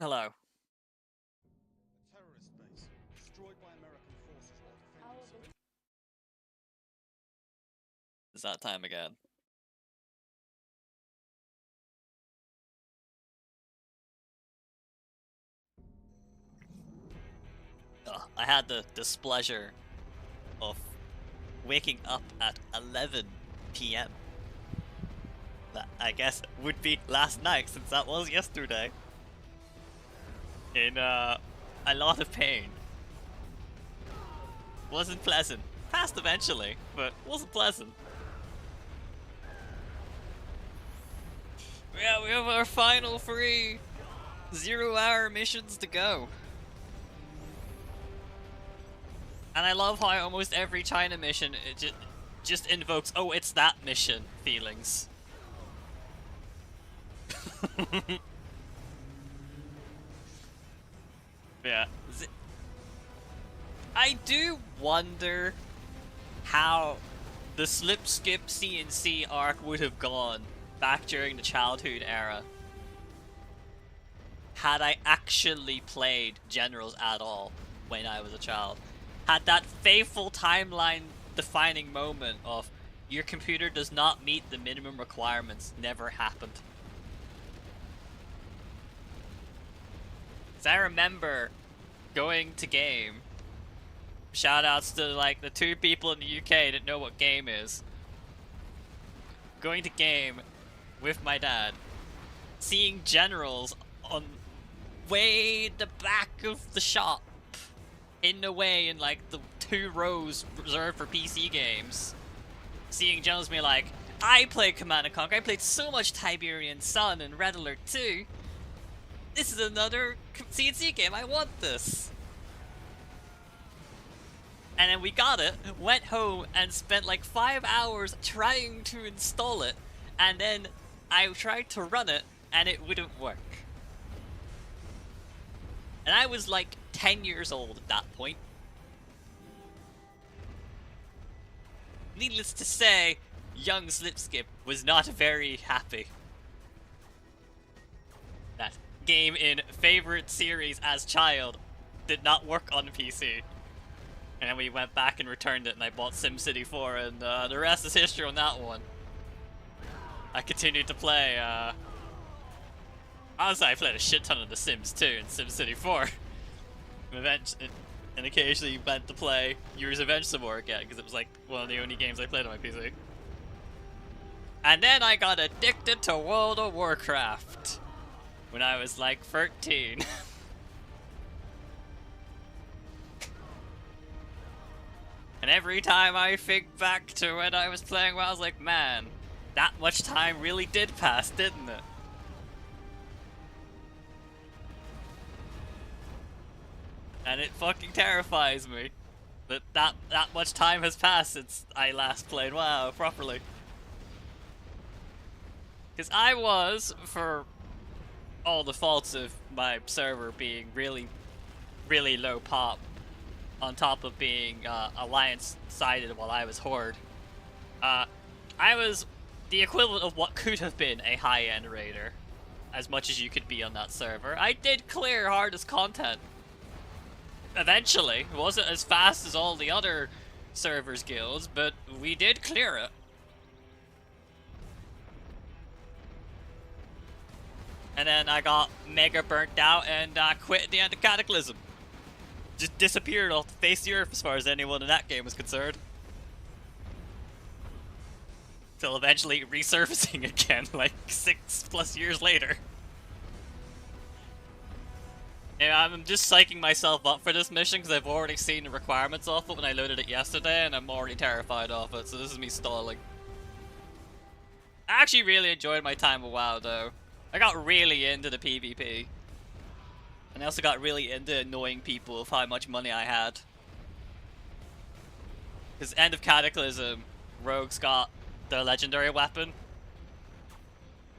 Hello. Terrorist base destroyed by American forces while defending civilians. It's that time again. I had the displeasure of waking up at 11 p.m. That I guess would be last night since that was yesterday. In a lot of pain. Wasn't pleasant. Passed eventually, but wasn't pleasant. Yeah, we have our final 3 0-hour missions to go. And I love how almost every China mission it just invokes, oh, it's that mission feelings. Yeah. I do wonder how the slip skip CnC arc would have gone back during the childhood era had I actually played Generals at all when I was a child. Had that fateful timeline defining moment of your computer does not meet the minimum requirements never happened. Cause I remember going to game. Shoutouts to like the 2 people in the UK that know what game is. Going to game with my dad, seeing Generals on way the back of the shop, in the way in like the 2 rows reserved for PC games. Seeing Generals be like, I played Command & Conquer, I played so much Tiberian Sun and Red Alert 2. This is another CnC game, I want this. And then we got it, went home, and spent like 5 hours trying to install it, and then I tried to run it, and it wouldn't work. And I was like 10 years old at that point. Needless to say, young Slipskip was not very happy. That game in favorite series as child did not work on PC. And then we went back and returned it, and I bought SimCity 4, and the rest is history on that one. I continued to play, honestly, I played a shit ton of The Sims 2 and SimCity 4. And occasionally went to play Yuri's Revenge some more again, because it was like one of the only games I played on my PC. And then I got addicted to World of Warcraft when I was like 13. And every time I think back to when I was playing, well, I was like, man, that much time really did pass, didn't it? And it fucking terrifies me that much time has passed since I last played WoW properly. Because I was, for all the faults of my server being really, really low pop, on top of being Alliance-sided while I was Horde, I was the equivalent of what could have been a high-end raider, as much as you could be on that server. I did clear hardest content. Eventually. It wasn't as fast as all the other servers' guilds, but we did clear it. And then I got mega burnt out and quit at the end of Cataclysm. Just disappeared off the face of the earth as far as anyone in that game was concerned. Till eventually resurfacing again, like 6+ years later. Yeah, I'm just psyching myself up for this mission because I've already seen the requirements of it when I loaded it yesterday, and I'm already terrified of it, so this is me stalling. I actually really enjoyed my time with WoW, though. I got really into the PvP. And I also got really into annoying people with how much money I had. Because end of Cataclysm, Rogue's got their legendary weapon.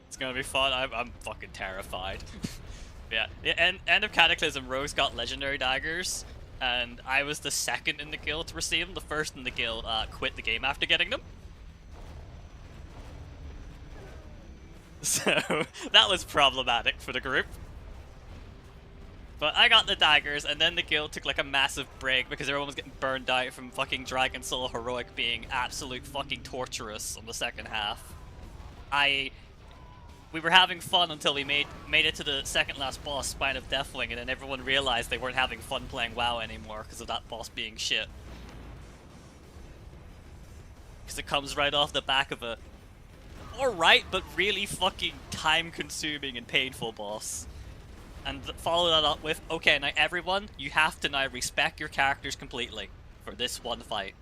It's gonna be fun. I'm fucking terrified. Yeah, end of Cataclysm, Rogue's got legendary daggers, and I was the second in the guild to receive them. The first in the guild quit the game after getting them. So, that was problematic for the group. But I got the daggers, and then the guild took like a massive break because everyone was getting burned out from fucking Dragon Soul Heroic being absolute fucking torturous on the second half. We were having fun until we made it to the second last boss, Spine of Deathwing, and then everyone realized they weren't having fun playing WoW anymore because of that boss being shit. Because it comes right off the back of a alright, but really fucking time-consuming and painful boss. And follow that up with, okay, now everyone, you have to now respect your characters completely for this one fight.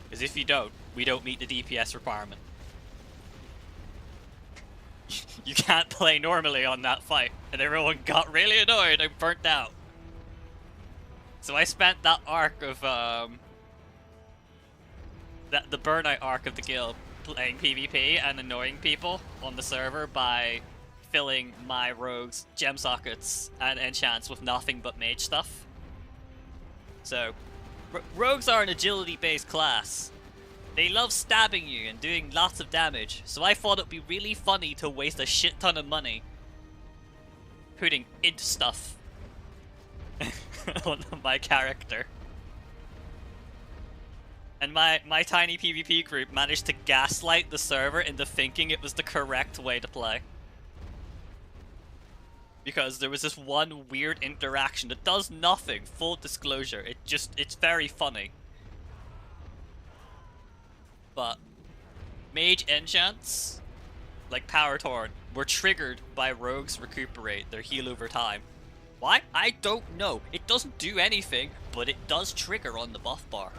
Because if you don't, we don't meet the DPS requirement. You can't play normally on that fight. And everyone got really annoyed and burnt out. So I spent that arc of, the burnout arc of the guild playing PvP and annoying people on the server by filling my rogues' gem sockets and enchants with nothing but mage stuff. So, rogues are an agility-based class. They love stabbing you and doing lots of damage, so I thought it'd be really funny to waste a shit ton of money putting int stuff on my character. And my tiny PvP group managed to gaslight the server into thinking it was the correct way to play. Because there was this one weird interaction that does nothing, full disclosure, it's very funny. But mage enchants, like Power Torn, were triggered by rogues recuperate, their heal over time. Why? I don't know. It doesn't do anything, but it does trigger on the buff bar.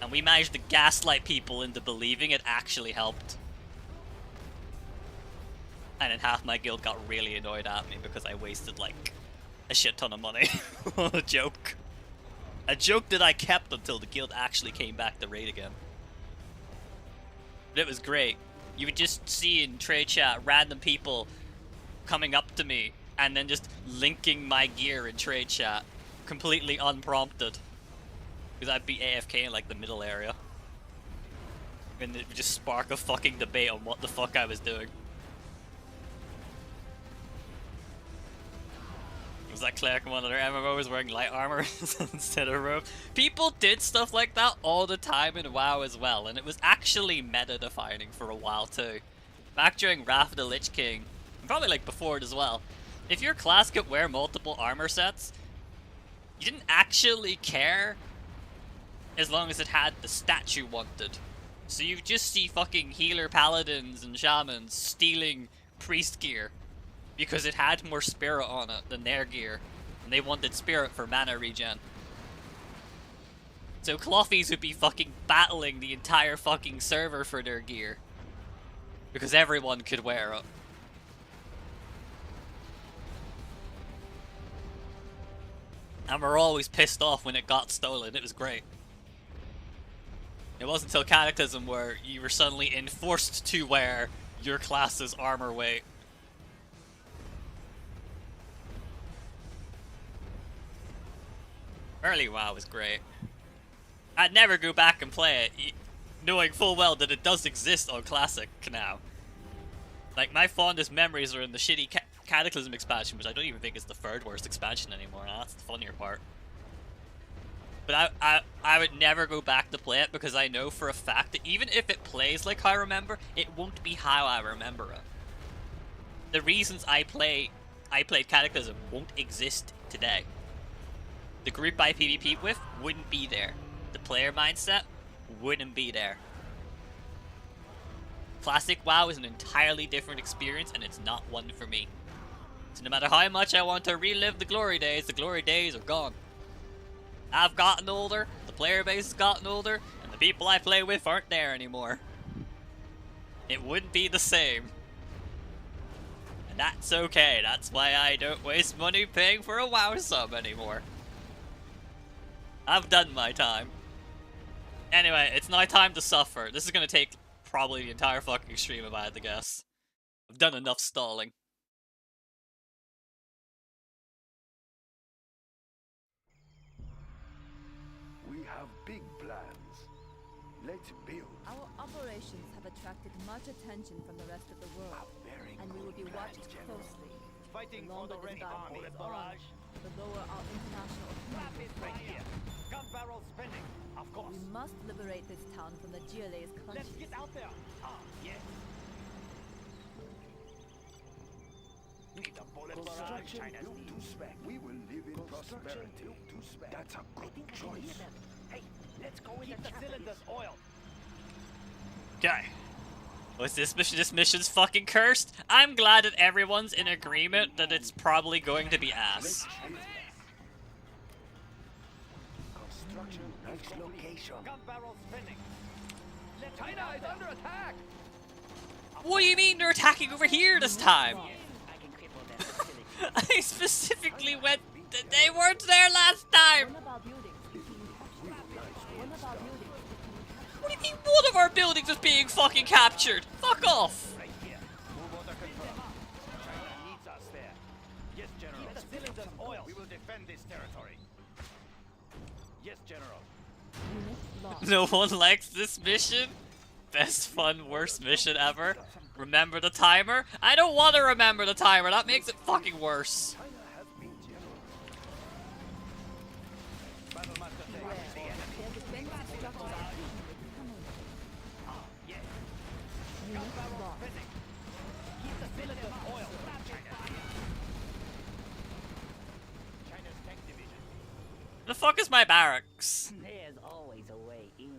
And we managed to gaslight people into believing it actually helped. And then half my guild got really annoyed at me because I wasted like a shit ton of money on a joke. A joke that I kept until the guild actually came back to raid again. But it was great. You would just see in trade chat random people coming up to me and then just linking my gear in trade chat completely unprompted. Because I'd be AFK in like the middle area. And it would just spark a fucking debate on what the fuck I was doing. Was that cleric in one of their MMOs wearing light armor instead of robe? People did stuff like that all the time in WoW as well, and it was actually meta-defining for a while too. Back during Wrath of the Lich King, and probably like before it as well, if your class could wear multiple armor sets, you didn't actually care as long as it had the stat you wanted. So you just see fucking healer paladins and shamans stealing priest gear because it had more spirit on it than their gear, and they wanted spirit for mana regen. So Cloffies would be fucking battling the entire fucking server for their gear because everyone could wear it. And we're always pissed off when it got stolen. It was great. It wasn't until Cataclysm where you were suddenly enforced to wear your class's armor weight. Early WoW was great. I'd never go back and play it, knowing full well that it does exist on Classic now. Like, my fondest memories are in the shitty Cataclysm expansion, which I don't even think is the third worst expansion anymore, and that's the funnier part. But I would never go back to play it because I know for a fact that even if it plays like how I remember, it won't be how I remember it. The reasons I played Cataclysm won't exist today. The group I PvP'd with wouldn't be there. The player mindset wouldn't be there. Classic WoW is an entirely different experience, and it's not one for me. So no matter how much I want to relive the glory days are gone. I've gotten older, the player base has gotten older, and the people I play with aren't there anymore. It wouldn't be the same. And that's okay, that's why I don't waste money paying for a WoW sub anymore. I've done my time. Anyway, it's now time to suffer. This is gonna take probably the entire fucking stream if I had to guess. I've done enough stalling. We have big plans. Let's build. Our operations have attracted much attention from the rest of the world, A very and we will good be plan, watched General. closely. Fighting The for the longer Red this battle Army. goes on, the lower our international opinion will Right fall. here. Gun barrel spinning. Of course. We must liberate this town from the GLA's Let's clutches. get out there. Ah, yes. Need a bullet barrage. Construction China's built need. to spec. We will live in prosperity. To spec. That's a good choice. Hey, let's go in the cylinders oil. Okay. Was this mission? This mission's fucking cursed. I'm glad that everyone's in agreement that it's probably going to be ass. Construction next location. Gun barrel spinning. China is under attack. What do you mean they're attacking over here this time? I can cripple that facility. I specifically went. They weren't there last time. One of our buildings is being captured. One of our buildings is being captured. What do you mean one of our buildings is being fucking captured? Fuck off. Right here. Move order confirmed. China needs us there. Yes, General. Keep the cylinders oil. We will defend this territory. Yes, General. Unit lost. No one likes this mission. Best fun, worst mission ever. Remember the timer? I don't want to remember the timer. That makes it fucking worse. China has been generous. Battle master tank. Beware. The enemy. Their defensive structures are weakening with coming. Yes. Unit lost. Spinning. Keep the cylinders oil. China. China's tank division. The fuck is my barracks? There's always a way in.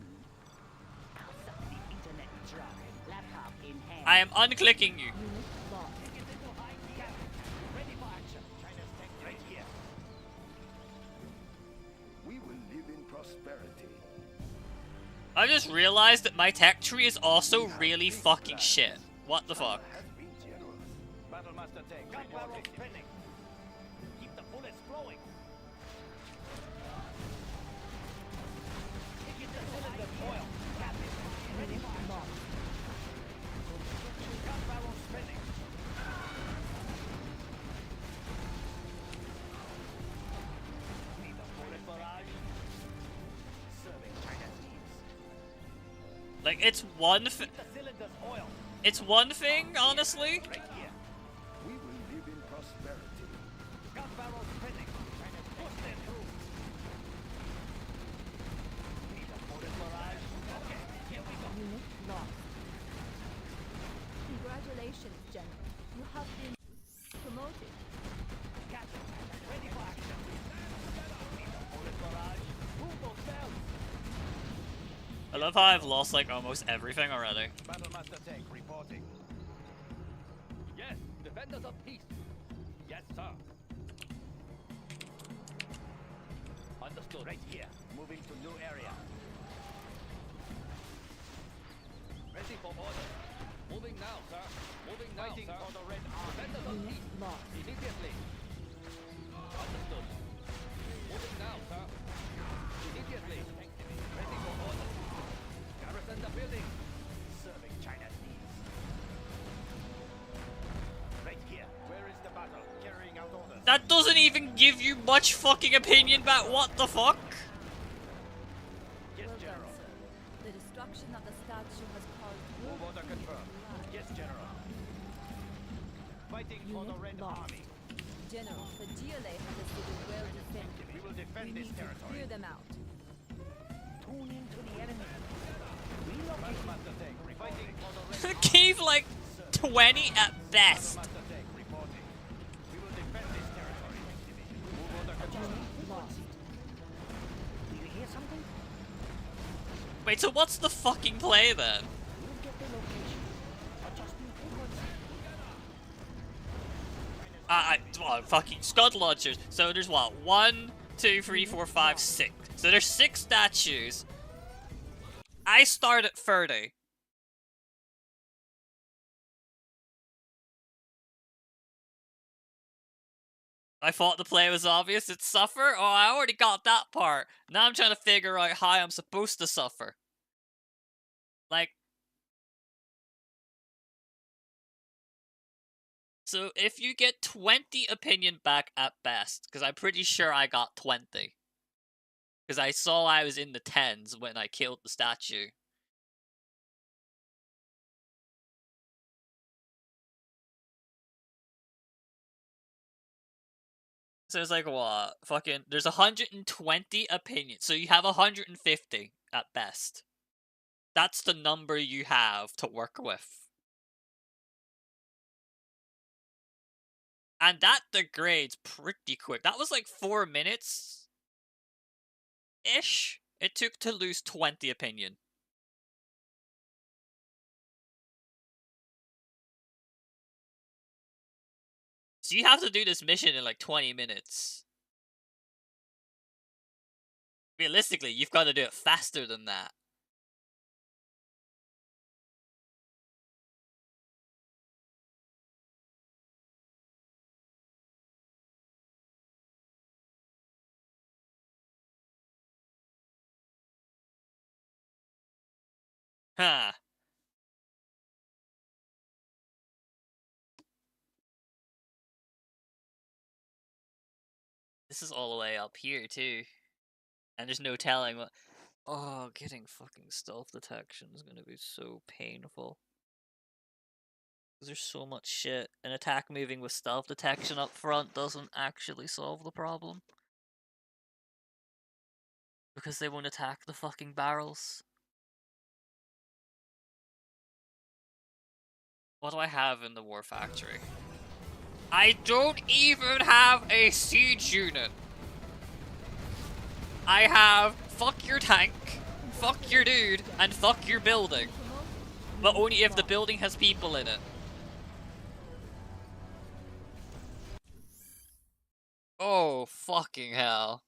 Outside the internet truck, laptop in hand. I am unclicking you. Unit lost. Ready for action. China's tank right here. We will live in prosperity. I just realized that my tech tree is also really fucking shit. What the fuck? Has been generous. Battle master tank. Gun barrel spinning. Keep the bullets flowing. Keep the cylinders oil. Ready for action. Lost. Gun barrel spinning. Need a bullet barrage. Serving China's needs. Like it's one. The cylinders oil. It's one thing, honestly. Right here. We will live in prosperity. Gun barrel spinning. China's push them through. Need a bullet barrage. Okay, here we go. Unit lost. Congratulations, General. You have been promoted. Captain, ready for action. Need a bullet barrage. Move those bells. I love how I've lost like almost everything already. Battle master tank reporting. Yes, defenders of peace. Yes, sir. Understood. Right here. Moving to new area. Ready for order. Moving now, sir. Moving now, Fighting sir. For the Red Army. Defenders of Unit peace. lost. Immediately. Understood. Moving now, sir. Immediately. Ready for order. Garrison the building. Serving China's needs. Right here. Where is the battle? Carrying out orders. That doesn't even give you much fucking opinion about what the fuck. Yes, Well done, General. sir. The destruction of the statue has caused Move order confirmed. Yes, General. Fighting for the Unit Red lost. Army. General, the GLA has a city well defended. We will We defend this need to territory. clear them out. Tune into the enemy. Battle master tank fighting for the Red Gave like 20 at best. Master tank reporting. We will defend this territory. Move order confirmed. Unit lost. Do you hear something? Wait, so what's the fucking play then? We'll get the location. Adjusting frequency. Fucking scud launchers. So there's what? 1, 2, 3, 4, 5, 6. So there's 6 statues. I start at 30. I thought the play was obvious. It's suffer? Oh, I already got that part. Now I'm trying to figure out how I'm supposed to suffer. Like... So if you get 20 opinion back at best, because I'm pretty sure I got 20. Because I saw I was in the 10s when I killed the statue. So it's like what? Fucking there's 120 opinions. So you have 150 at best. That's the number you have to work with. And that degrades pretty quick. That was like 4 minutes ish. It took to lose 20 opinion. So you have to do this mission in like 20 minutes. Realistically, you've got to do it faster than that. Huh. This is all the way up here too. And there's no telling what... Oh, getting fucking stealth detection is gonna be so painful. There's so much shit. An attack moving with stealth detection up front doesn't actually solve the problem. Because they won't attack the fucking barrels. What do I have in the war factory? I don't even have a siege unit! I have fuck your tank, fuck your dude, and fuck your building. But only if the building has people in it. Oh, fucking hell.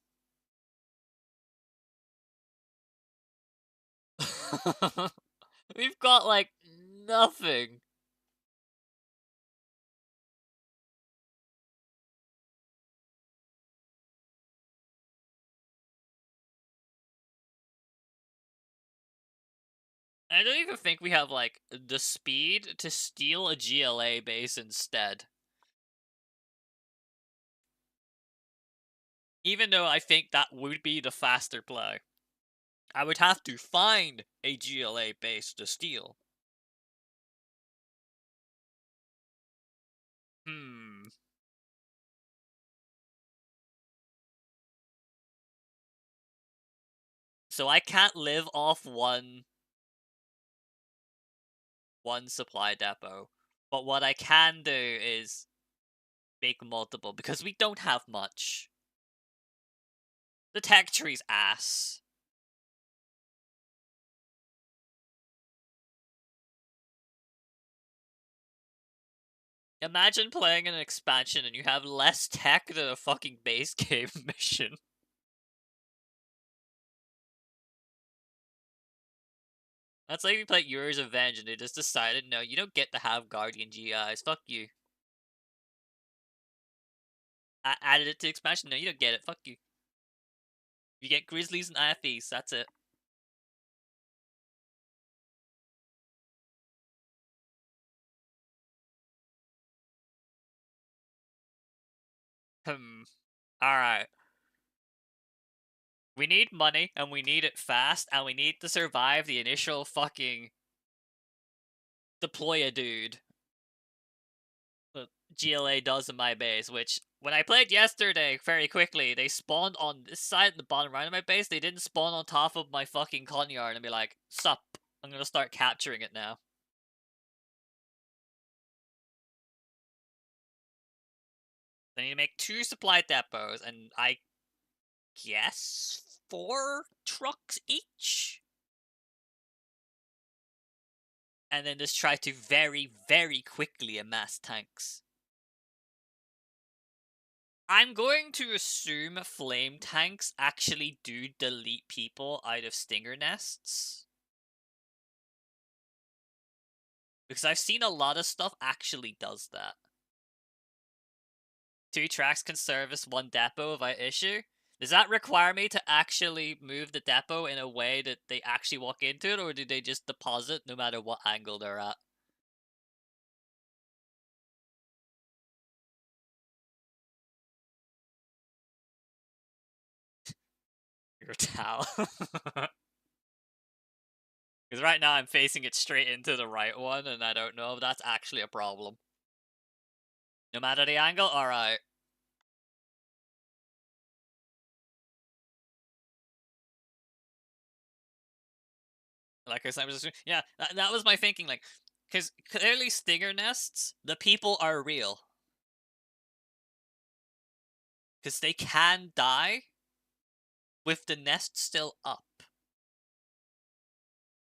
We've got, like, nothing. I don't even think we have, like, the speed to steal a GLA base instead. Even though I think that would be the faster play. I would have to find a GLA base to steal. So I can't live off one supply depot. But what I can do is make multiple, because we don't have much. The tech tree's ass. Imagine playing an expansion and you have less tech than a fucking base game mission. That's like we played Yuri's Revenge and they just decided, no, you don't get to have Guardian GIs, fuck you. I added it to expansion, no, you don't get it, fuck you. You get Grizzlies and IFEs, that's it. Alright. We need money, and we need it fast, and we need to survive the initial fucking deploy a dude that GLA does in my base, which, when I played yesterday, very quickly, they spawned on this side, the bottom right of my base, they didn't spawn on top of my fucking con yard and be like, sup, I'm gonna start capturing it now. I need to make 2 supply depots, and I guess 4 trucks each? And then just try to very, very quickly amass tanks. I'm going to assume flame tanks actually do delete people out of stinger nests. Because I've seen a lot of stuff actually does that. 2 tracks can service 1 depot without issue. Does that require me to actually move the depot in a way that they actually walk into it, or do they just deposit no matter what angle they're at? Your towel. Because right now I'm facing it straight into the right one, and I don't know if that's actually a problem. No matter the angle? Alright. Like I said, yeah, that was my thinking. Like, because clearly stinger nests, the people are real. Because they can die with the nest still up.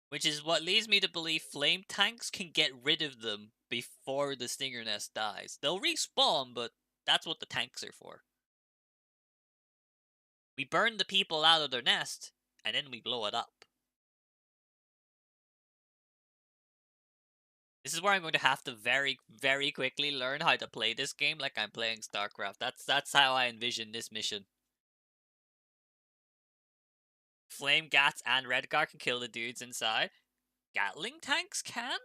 Which is what leads me to believe flame tanks can get rid of them before the stinger nest dies. They'll respawn, but that's what the tanks are for. We burn the people out of their nest, and then we blow it up. This is where I'm going to have to very, very quickly learn how to play this game like I'm playing StarCraft. That's how I envision this mission. Flame Gats and Redguard can kill the dudes inside. Gatling tanks can?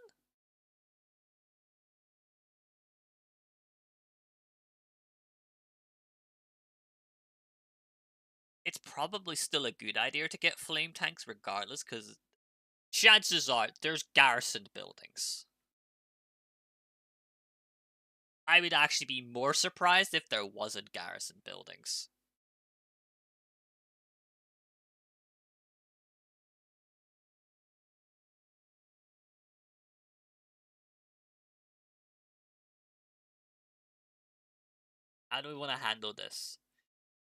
It's probably still a good idea to get flame tanks regardless, because chances are there's garrisoned buildings. I would actually be more surprised if there wasn't garrison buildings. How do we want to handle this?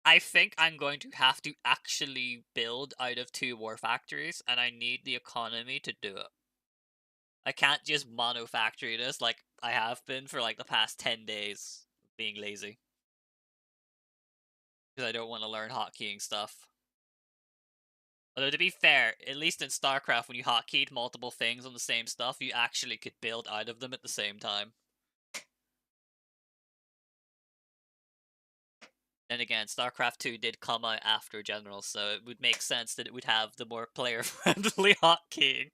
I think I'm going to have to actually build out of 2 war factories, and I need the economy to do it. I can't just mono factory this like I have been for like the past 10 days, being lazy. Because I don't want to learn hotkeying stuff. Although to be fair, at least in StarCraft, when you hotkeyed multiple things on the same stuff, you actually could build out of them at the same time. Then again, StarCraft 2 did come out after Generals, so it would make sense that it would have the more player-friendly hotkeying.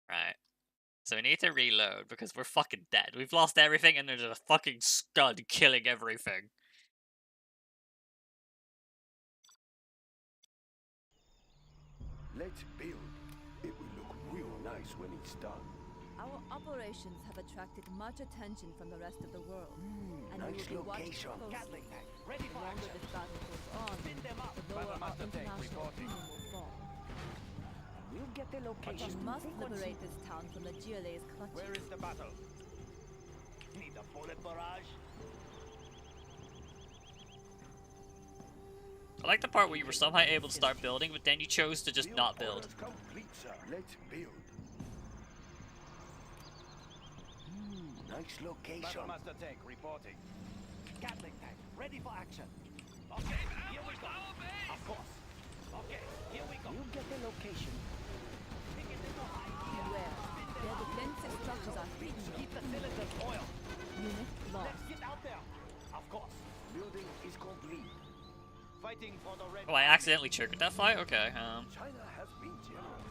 Right. So we need to reload, because we're fucking dead. We've lost everything, and there's a fucking scud killing everything. Let's build. It will look real nice when it's done. Our operations have attracted much attention from the rest of the world. And we Nice will be watched location. closely. Gatling tank, ready The for longer action. this battle goes on, Spin them up. the lower our Battlemaster tank international reporting. opinion will fall. We'll get the We location. must liberate this town from the GLA's clutches. Where is the battle? Need a bullet barrage? I like the part where you were somehow able to start building, but then you chose to just not build. Orders complete, sir. Let's build. Nice location. Battlemaster tank reporting. Gatling tank, ready for action. Okay, here we go. Of course. Okay, here we go. We'll get the location. Beware. Their defensive structures are hidden. Keep the cylinders oiled. Unit lost. Let's get out there. Of course. Building is complete. Fighting for the red. Oh, I accidentally triggered that fight? Okay, China has been generous.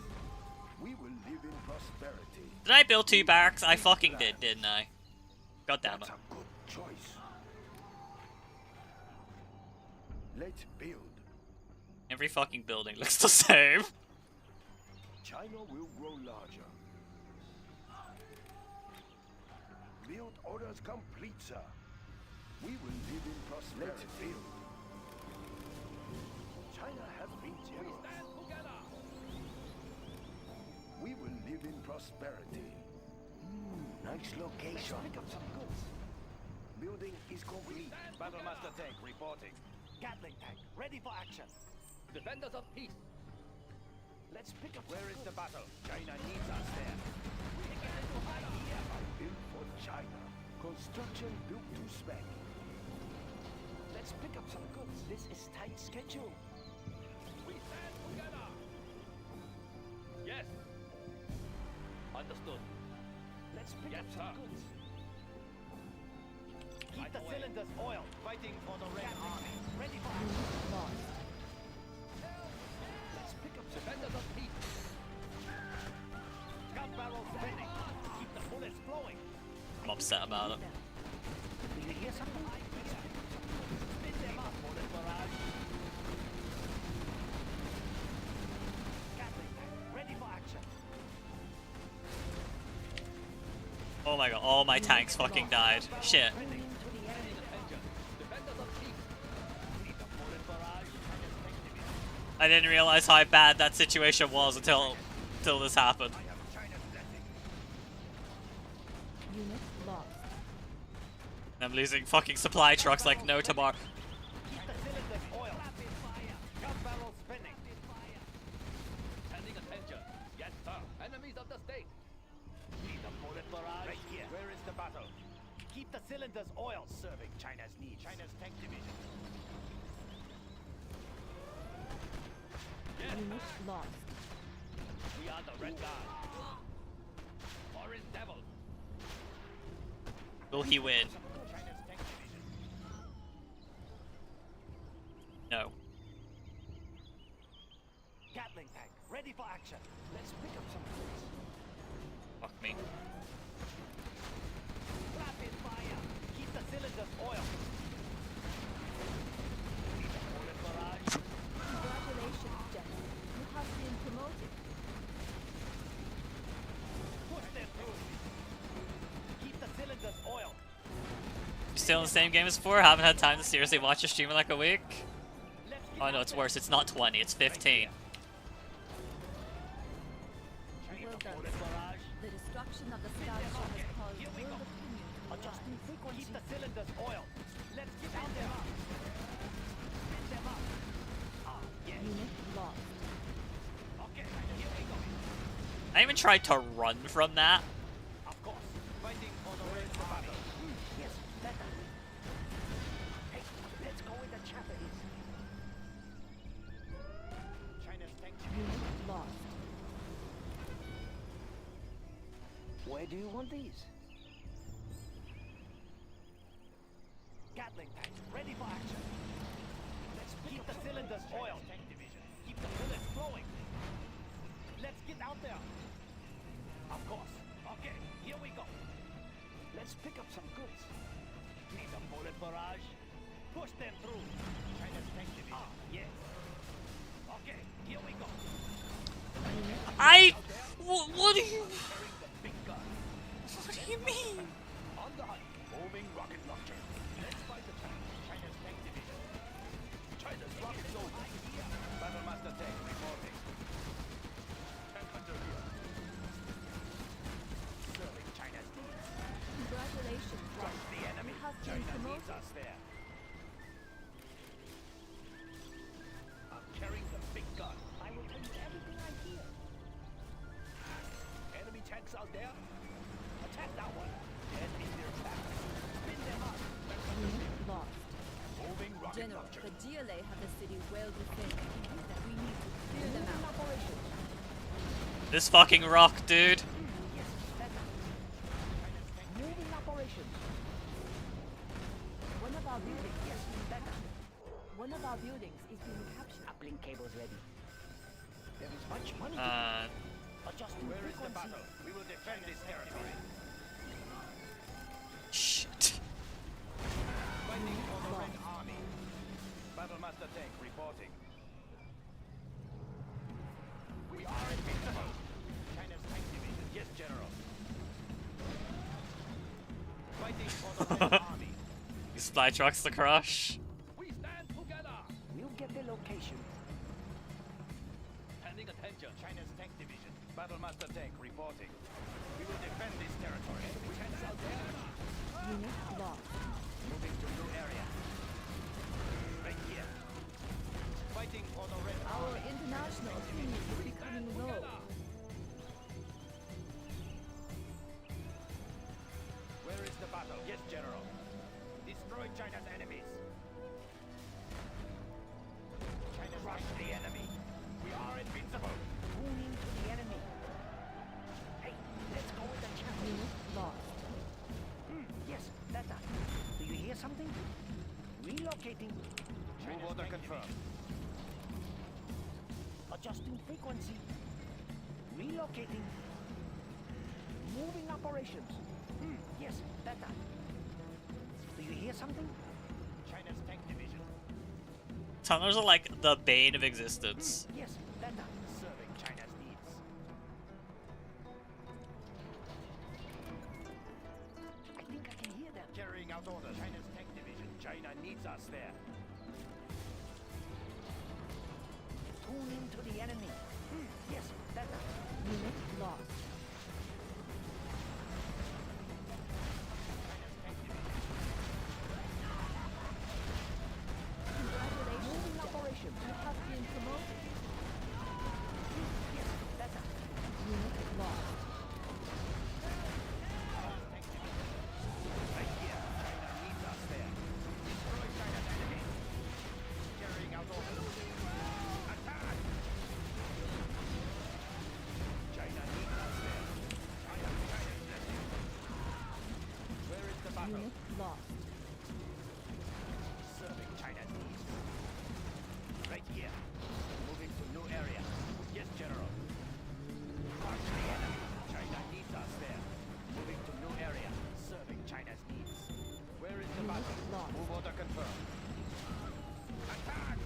We will live in prosperity. Did I build 2 barracks? I fucking did, didn't I? God damn it. That's a good choice. Let's build. Every fucking building looks the same. China will grow larger. Build orders complete, sir. We will live in prosperity. Let's build. China has been generous. We will live in prosperity. Nice location. Pick up some goods. Building is complete. Battlemaster tank reporting. Gatling tank, ready for action. Defenders of peace. Let's pick up. Where is the battle? China needs us there. Built for China. Construction built to spec. Let's pick up some goods. This is tight schedule. We stand together. Yes. Understood. Let's pick Yes, up sir. some goods. Keep the cylinders oiled. Fighting for the red army. Ready for action. Unit lost. Let's pick up defenders of peace. Gun barrels spinning. Keep the bullets flowing. I'm upset about it. Do you hear something? Spin them up, bullet barrage. Gatling tank, ready for action. Oh my god, all my tanks fucking died. Shit. I didn't realize how bad that situation was until this happened. Unit lost. I'm losing fucking supply trucks like no tomorrow. Keep the cylinders oiled. Gun barrels spinning. Paying attention. Yes, sir. Enemies of the state. Need a bullet barrage. Right here. Where is the battle? Keep the cylinders oiled. Serving China's needs. China's tank division. Unit lost. We are the Red Guard. Orange Devil. Will he win? China's tank division. No. Gatling tank. Ready for action. Let's pick up some points. Fuck me. Rapid fire. Keep the cylinders oiled. Need a bullet barrage. Congratulations, General. You have been promoted. Push them through. Keep the cylinders oiled. You still in the same game as before? Haven't had time to seriously watch your stream in like a week? Let's get Oh no, out it's there. worse. It's not 20, it's 15. Need Well a done. bullet barrage. The destruction of the Starship has caused Here we world go. opinion to Adjusting rise. frequency. Keep the cylinders oiled. Let's get out there. Spin them up. Ah, yes. Unit lost. Okay, here we go. I even tried to run from that. Of course. Fighting for the red battle. Yes, better. Hey, let's go with the Japanese. China's tank. Unit lost. Where do you want these? Gatling tanks ready for action. Let's keep the cylinders oiled. Tank division. Keep the bullets flowing. Let's get out there. Of course. Okay, here we go. Let's pick up some goods. Need a bullet barrage. Push them through. China's tank division. Ah, yes. Okay, here we go. What do you... Carrying the big gun. What do you mean? On the hunt. Moving rocket launcher. Let's fight the tank. China's tank division. China's rocket soldier. Battlemaster tank reporting. Tank hunter here. Serving China's needs. Congratulations, Crush General. the enemy. You have been China needs promoted. us there. I'm carrying the big gun. I will tell you everything I hear. Enemy tanks out there. Attack that one. Dead in their tracks. Spin them up. Unit lost. Moving rocket General, launcher. the GLA have the city well defended. We need to clear them out. This fucking rock, dude. Yes, better. Moving operations. One of our buildings, Yes, better. one of our buildings is being captured. Uplink cables ready. There is much money. Adjusting Where is the frequency. battle? We will defend this territory. Shit. Fighting for the Red Army. Battlemaster tank reporting. We are invincible. China's tank division. Yes, General. Fighting for the Red Army. These supply trucks to crush. We stand together. We'll get the location. Paying attention. China's tank division. Battlemaster tank reporting. We will defend this territory. Tanks out there. Unit lost. Moving to new area. Right here. Fighting for the Red Our Army. international opinion is becoming low. Where is the battle? Yes, General. Destroy China's enemies. China crush the enemy. We are invincible. Tuning to the enemy. Hey, let's go with the channel. Unit lost. Yes, better. Do you hear something? Relocating. Move order confirmed. Adjusting frequency. Relocating. Moving operations. Yes, better. Do you hear something? China's tank division. Tunnels are like the bane of existence. Yes, better. Serving China's needs. China needs us there. Tune into the enemy. Yes, better. Unit lost. Congratulations, operation. You have been promoted. Yes, better. Unit lost. Right here. China needs us there. Destroy China's enemies. Carrying out orders. Attack! China needs us there. I am China's blessing. Where is the battle? Unit lost. Serving China's needs. Right here. Moving to new area. Yes, General. Crush the enemy. China needs us there. Moving to new area. Serving China's needs. Where is the Unit battle? lost. Move order confirmed. Attack!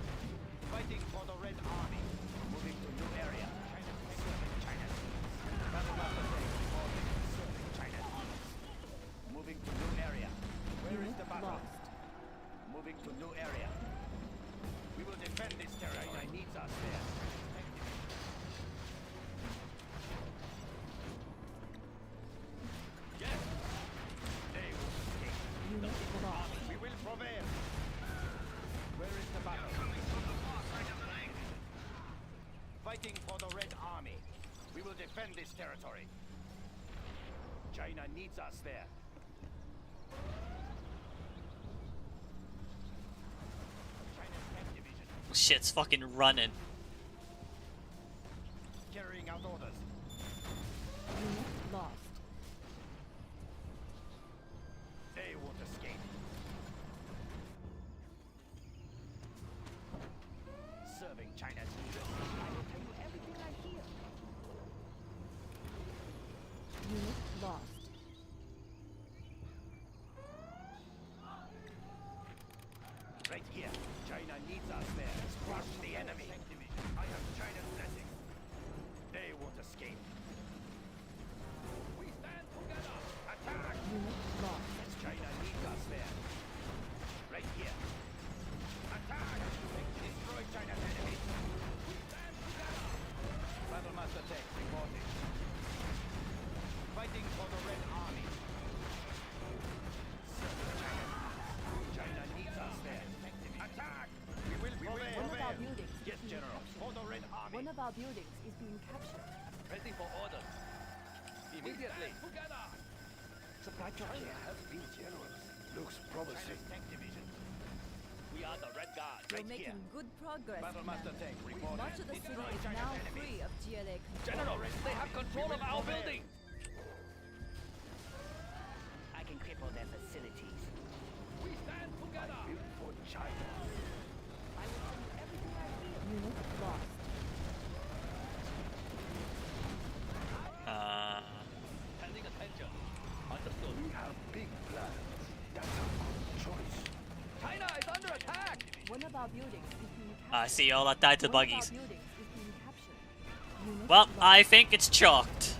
Fighting for the Red Army. Moving to new area. Serving China's needs. Battle master tank reporting. Serving China's needs. Moving to new area. Where is Unit the battle? lost. Moving to new area. We will defend this territory. China needs us there. Yes. They will escape. Unit lost. We will prevail. Where is the battle? Fighting for the Red Army. We will defend this territory. China needs us there. China's 10th Division. Shit's fucking running. Carrying out orders. Unit lost. They won't escape. Serving China's needs. I will tell you everything I hear. Unit lost. Right here. China needs us there. Crush the enemy. I have China's blessing. They won't escape. We stand together. Attack! Unit lost. Yes, China needs us there. Right here. Attack! Destroy China's enemies. We stand together. Battle Master Tech reporting. Fighting for the Red Army. Serving China. China needs us there. Attack! We will prevail. One of our buildings is Yes, being General. captured. For the Red Army. One of our buildings is being captured. Ready for orders. Immediately. Together. Supply truck China here. has been generous. Looks promising. China's tank division. We are the Red Guard. You're Right making here. good progress, Battle Master Commander. Tank reporting. Much of the city Destroy is China's now enemies. free of GLA control. General, they have control of our prevail. building. I can cripple their facilities. We stand together. Built for China. I will tell you everything I hear. Unit lost. Pending attention. Understood. We have big plans. That's a good choice. China is under attack. One of our buildings is being captured. I see all that died to One of our buggies. buildings is being captured. Unit Well, lost. I think it's chalked.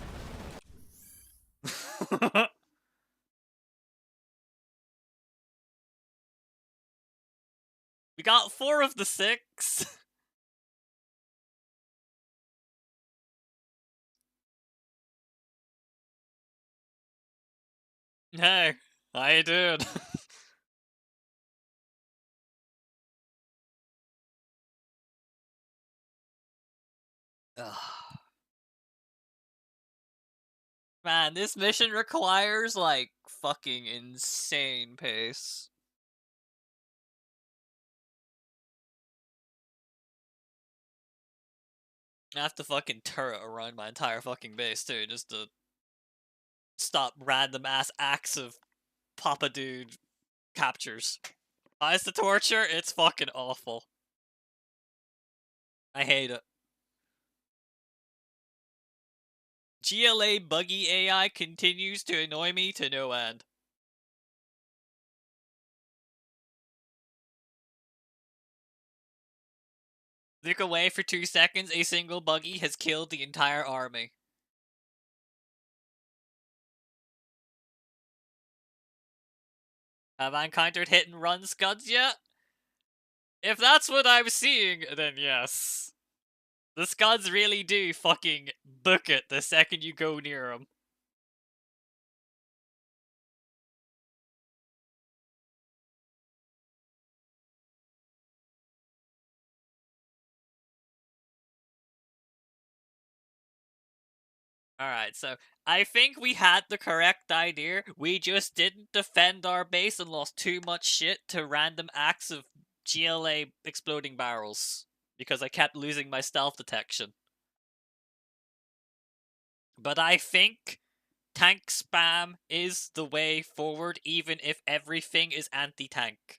We got 4 of the 6. Hey, I did. Ugh. Man, this mission requires, like, fucking insane pace. I have to fucking turret around my entire fucking base, too, just to stop random ass acts of Papa Dude captures. Why is the torture? It's fucking awful. I hate it. GLA buggy AI continues to annoy me to no end. Look away for 2 seconds, a single buggy has killed the entire army. Have I encountered hit and run scuds yet? If that's what I'm seeing, then yes. The scuds really do fucking book it the second you go near them. Alright, so I think we had the correct idea. We just didn't defend our base and lost too much shit to random acts of GLA exploding barrels. Because I kept losing my stealth detection. But I think tank spam is the way forward, even if everything is anti-tank.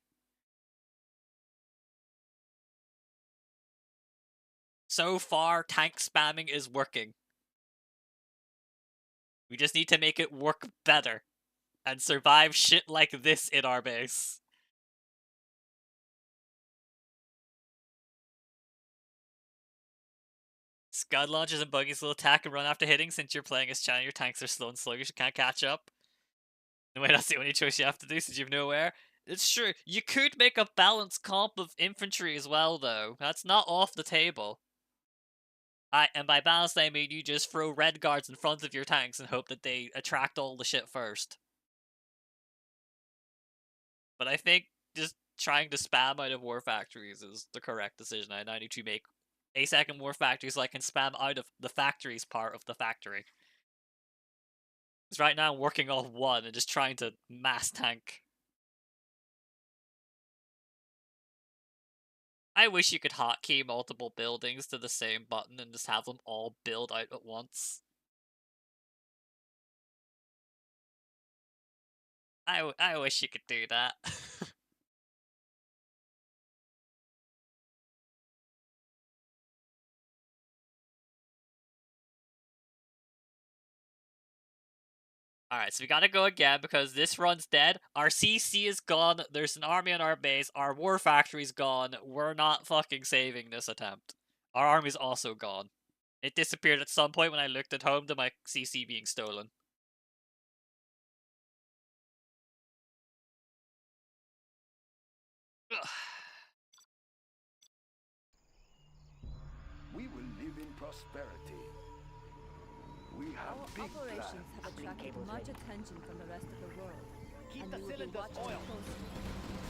So far, tank spamming is working. We just need to make it work better. And survive shit like this in our base. Scud launches and buggies will attack and run after hitting. Since you're playing as China, your tanks are slow and sluggish, you can't catch up. No way, that's the only choice you have to do since you have nowhere. It's true. You could make a balanced comp of infantry as well, though. That's not off the table. And by balanced, I mean you just throw red guards in front of your tanks and hope that they attract all the shit first. But I think just trying to spam out of war factories is the correct decision. I need to make a second war factory so I can spam out of the factories part of the factory. Because right now I'm working off one and just trying to mass tank. I wish you could hotkey multiple buildings to the same button and just have them all build out at once. I wish you could do that. Alright, so we gotta go again because this run's dead. Our CC is gone. There's an army on our base. Our war factory's gone. We're not fucking saving this attempt. Our army's also gone. It disappeared at some point when I looked at home to my CC being stolen. Ugh. We will live in prosperity. We have Our big operations plans. have attracted much attention from the rest of the world. Keep and the we will be cylinders watching oiled. closely.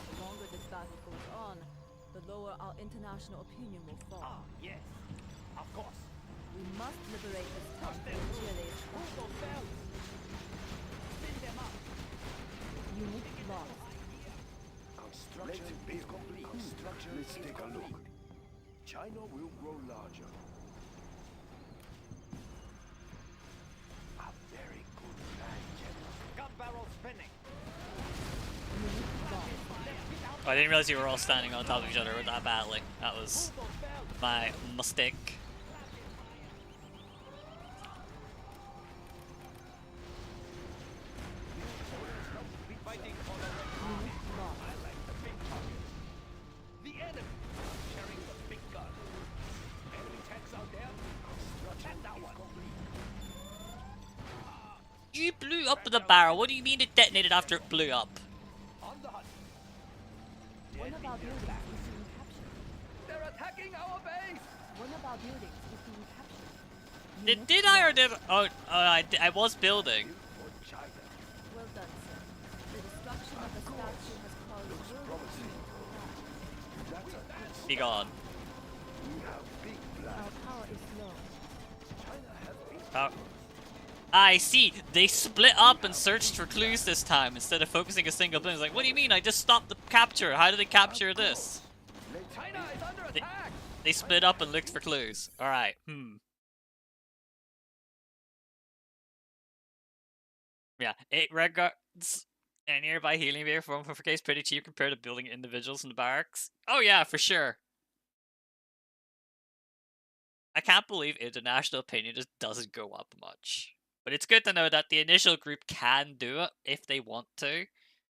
The longer this battle goes on, the lower our international opinion will fall. Ah, yes. Of course. We must liberate this town Push them before through. Chile is Move those bells. Spin them up. unit lost. Construction is complete. Construction Let's take a look. China will grow larger. A very good plan, General. Gun barrel spinning. Unit lost. I didn't realize you were all standing on top of each other that badly. That was Move those bells. my mistake. We fighting for the red army. Unit lost. I like the big targets. The enemy carrying the big gun. Enemy tanks out there. Construction That's that is one. complete. You blew up the barrel. What do you mean it detonated after it blew up? On the hunt. One of our buildings is being captured. They're attacking our base. One of our buildings is being captured. Did I or did I was building. For China. Well done, sir. The destruction of the statue has caused world promising. peace. That's a good Be gone. We have big Our plans. power is low. China has big Oh. I see. They split up and searched for clues this time instead of focusing a single building. It's like, what do you mean? I just stopped the capture. How did they capture this? China is under attack. They split up and looked for clues. Alright, Yeah, 8 red guards and nearby healing vehicle for case pretty cheap compared to building individuals in the barracks. Oh yeah, for sure. I can't believe international opinion just doesn't go up much. But it's good to know that the initial group can do it if they want to.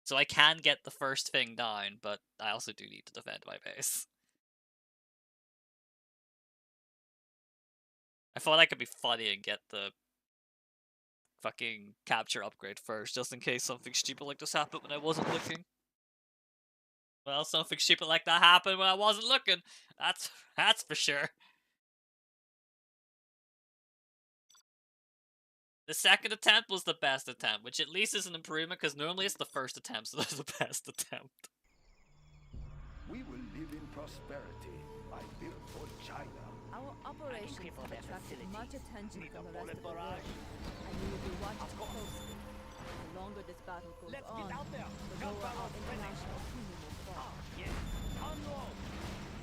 So I can get the first thing down, but I also do need to defend my base. I thought I could be funny and get the fucking capture upgrade first, just in case something stupid like this happened when I wasn't looking. Well, something stupid like that happened when I wasn't looking. That's for sure. The second attempt was the best attempt, which at least is an improvement, because normally it's the first attempt, so that's the best attempt. We will live in prosperity. I built for China. Our operations cripple have their attracted facilities. much attention Need from a the rest of the bullet world, barrage? and we will be watched closely. The longer this battle goes Let's on, get out there. the Gun lower our barrels ready. international opinion will fall. Yes. Unload.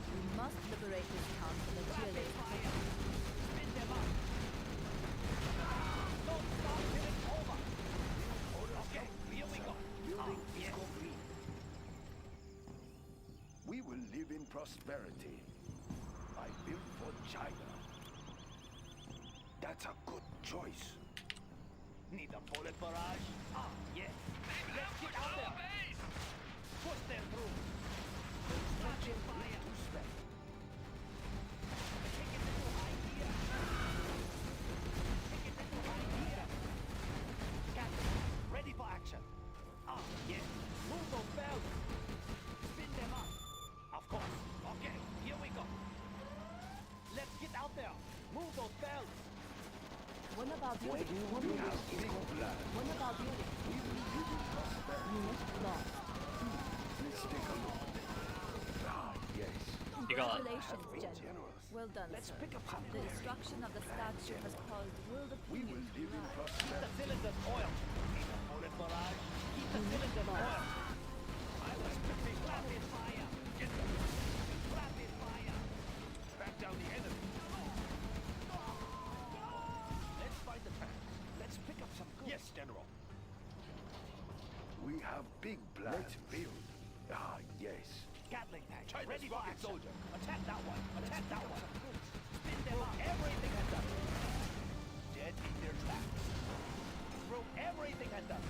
We must liberate this town from the GLA. Spin them up. Don't stop till it's over. Okay, here we go. Building is yes. complete. We will live in prosperity. I built for China. That's a good choice. Need a bullet barrage? Yes. Let's get out there. Push them through. Structure fire. Respect. Take it into high gear. Take it into high gear. Captain, ready for action. Yes. Move those bells. Spin them up. Of course. Okay, here we go. Let's get out there. Move those bells. One of our buildings. We have big plan. One of our buildings. We will live in prosperity. Unit lost. Let's take a look. Yes. You got it. Congratulations, Been General. generous. Well done, Let's sir. pick up some The destruction of the statue has caused world We opinion will to live in rise. Keep the prosperity. cylinders oiled. Need a bullet barrage. Keep the cylinders oiled. I was tripping. Rapid fire. Get them. Rapid fire. Back down the enemy. Let's find the tanks. Let's pick up some goods. Yes, General. We have big plans. Let's build. Yes. Gatling tank. China's Ready for rocket action. soldier. Attack that one. Attack that one. Spin them up. Everything has done. Dead in their tracks. Throw everything has done.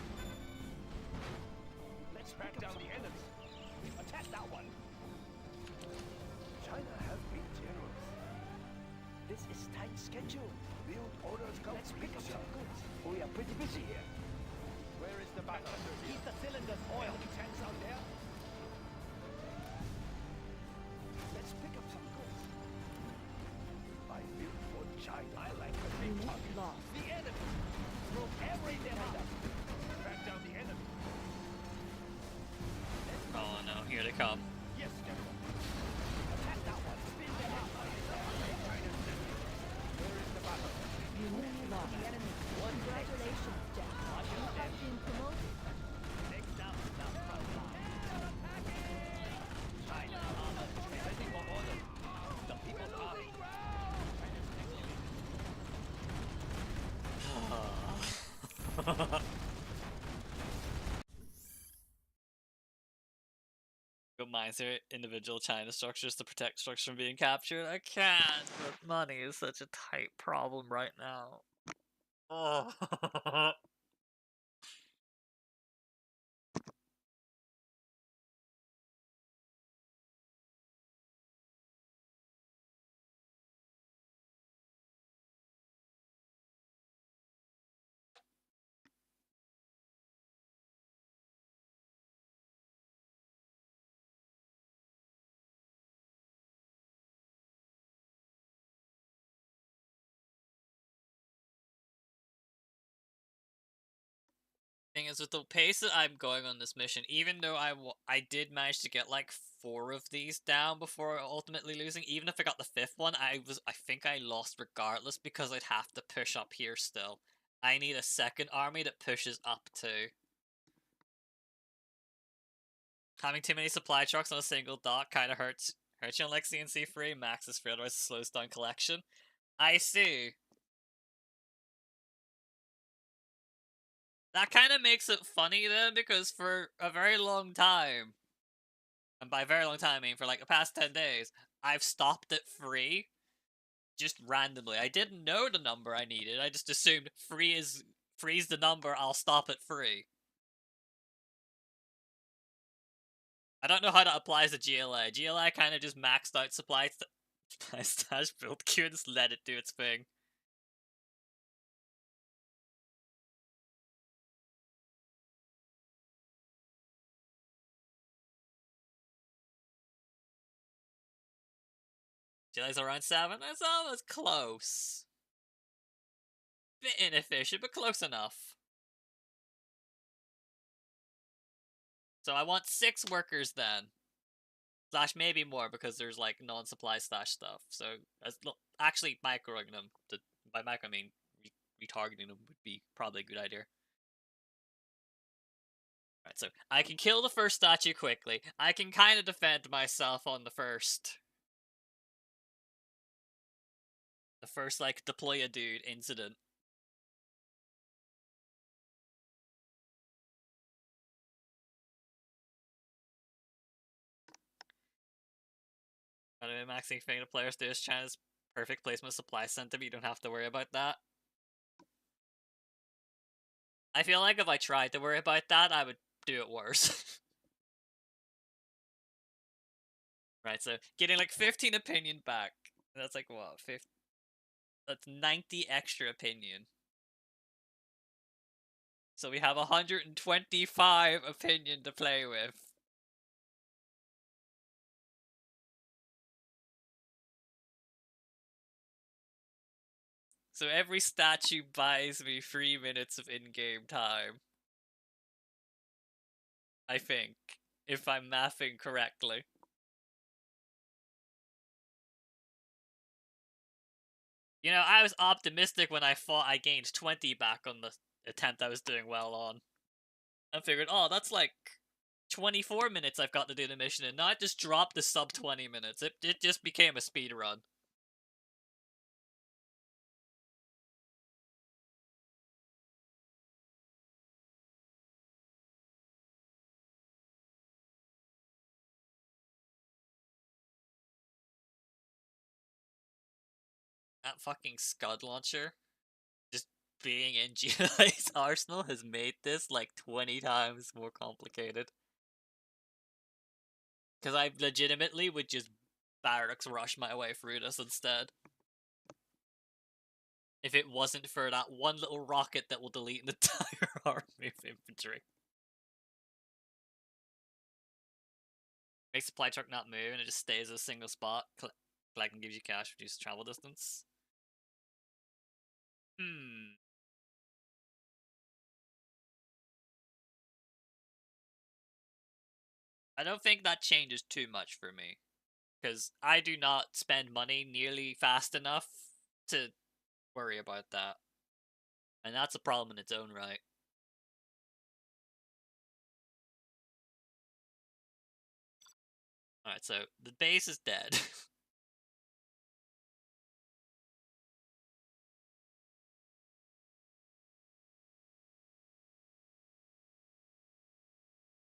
Let's back down the enemy. Attack that one. China has been generous. This is tight schedule. Build orders complete. Let's pick up some goods. We are pretty busy here. Where is the battle? Keep the cylinders oiled. Any tanks out there? Let's pick up some goods. I built for China. I like the big Unit target. lost. The enemy. Throw everything at them. Back down the enemy. Oh no, here they come. Yes, General. Attack that one. Spin them up. Where is the battle? Unit lost. Congratulations, General. You have been promoted. Next up, the front line. China armor ready for order. The people's army. Go mines their individual China structures to protect structures from being captured. I can't, but money is such a tight problem right now. Oh. Thing is, with the pace that I'm going on this mission, even though I did manage to get like 4 of these down before ultimately losing, even if I got the 5th one, I think I lost regardless, because I'd have to push up here still. I need a second army that pushes up too. Having too many supply trucks on a single dock kind of hurts you on like CNC free, max is free, otherwise it slows down collection. I see. That kind of makes it funny then, because for a very long time, and by very long time I mean for like the past 10 days, I've stopped it free, just randomly. I didn't know the number I needed, I just assumed free's the number, I'll stop it free. I don't know how that applies to GLA. GLA kind of just maxed out supply stash build queue and just let it do its thing. Jedi's around 7. That's almost close. Bit inefficient, but close enough. So I want 6 workers then. Slash maybe more because there's like non-supply slash stuff. So actually microing them. By micro I mean retargeting them would be probably a good idea. Alright, so I can kill the first statue quickly. I can kind of defend myself on the first. The first, like, deploy a dude incident. Maxing thing the players do is China's perfect placement supply center, but you don't have to worry about that. I feel like if I tried to worry about that, I would do it worse. Right, so getting like 15 opinion back. That's like what, 50? That's 90 extra opinion. So we have 125 opinion to play with. So every statue buys me 3 minutes of in-game time. I think, if I'm mathing correctly. You know, I was optimistic when I thought I gained 20 back on the attempt I was doing well on. I figured, oh, that's like 24 minutes I've got to do the mission, and now I just dropped the sub 20 minutes. It just became a speed run. That fucking Scud launcher, just being in GLA's arsenal, has made this like 20 times more complicated. Because I legitimately would just barracks rush my way through this instead. If it wasn't for that one little rocket that will delete an entire army of infantry. Makes supply truck not move and it just stays at a single spot. Collecting gives you cash, reduces travel distance. I don't think that changes too much for me. Because I do not spend money nearly fast enough to worry about that. And that's a problem in its own right. Alright, so the base is dead.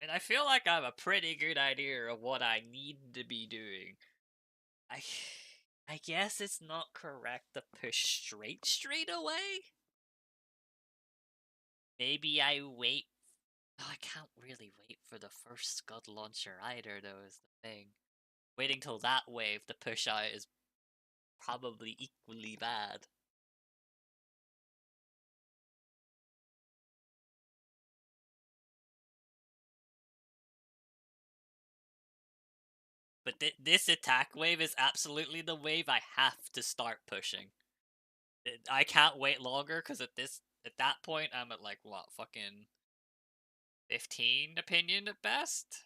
And I feel like I have a pretty good idea of what I need to be doing. I guess it's not correct to push straight away? Maybe I wait. No, I can't really wait for the first Scud launcher either, though, is the thing. Waiting till that wave to push out is probably equally bad. But this attack wave is absolutely the wave I have to start pushing. I can't wait longer, because at that point, I'm at like, what, fucking 15 opinion at best?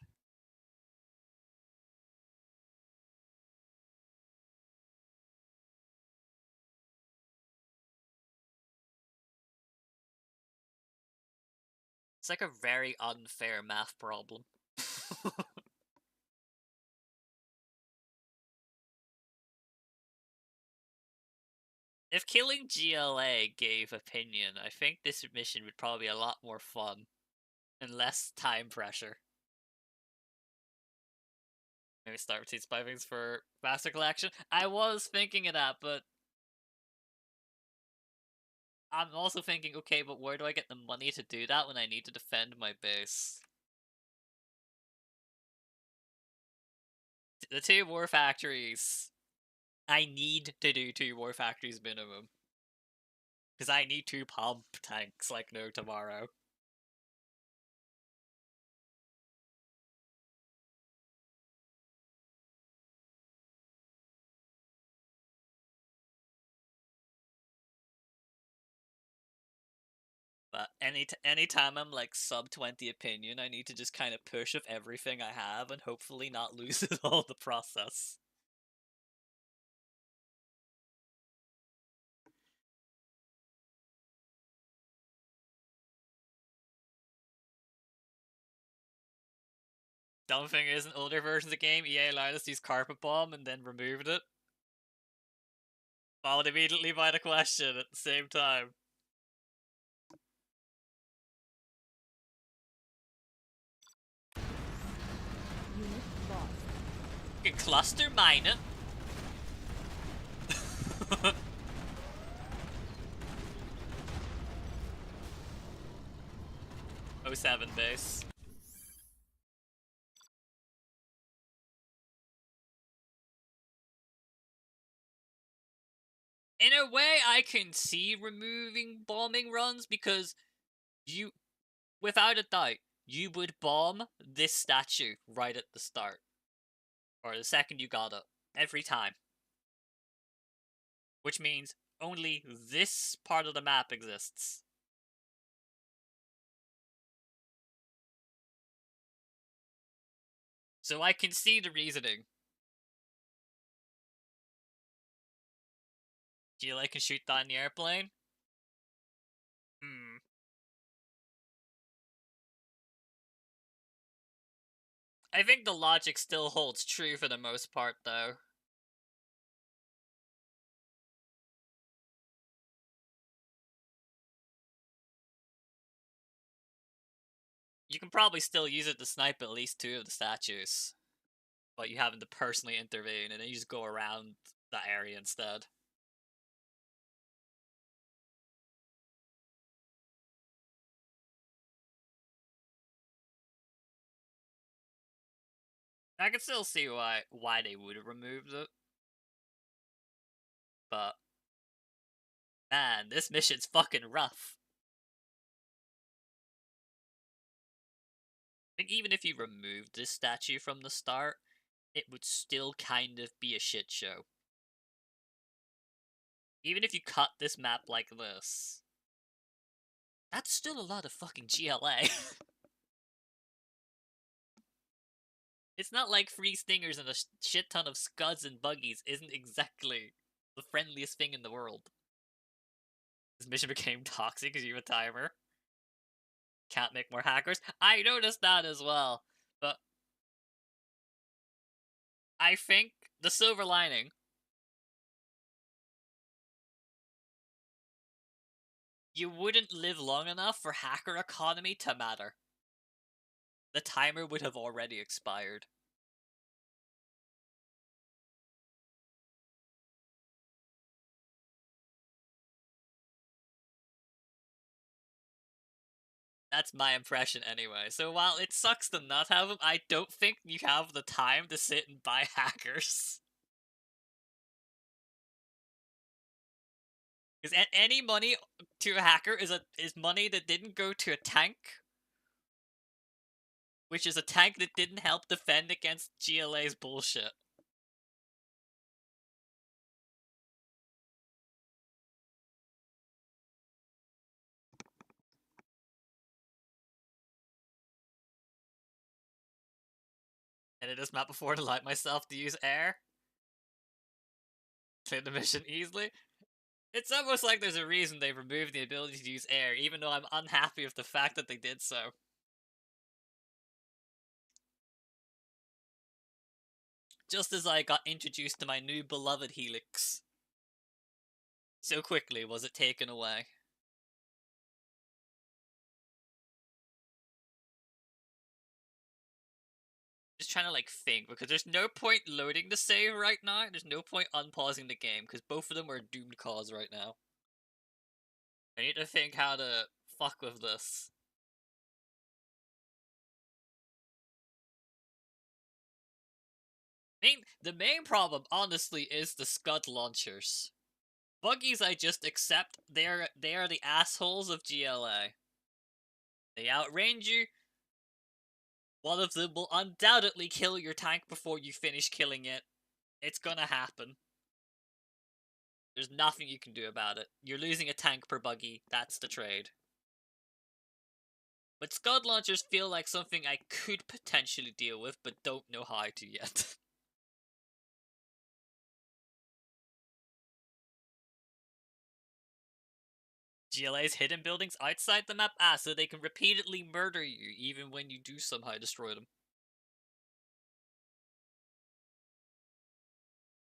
It's like a very unfair math problem. If killing GLA gave opinion, I think this mission would probably be a lot more fun. And less time pressure. Maybe start with these things for faster collection. I was thinking of that, but I'm also thinking, okay, but where do I get the money to do that when I need to defend my base? The 2 war factories. I need to do 2 war factories minimum. Because I need 2 pump tanks like no tomorrow. But anytime I'm like sub 20 opinion, I need to just kind of push of everything I have and hopefully not lose it all in the process. Dumb thing is, in older versions of the game, EA allowed us to use Carpet Bomb and then removed it. Followed immediately by the question at the same time. Unit lost. You can cluster mine it. 07 base. In a way, I can see removing bombing runs because you, without a doubt, you would bomb this statue right at the start. Or the second you got it. Every time. Which means only this part of the map exists. So I can see the reasoning. Do you like can shoot that in the airplane? I think the logic still holds true for the most part, though. You can probably still use it to snipe at least 2 of the statues. But you having to personally intervene, and then you just go around that area instead. I can still see why they would have removed it. But man, this mission's fucking rough. I think even if you removed this statue from the start, it would still kind of be a shit show. Even if you cut this map like this, that's still a lot of fucking GLA. It's not like free stingers and a shit ton of scuds and buggies isn't exactly the friendliest thing in the world. This mission became toxic because you have a timer. Can't make more hackers. I noticed that as well. But I think the silver lining, you wouldn't live long enough for hacker economy to matter. The timer would have already expired. That's my impression anyway. So while it sucks to not have them, I don't think you have the time to sit and buy hackers. Because any money to a hacker is money that didn't go to a tank, which is a tank that didn't help defend against GLA's bullshit. Edit this map before to light myself to use air. Clear the mission easily. It's almost like there's a reason they removed the ability to use air, even though I'm unhappy with the fact that they did so. Just as I got introduced to my new beloved Helix. So quickly was it taken away. Just trying to like think, because there's no point loading the save right now, there's no point unpausing the game, because both of them are doomed cause right now. I need to think how to fuck with this. The main problem, honestly, is the Scud launchers. Buggies I just accept, they are the assholes of GLA. They outrange you. One of them will undoubtedly kill your tank before you finish killing it. It's gonna happen. There's nothing you can do about it. You're losing a tank per buggy, that's the trade. But Scud launchers feel like something I could potentially deal with, but don't know how to yet. GLA's hidden buildings outside the map? Ah, so they can repeatedly murder you, even when you do somehow destroy them.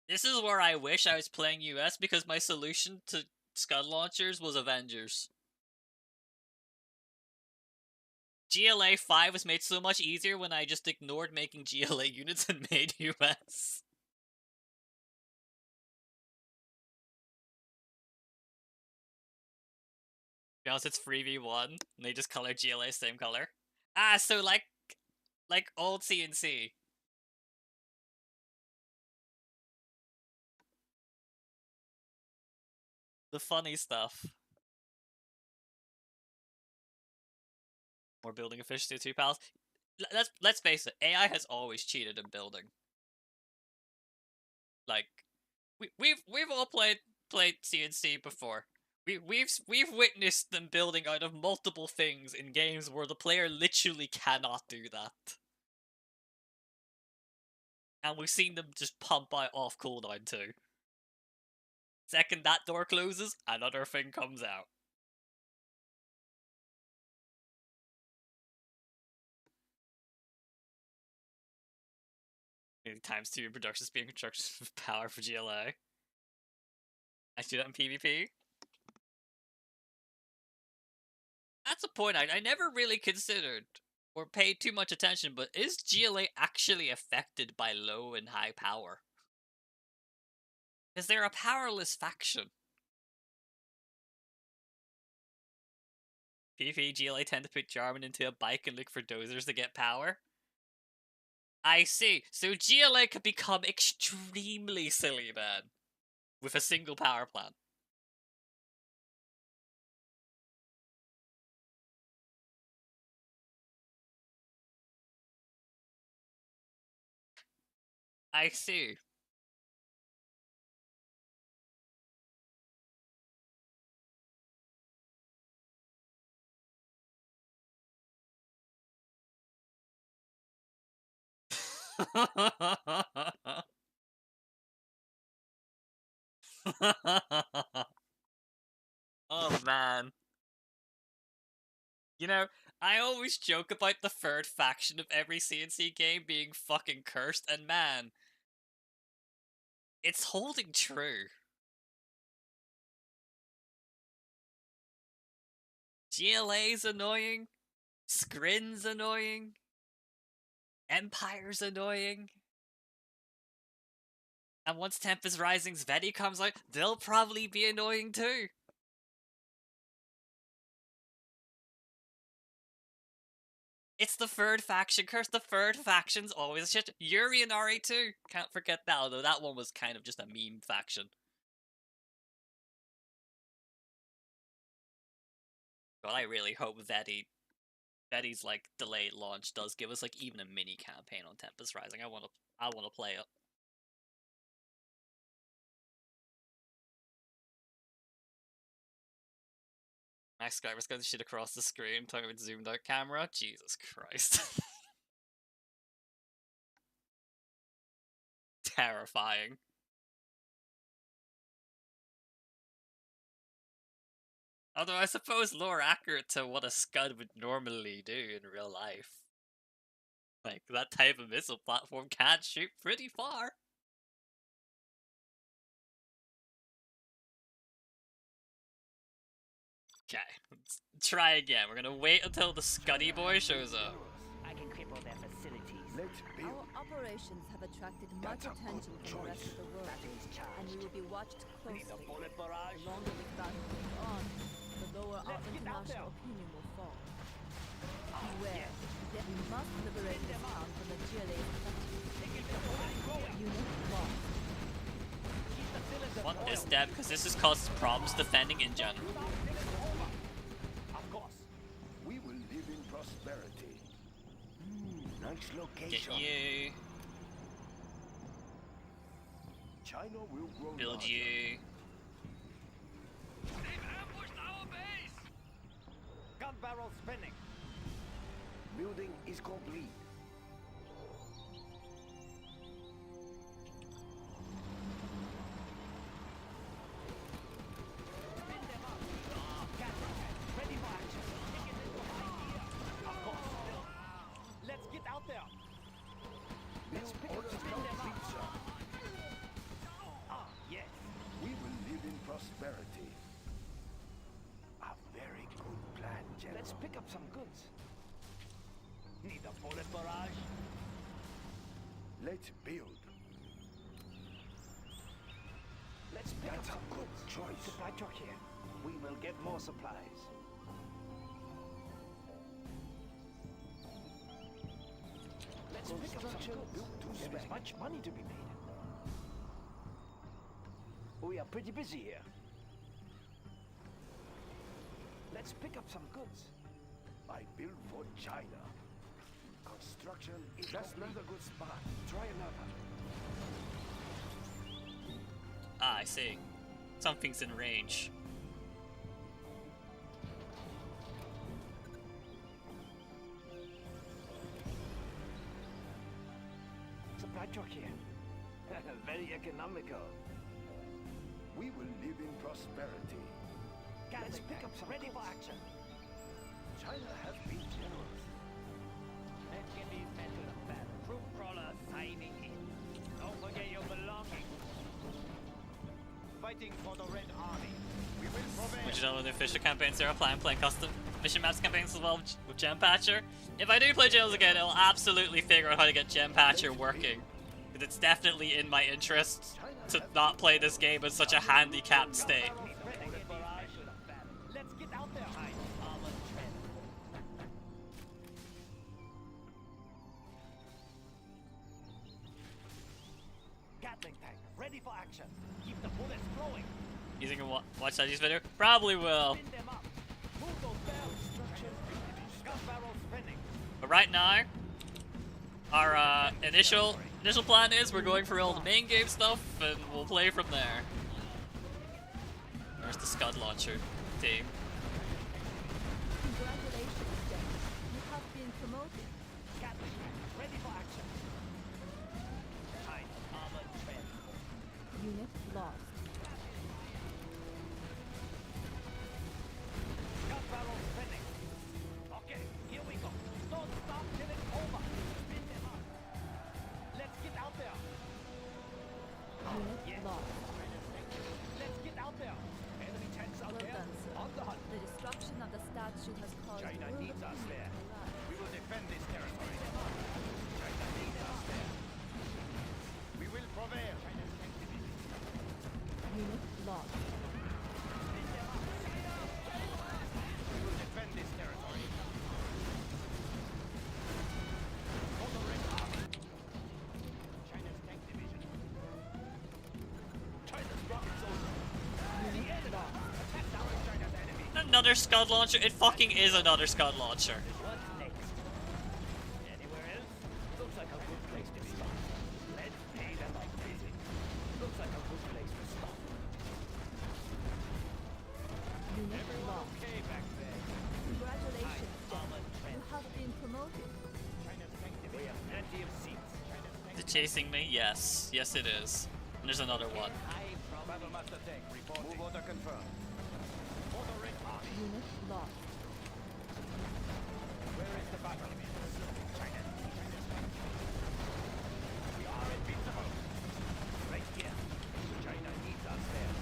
This is where I wish I was playing US, because my solution to Scud launchers was Avengers. GLA 5 was made so much easier when I just ignored making GLA units and made US. Because it's 3v1, and they just color GLA same color. Ah, so like old CnC. The funny stuff. More building efficiency, 2 pals. Let's face it, AI has always cheated in building. Like, we've all played CnC before. We've witnessed them building out of multiple things in games where the player literally cannot do that. And we've seen them just pump out off cooldown too. Second that door closes, another thing comes out. Maybe times 2 in production speed and construction power for GLA. I do that in PvP. That's a point I never really considered or paid too much attention, but is GLA actually affected by low and high power? Is there a powerless faction? PvP GLA tend to put Jarman into a bike and look for dozers to get power? I see. So GLA could become extremely silly then, with a single power plant. I see. Oh man. You know, I always joke about the third faction of every CnC game being fucking cursed, and man, it's holding true. GLA's annoying, Scrin's annoying, Empire's annoying. And once Tempest Rising's Veti comes out, they'll probably be annoying too. It's the third faction curse. The third faction's always shit. Yuri and Ari too. Can't forget that, although that one was kind of just a meme faction. But I really hope Veti's like delayed launch does give us like even a mini campaign on Tempest Rising. I wanna play it. Max Skyver's got the shit across the screen, talking with zoomed out camera. Jesus Christ. Terrifying. Although I suppose more accurate to what a Scud would normally do in real life. Like, that type of missile platform can shoot pretty far. Okay, let's try again. We're gonna wait until the Scuddy boy shows up. I can cripple their facilities. Let's build. Our operations have attracted much attention from the rest of the world, and we will be watched closely. Need a bullet barrage? The longer this battle goes on, the lower our international opinion will fall. Beware, that we must liberate this town from the GLA unit lost. Want this dead because this has caused problems defending InGen. Of course. We will live in prosperity. Nice Get location. you, China will grow build larger. you. Gun barrel spinning. building is complete. Spin them up. Captain, ready for action. Kick it into high gear. Of course. Let's get out there. Let's pick up, spin them up. Ah, yes. We will live in prosperity. A very good plan, General. Let's pick up some goods. Need a bullet barrage? Let's build. Let's pick That's up a some good goods. choice. Supply truck here. We will get more supplies. Let's pick up some Construction goods. built to There is spec. much money to be made. We are pretty busy here. Let's pick up some goods. I build for China. Construction is That's not a good spot. Try another. Ah, I see. Something's in range. Supply truck here. Very economical. We will live in prosperity. Let's pick up some ready for action. China has been generous. Let's get these men to the battle. Troop crawler signing in. Don't forget your belongings. Fighting for the Red Army. We will prevail. Would you download the official campaign Zero Plan, playing custom mission maps campaigns as well with Gem Patcher? If I do play Jails again, I'll absolutely figure out how to get Gem Patcher working. Because it's definitely in my interest to not play this game in such a handicapped state. Let's get out there. Armored transport. Gatling tank, ready for action. Keep the bullets flowing. You think I'll watch that video? Probably will. Spin them up. Move those barrels. Gun barrels spinning. But right now, our initial plan is we're going for all the main game stuff, and we'll play from there. There's the Scud Launcher team. Congratulations, Jack. You have been promoted. Gatling tank, ready for action. Time, armored transport. Unit lost. Gun barrels spinning. Okay, here we go. Don't stop till it's over. Spin them up. Let's get out there. Unit Yes. lost. Let's get out there. Enemy tanks out Well there. done, sir. On the hunt. The destruction of the statue has caused China world needs us opinion there. to rise. We will defend this territory. China needs us there. We will prevail. Unit lost. We will defend this territory. For the Red Army. China's tank division. China's rocket soldier. The enemy. Attack down China's enemy. Another Scud Launcher? It fucking is another Scud Launcher. What's next? Anywhere else? Looks like a good place to be. Let's pay them like crazy. Looks like a good place to stop. Unit lost. Okay back there. Congratulations, Jack. Armored You have been promoted. China's tank division. We have plenty of seats. Is it chasing me? Yes. Yes, it is. And there's another one. Battle Master tank reporting. Move order confirmed. For the Red Army. Unit lost. Where is the battle? China. We are invincible. Right here. China needs us there.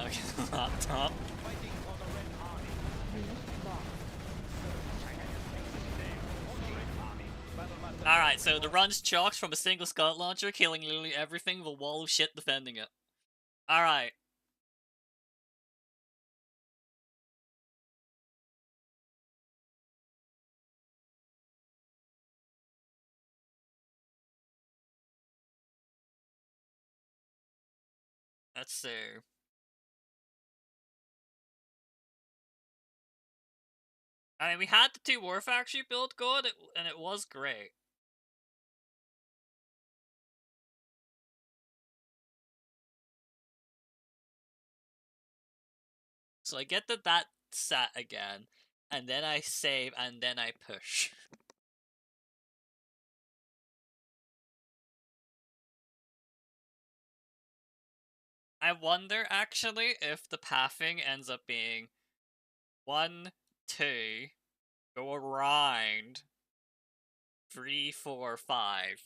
Okay, laptop. Fighting for the Red Army. Unit lost. China is taking there. For the Red Army. Battle Master. Alright, so the run's chalked from a single Scud Launcher, killing literally everything with a wall of shit defending it. Alright. Let's see. I mean, we had the two War Factory build good, and it was great. So I get that that's set again. and then I save, and then I push. I wonder, actually, if the pathing ends up being 1, 2, go around, 3, 4, 5.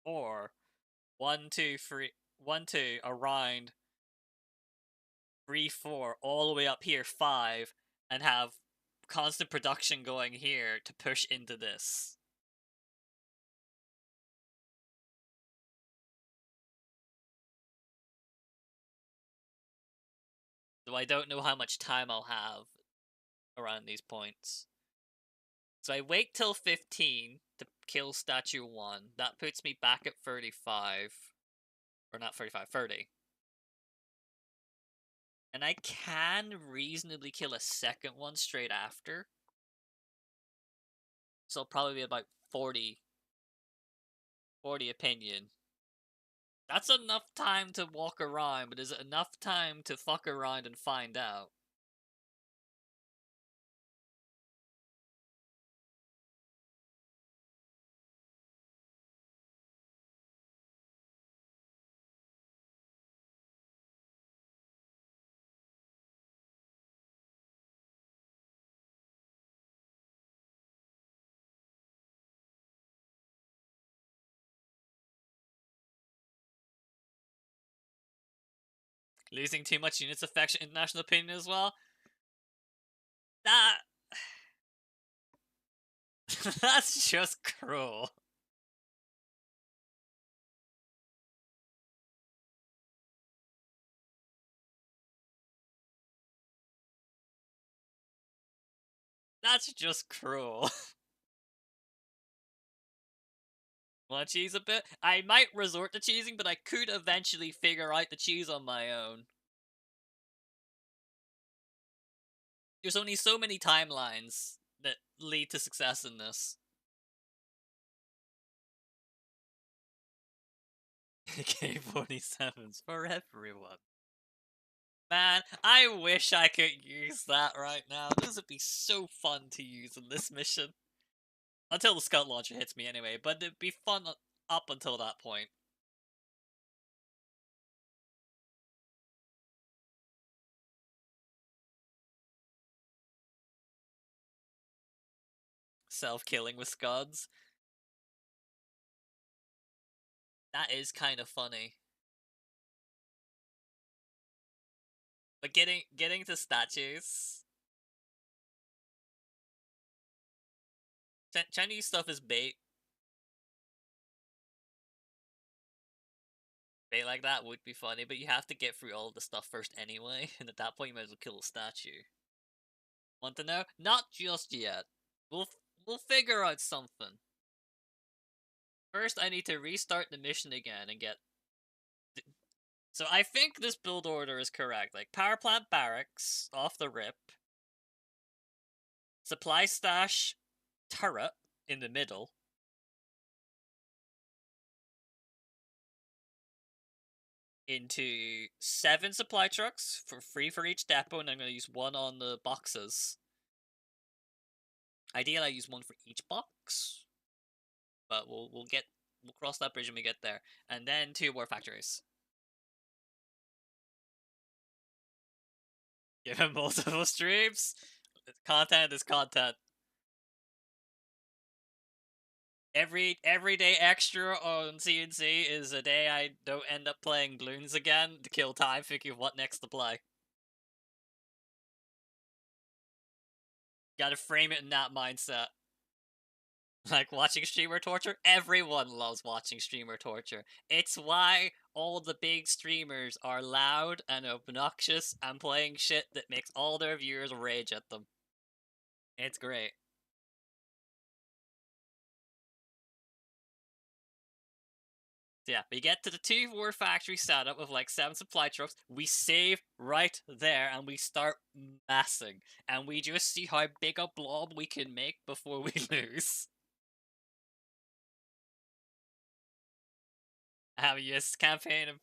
Or 1, 2, 3, 1, 2, around 3, 4, all the way up here, 5, and have constant production going here to push into this. So I don't know how much time I'll have around these points. So I wait till 15 to kill statue 1. That puts me back at 35. Or not 35, 30. And I can reasonably kill a second one straight after. So I'll probably be about 40. 40 opinion. That's enough time to walk around, but is it enough time to fuck around and find out? Losing too much units affects international opinion as well? That... That's just cruel. That's just cruel. Wanna cheese a bit? I might resort to cheesing, but I could eventually figure out the cheese on my own. There's only so many timelines that lead to success in this. K-47s for everyone. Man, I wish I could use that right now. This would be so fun to use in this mission. Until the Scout Launcher hits me anyway, but it'd be fun up until that point. Self-killing with Scuds. That is kind of funny. But getting to statues... Chinese stuff is bait. Bait like that would be funny, but you have to get through all of the stuff first anyway, and at that point you might as well kill a statue. Want to know? Not just yet. We'll figure out something. First, I need to restart the mission again and get... So I think this build order is correct. Like, power plant barracks, off the rip. Supply stash turret in the middle. Into 7 supply trucks for free for each depot, and I'm going to use 1 on the boxes. Ideally, I use 1 for each box. But we'll cross that bridge when we get there. And then 2 more factories. Give him multiple streams. Content is content. Every day extra on CnC is a day I don't end up playing Bloons again to kill time thinking of what next to play. Gotta frame it in that mindset. Like watching streamer torture? Everyone loves watching streamer torture. It's why all the big streamers are loud and obnoxious and playing shit that makes all their viewers rage at them. It's great. So yeah, we get to the 2 war factory setup with like 7 supply trucks. We save right there and we start massing. And we just see how big a blob we can make before we lose. I have a US campaign of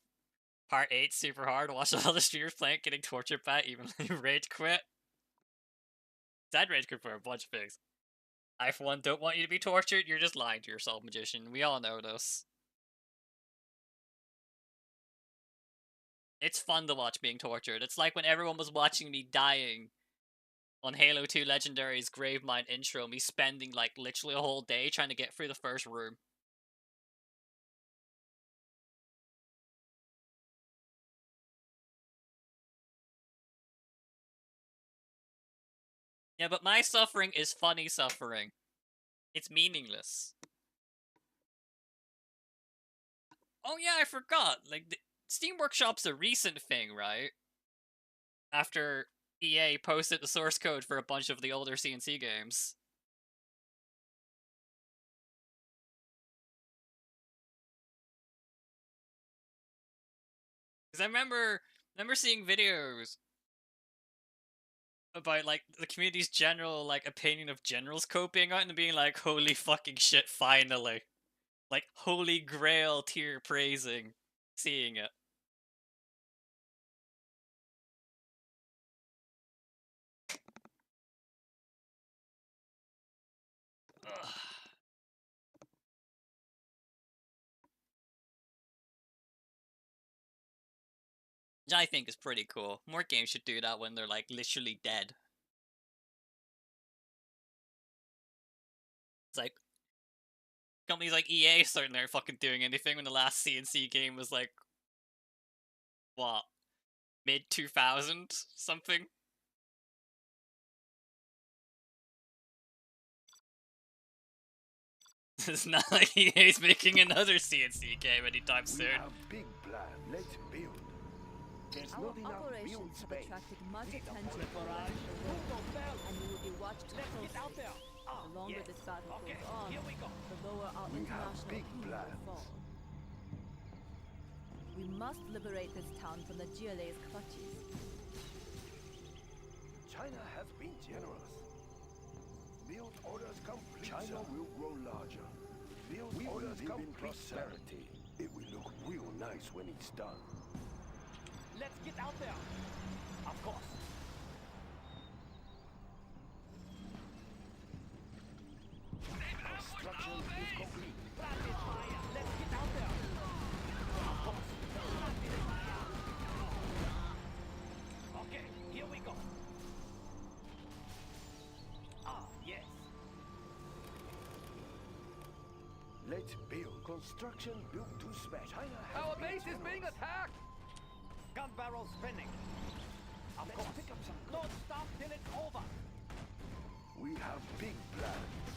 Part 8 super hard. Watch all the streamers playing, getting tortured by, even rage quit. I'd rage quit for a bunch of things. I, for one, don't want you to be tortured. You're just lying to yourself, magician. We all know this. It's fun to watch being tortured. It's like when everyone was watching me dying on Halo 2 Legendary's Gravemind intro, me spending like literally a whole day trying to get through the first room. Yeah, but my suffering is funny suffering. It's meaningless. Oh yeah, I forgot. Like, the Steam Workshop's a recent thing, right? After EA posted the source code for a bunch of the older CnC games. Because I remember seeing videos about like the community's general like opinion of general scope being out and being like, holy fucking shit, finally. Like, holy grail tier praising seeing it. Ugh. Which I think is pretty cool. More games should do that when they're like literally dead. It's like companies like EA starting there fucking doing anything when the last CnC game was like, what, mid 2000 something. It's not like EA's making another CnC game anytime soon. We have big plan. Let's build. There's Our not enough build operations have space. attracted much attention from around the world, and you will be watched closely. Get out there. The longer this battle Okay, goes on, here we go. the lower our We have international big opinion plans. will fall. We must liberate this town from the GLA's clutches. China has been generous. Build orders complete. China will grow larger. Build orders complete. Prosperity. It will look real nice when it's done. Let's get out there. Of course. Construction is complete. Rapid fire. Let's get out there. Of course. Rapid fire. Okay, here we go. Ah, yes. Let's build. Construction built to spec. China has Our been base is generous. being attacked! Gun barrel spinning. Of Let's course. pick up some Don't stop till it's over. We have big plans.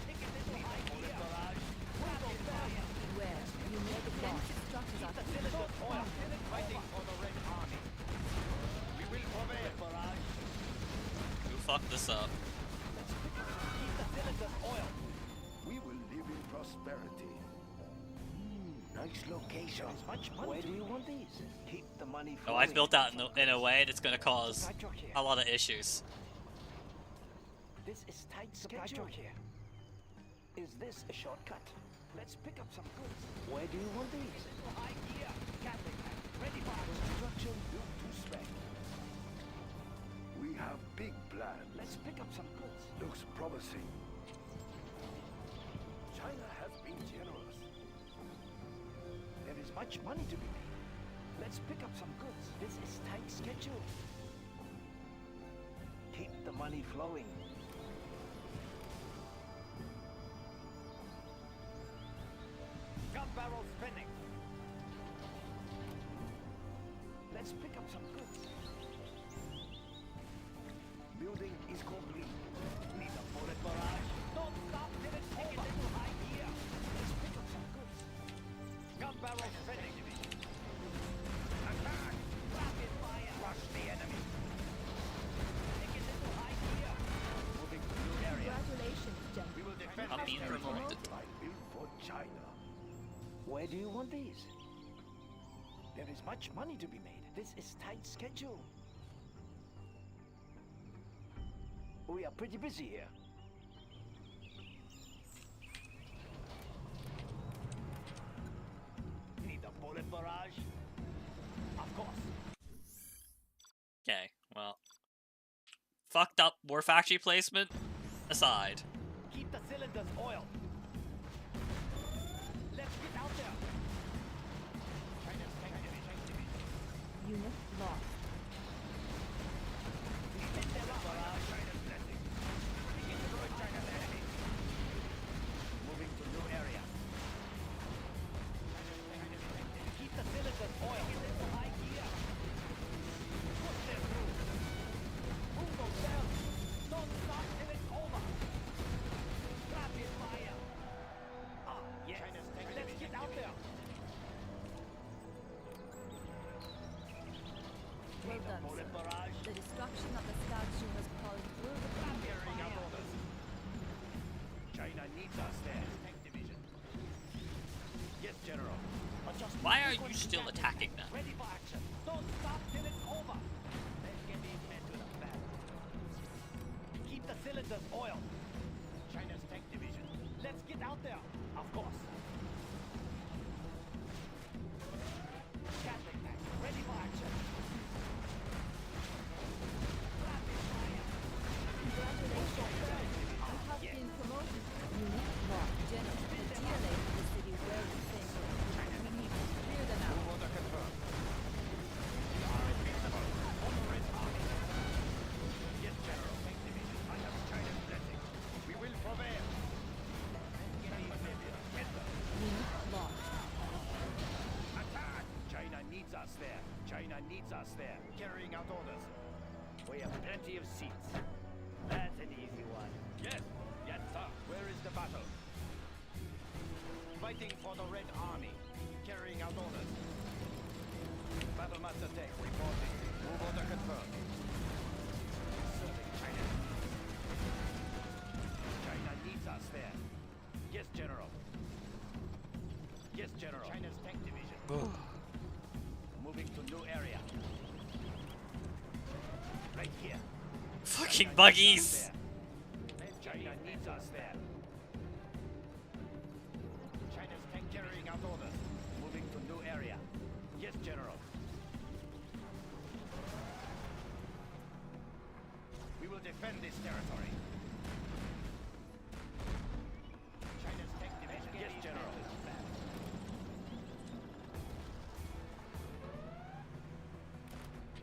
Take it into high gear. Rapid fire. Beware, you may defensive structures are The cylinders oil. Fighting for the Red Army. We will prevail. Barrage. Who fucked this up? Keep the cylinders oil. We will live in prosperity. Nice location. Where do you want these? Keep the money Oh, flowing. I've built that in a way that's gonna cause a lot of issues. This is tight schedule here. Is this a shortcut? Let's pick up some goods. Where do you want these? High gear. Captain. Ready for action. Construction built to spec. We have big plans. Let's pick up some goods. Looks promising. China has been generous. There is much money to be made. Let's pick up some goods. This is tight schedule. Keep the money flowing. Gun barrel spinning. Let's pick up some goods. Building is complete. Need a bullet barrage. Don't stop till it's over. Take it into high gear. Let's pick up some goods. Gun barrel spinning. Attack! Rapid fire. Rush the enemy. Take it into high gear. Moving to new area. Congratulations, gentlemen. We will defend I'm this being territory. promoted. I built for China. Where do you want these? There is much money to be made. This is tight schedule. We are pretty busy here. Need a bullet barrage? Of course. Okay, well. Fucked up war factory placement aside. Keep the cylinders oiled. Let's get out there. China's tank division. Unit lost. Defend their barrage. China's blessing. Begin to destroy China's enemies. Moving to new area. Keep the cylinders oiled. Get into high gear. Push them through. Move those cells. Don't stop till it's over. Rapid fire. Ah, yes. China's tank Let's get out there. Well done, Bullet sir. barrage. The destruction of the statue has called through the Carrying out orders. China needs us there. Tank division. Yes, General. Adjust Why are sequence you still captain. attacking them? Ready for action. Don't stop till it's over. Let's get these men to the battle. Keep the cylinders oiled. China's tank division. Let's get out there. Of course. Gatling tank. Ready for action. Rapid fire. Congratulations, sir. You have been promoted. Unit lost. General, the GLA of the city were the same way. We need to clear them out. Order confirmed. We are invincible. On the Red Army. Yes, General. Tank division. I have China's blessing. We will prevail. Unit lost. Attack! China needs us there. China needs us there. Carrying out orders. We have plenty of seats. That's an easy one. Yes. Yes, sir. Where is the battle? Fighting for the Red Army. Carrying out orders. Battle Master Tech reporting. Move order confirmed. Serving China. China needs us there. Yes, General. Yes, General. China's tank division. Moving to new area. Right here. Fucking China buggies! needs us there. China needs us there. China's tank carrying out orders. Moving to new area. Yes, General. We will defend this territory. China's tank division. Yes, General.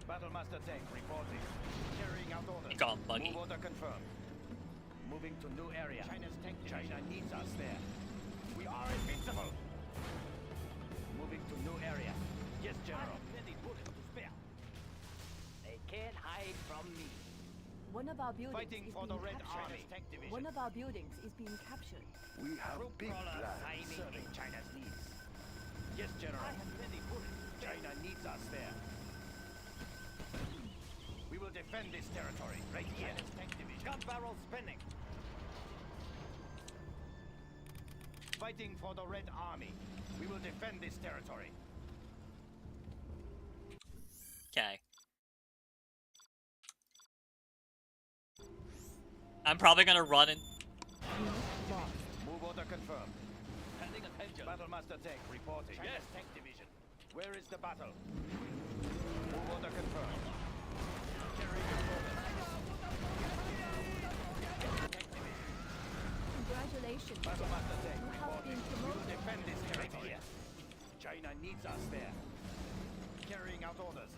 Battlemaster tank reporting. Carrying out orders. You got him, buggy. Move order confirmed. Moving to new area. China's tank division. China needs us there. We are invincible. Moving to new area. Yes, General. Plenty bullets to spare. They can't hide from me. One of our buildings Fighting is for being the Red captured. Army. Tank division. One of our buildings is being captured. We have Troop big crawler plans. aiming serving China's needs. Yes, General. I have plenty bullets. China needs us there. We will defend this territory. Right here. China's tank division. Gun barrel spinning. Fighting for the Red Army. We will defend this territory. Okay. I'm probably gonna run in. Unit lost. Move order confirmed. Pending attention. Battlemaster tank reporting. Yes. China's tank division. Where is the battle? Move order confirmed. Carrying out orders. Tank division. Congratulations, Battlemaster General. tank You have reporting. been We will promoted. defend this territory. China needs us there. Carrying out orders.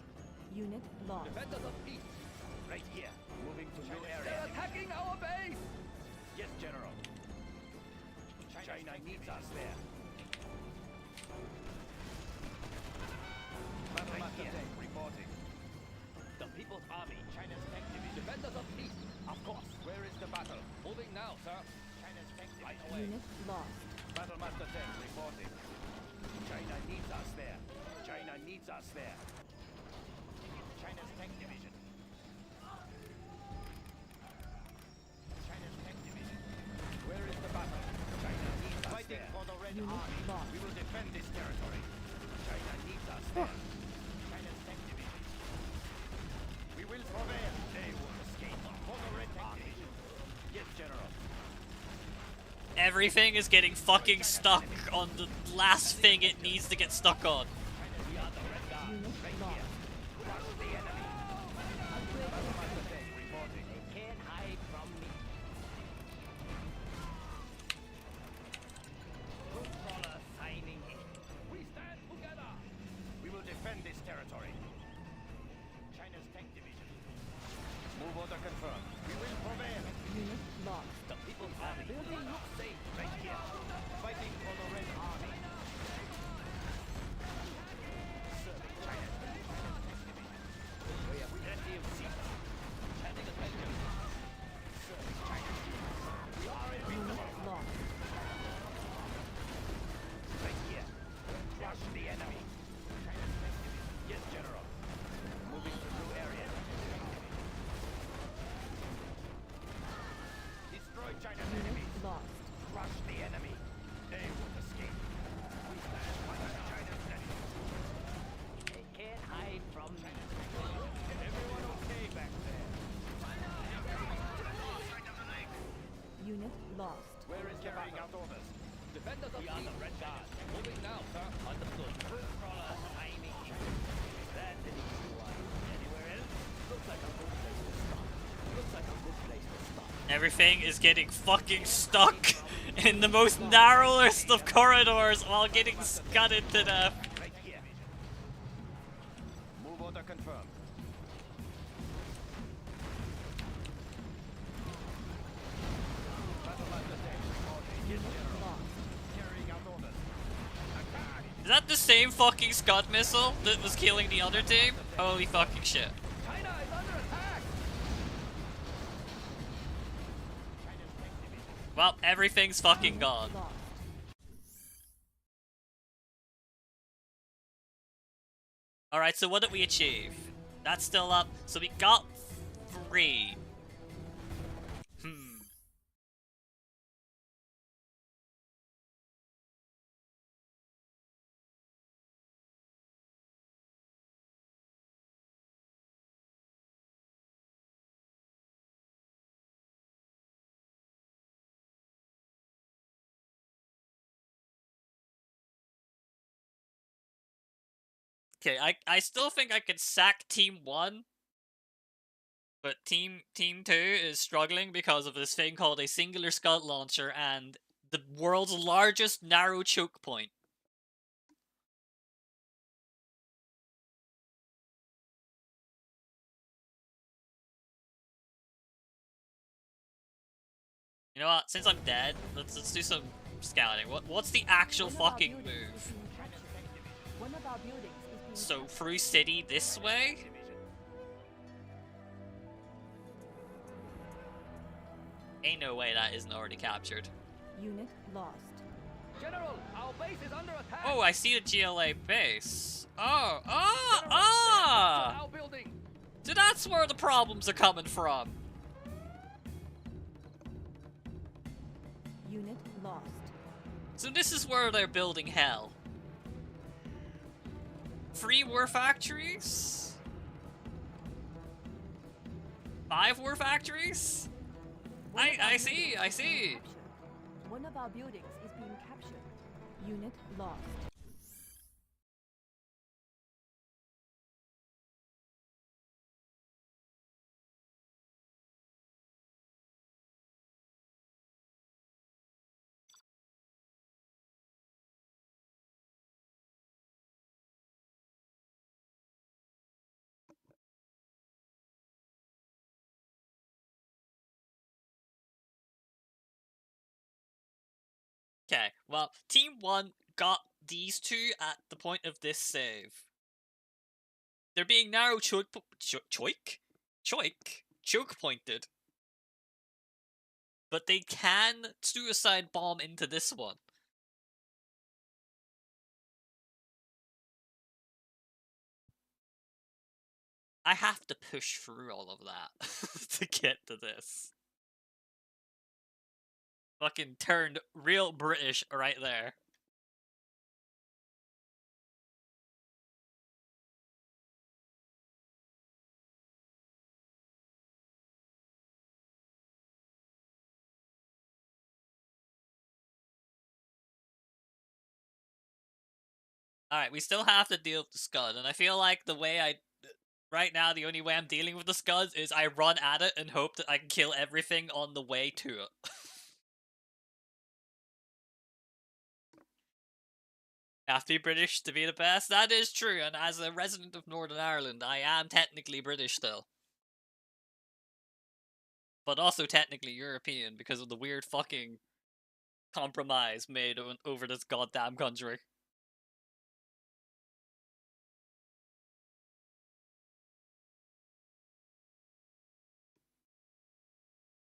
Unit lost. Defenders of peace. Right here. Moving to new They're area. attacking our base. Yes, General. China needs us there. Battlemaster tank reporting. The People's Army. China's tank division. Defenders of peace. Of course. Where is the battle? Moving now, sir. China's tank Right division. away. Unit lost. Battlemaster tank reporting. China needs us there. China needs us there. China's tank division. China's tank division. Where is the battle? China needs us fighting there. For the Red Unit Army. lost. We will defend this territory. China needs us there. China's tank division. We will prevail. They will escape for the Red Army. Yes, General. everything is getting fucking stuck on the last thing it needs to get stuck on. Unit lost. They can't hide from me. Root crawler signing in. We stand together. We will defend this territory. China's tank division. Move order confirmed. We will prevail. Unit lost. The people are building look safe. Right here. Fighting for the Red Army. Serving China's tank division. We have plenty of seats. Standing attention. Serving China. We are invincible. Unit lost. Right here. Crush the enemy. China's tank division. Yes, General. Moving to new area. Destroy China's Unit enemies. lost. Crush the enemy. They won't escape. We stand under China's enemies. They can't hide from me. Everyone okay back there? Unit lost. Where is carrying out orders? Defenders of the Red Guard. Moving now, sir. Understood. Root crawler signing in. That's an easy one. Anywhere else? Looks like a good place to stop. Looks like a good place to stop. Everything is getting fucking stuck in the most narrowest of corridors while getting scudded to death. Right here. Move order confirmed. Battle master tank reporting. Yes, General. Lost. Carrying out orders. Attack! Is that the same fucking Scud missile that was killing the other team? Holy fucking shit. China is under attack. China's tank division. Well, everything's fucking gone. Lost. Alright, so what did we achieve? That's still up. So we got 3. Okay, I still think I could sack Team 1. But Team 2 is struggling because of this thing called a singular Scud launcher and the world's largest narrow choke point. You know what? Since I'm dead, let's do some scouting. What's the actual One of our fucking buildings is move? being captured. One of our buildings is being So through city this way? Ain't no way that isn't already captured. Unit lost. General, our base is under attack. Oh, I see the GLA base. Oh, General, our building. So that's where the problems are coming from. Unit lost. So this is where they're building hell. 3 war factories? 5 war factories? One of our I see, buildings I is being see. captured. One of our buildings is being captured. Unit lost. Okay, well, Team 1 got these 2 at the point of this save. They're being narrow choke pointed. But they can suicide bomb into this one. I have to push through all of that to get to this. Fucking turned real British right there. Alright, we still have to deal with the Scud, and I feel like the way right now, the only way I'm dealing with the Scuds is I run at it and hope that I can kill everything on the way to it. Have to be British to be the best? That is true, and as a resident of Northern Ireland, I am technically British still. But also technically European because of the weird fucking compromise made over this goddamn country.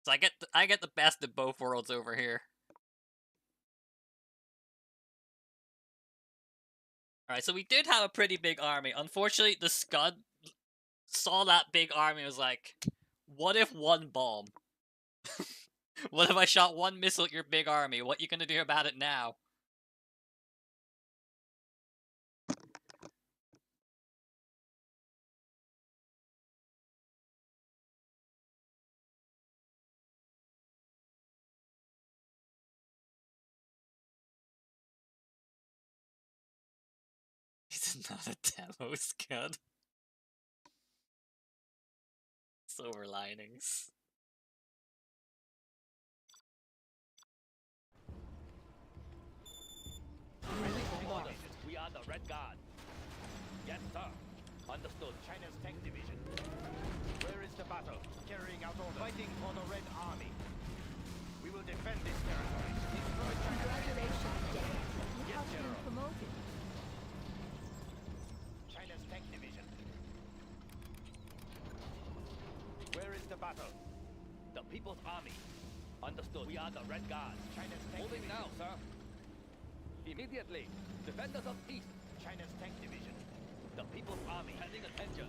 So I get the best of both worlds over here. Alright, so we did have a pretty big army. Unfortunately, the Scud saw that big army and was like, what if one bomb? What if I shot one missile at your big army? What you gonna do about it now? It's not a demo Scud. Silver linings. We are the Red Guard. Yes, sir. Understood. China's tank division. Where is the battle? Carrying out orders. Fighting for the Red Army. We will defend this territory. Destroy China's Congratulations, Dan. You Yes, have been General. promoted. China's tank division. Where is the battle? The People's Army. Understood. We are the Red Guard. China's tank moving division. Now, sir. Immediately. Defenders of peace. China's tank division. The People's Army. Pending attention.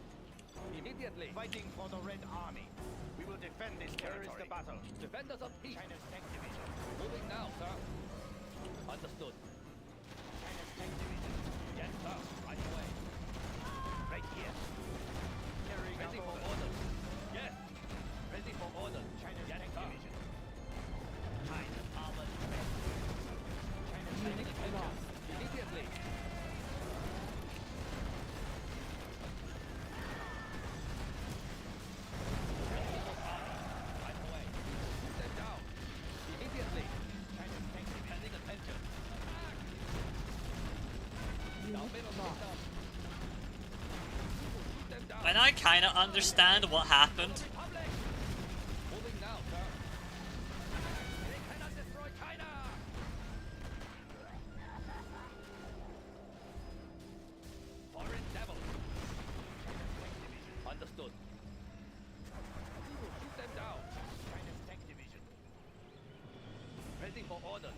Immediately. Fighting for the Red Army. We will defend this territory. Where is the battle? Defenders of peace. China's tank division. Moving now, sir. Understood. China's tank division. Yes, sir. Right away. Right here. Carrying ready out for orders. Yes. Ready for orders. China's tank division. China armored defense. China's tank division. Immediately. Right away. Step down. Immediately. China's tank division. Pending attention. Down middle. Down. Step down. And I kinda understand what happened. Republic. Moving now, sir. They cannot destroy China. Foreign devil. Understood. We will shoot them down. China's tank division. Ready for order.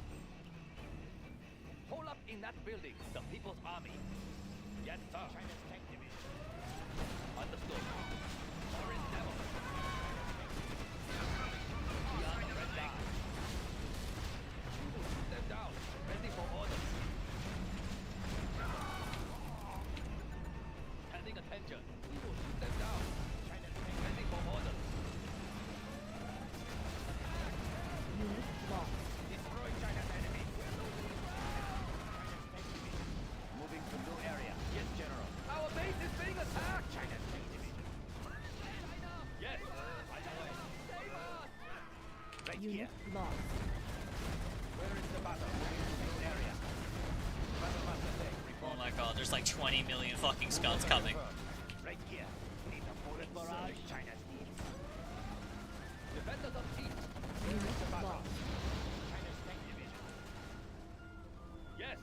Hold up in that building. The People's Army. Yes, sir. China's tank division. Understood. Foreign devil. We are the Red Guard. We will shoot them down. Ready for order. Pending attention. We will shoot them down. China's tank ready for order. Unit lost. Destroy China's enemy. China's tank division. Moving to new area. Yes, General. Our base is being attacked. China's tank division. China. Yes. Right away. Save us. Right here. Unit lost. Where is the battle? Moving to new area. Battle master tank. Oh my god, there's like 20 million fucking Scuds coming. Right here. Need a bullet barrage. China's needs. Defenders of peace. Unit lost. China's tank division. Yes.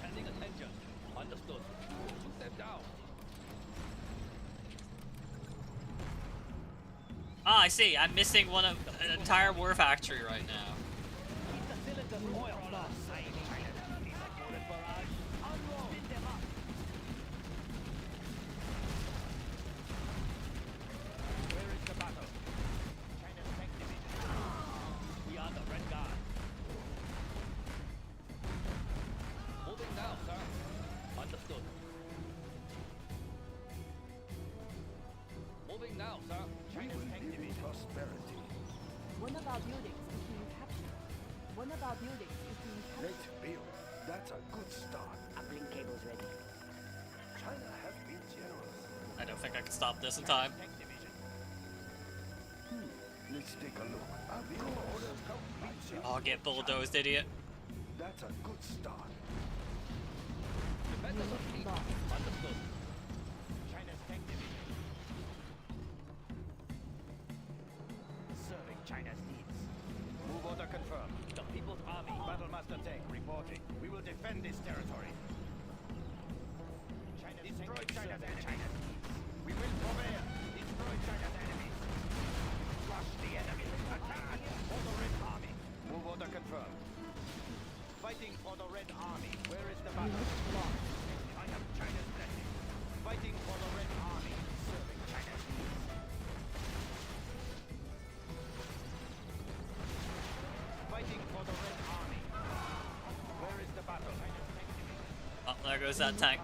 Pending attention. Understood. Shoot them down. Ah, I see. I'm missing an entire war factory right now. Keep the cylinders oil. China needs a bullet barrage. Unroll. Spin them up. Where is the battle? China's tank division. We are the Red Guard. Moving now, sir. Understood. Moving now, sir. China's tank division. Prosperity. One of our buildings is being captured. One of our buildings is being captured. Great build. That's a good start. Link cables ready. China has been generous. I don't think I can stop this in time. Tank division. Let's take a look. Build orders complete, sir. Oh, get bulldozed, idiot. That's a good start. Defenders of fleet. Understood. China's tank division. Serving China's needs. Move order confirmed. The People's Army. Battlemaster tank reporting. We will defend this territory. Destroy China's enemies. We will prevail. Destroy China's enemies. Crush the enemy. Attack for the Red Army. Move order confirmed. Fighting for the Red Army. Where is the battle? I have China's blessing. Fighting for the Red Army. Serving China's needs. Fighting for the Red Army. Where is the battle? Oh, there goes that tank.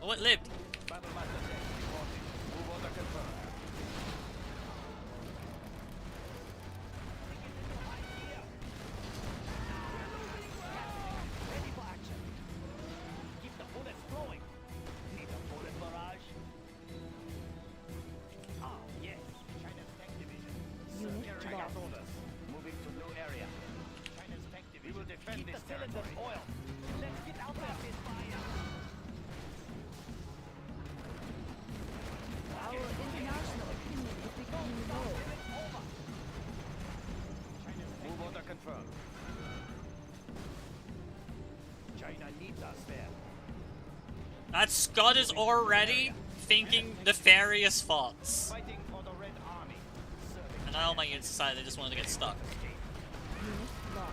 Oh, it lived. Battlemaster tank reporting. Move order confirmed. Ready for action. Keep the bullets flowing. Need a bullet barrage? Ah, yes. China's tank division. Unit Carrying out lost. orders. Moving to new area. China's tank division. We will defend Keep this the cylinders territory. oiled. Let's get out there. Fire. Our international opinion is becoming low. Move order confirmed. China needs us there. That Scud is already thinking nefarious thoughts. Fighting for the Red Army. Serving And now my units decided they just wanted to get stuck. Unit lost.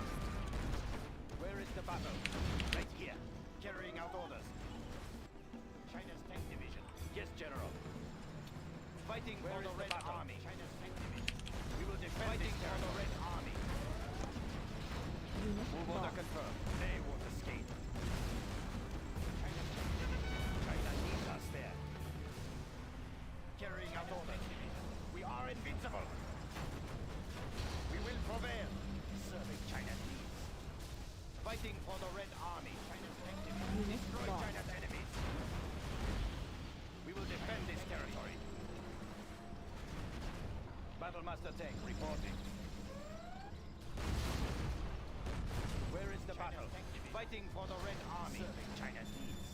Where is the battle? Right here. Carrying out orders. China's tank division. Yes, General. Fighting for the Red Army. China's tank division. We will defend this for the Red Army. Unit Move order lost. confirmed. They won't escape. China's tank division. China needs us there. Carrying out orders. We are invincible. We will prevail. Serving China's needs. Fighting for the Red Army. China's tank division. Unit Destroy lost. China's enemies. We will defend this territory. Battlemaster tank reporting. Where is the battle? Fighting for the Red Army. Serving China's needs.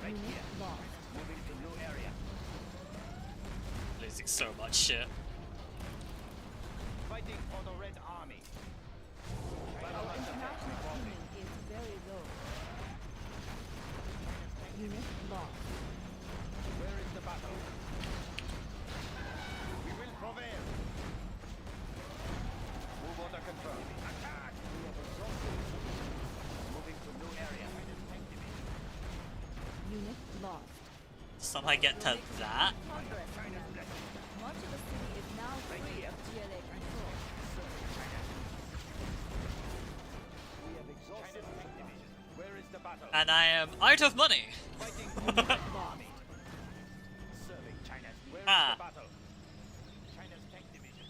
Right Unit here. lost. Moving to new area. Losing so much shit. Fighting for the Red Army. Our Battlemaster tank international reporting. opinion is very low. Unit lost. Where is the battle? We will prevail. Move order confirmed. Attack! Moving to new area. Unit lost. Somehow get to that. Progress. Much of the city is now free of GLA control. We have exhausted tank division. Where is the battle? And I am out of money. Fighting for the Red Army. Serving China's. Where is Ah. the battle? China's tank division.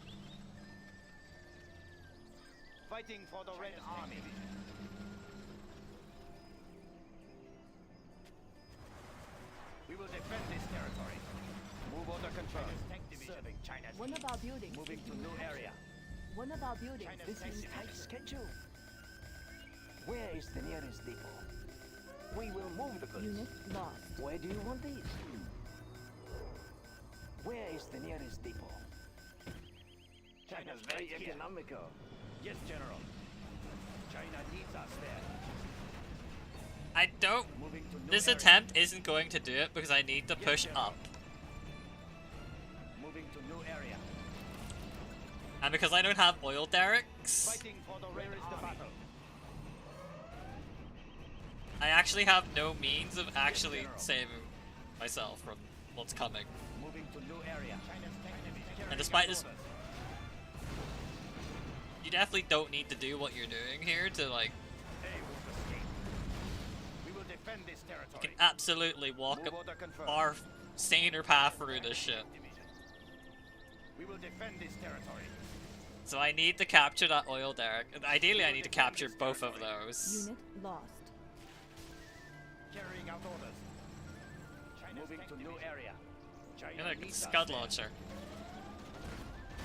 Fighting for the Red Army. We will defend this territory. Move order confirmed. Serving China's. One of our buildings Moving is to being new captured. area. One of our buildings China's is tank being division. captured. Schedule. Where is the nearest depot? We will move the goods. Unit lost. Where do you want these? Where is the nearest depot? China's Very right here. economical. Yes, General. China needs us there. I don't. Moving to new This area. attempt isn't going to do it because I need to push up. Moving to new area. And because I don't have oil derricks, Fighting for the Red Army. I actually have no means of actually saving myself from what's coming. Moving to new area. China's tank division. And despite this, you definitely don't need to do what you're doing here to like. They won't escape. We will defend this You territory. can absolutely walk Move a order confirmed. far saner path through this shit. Division. We will defend this territory. So I need to capture that oil derrick. Ideally, I need to capture both of those. Unit lost. Carrying out orders. China's Moving tank to new division. area. China You're like a needs us scud there. launcher.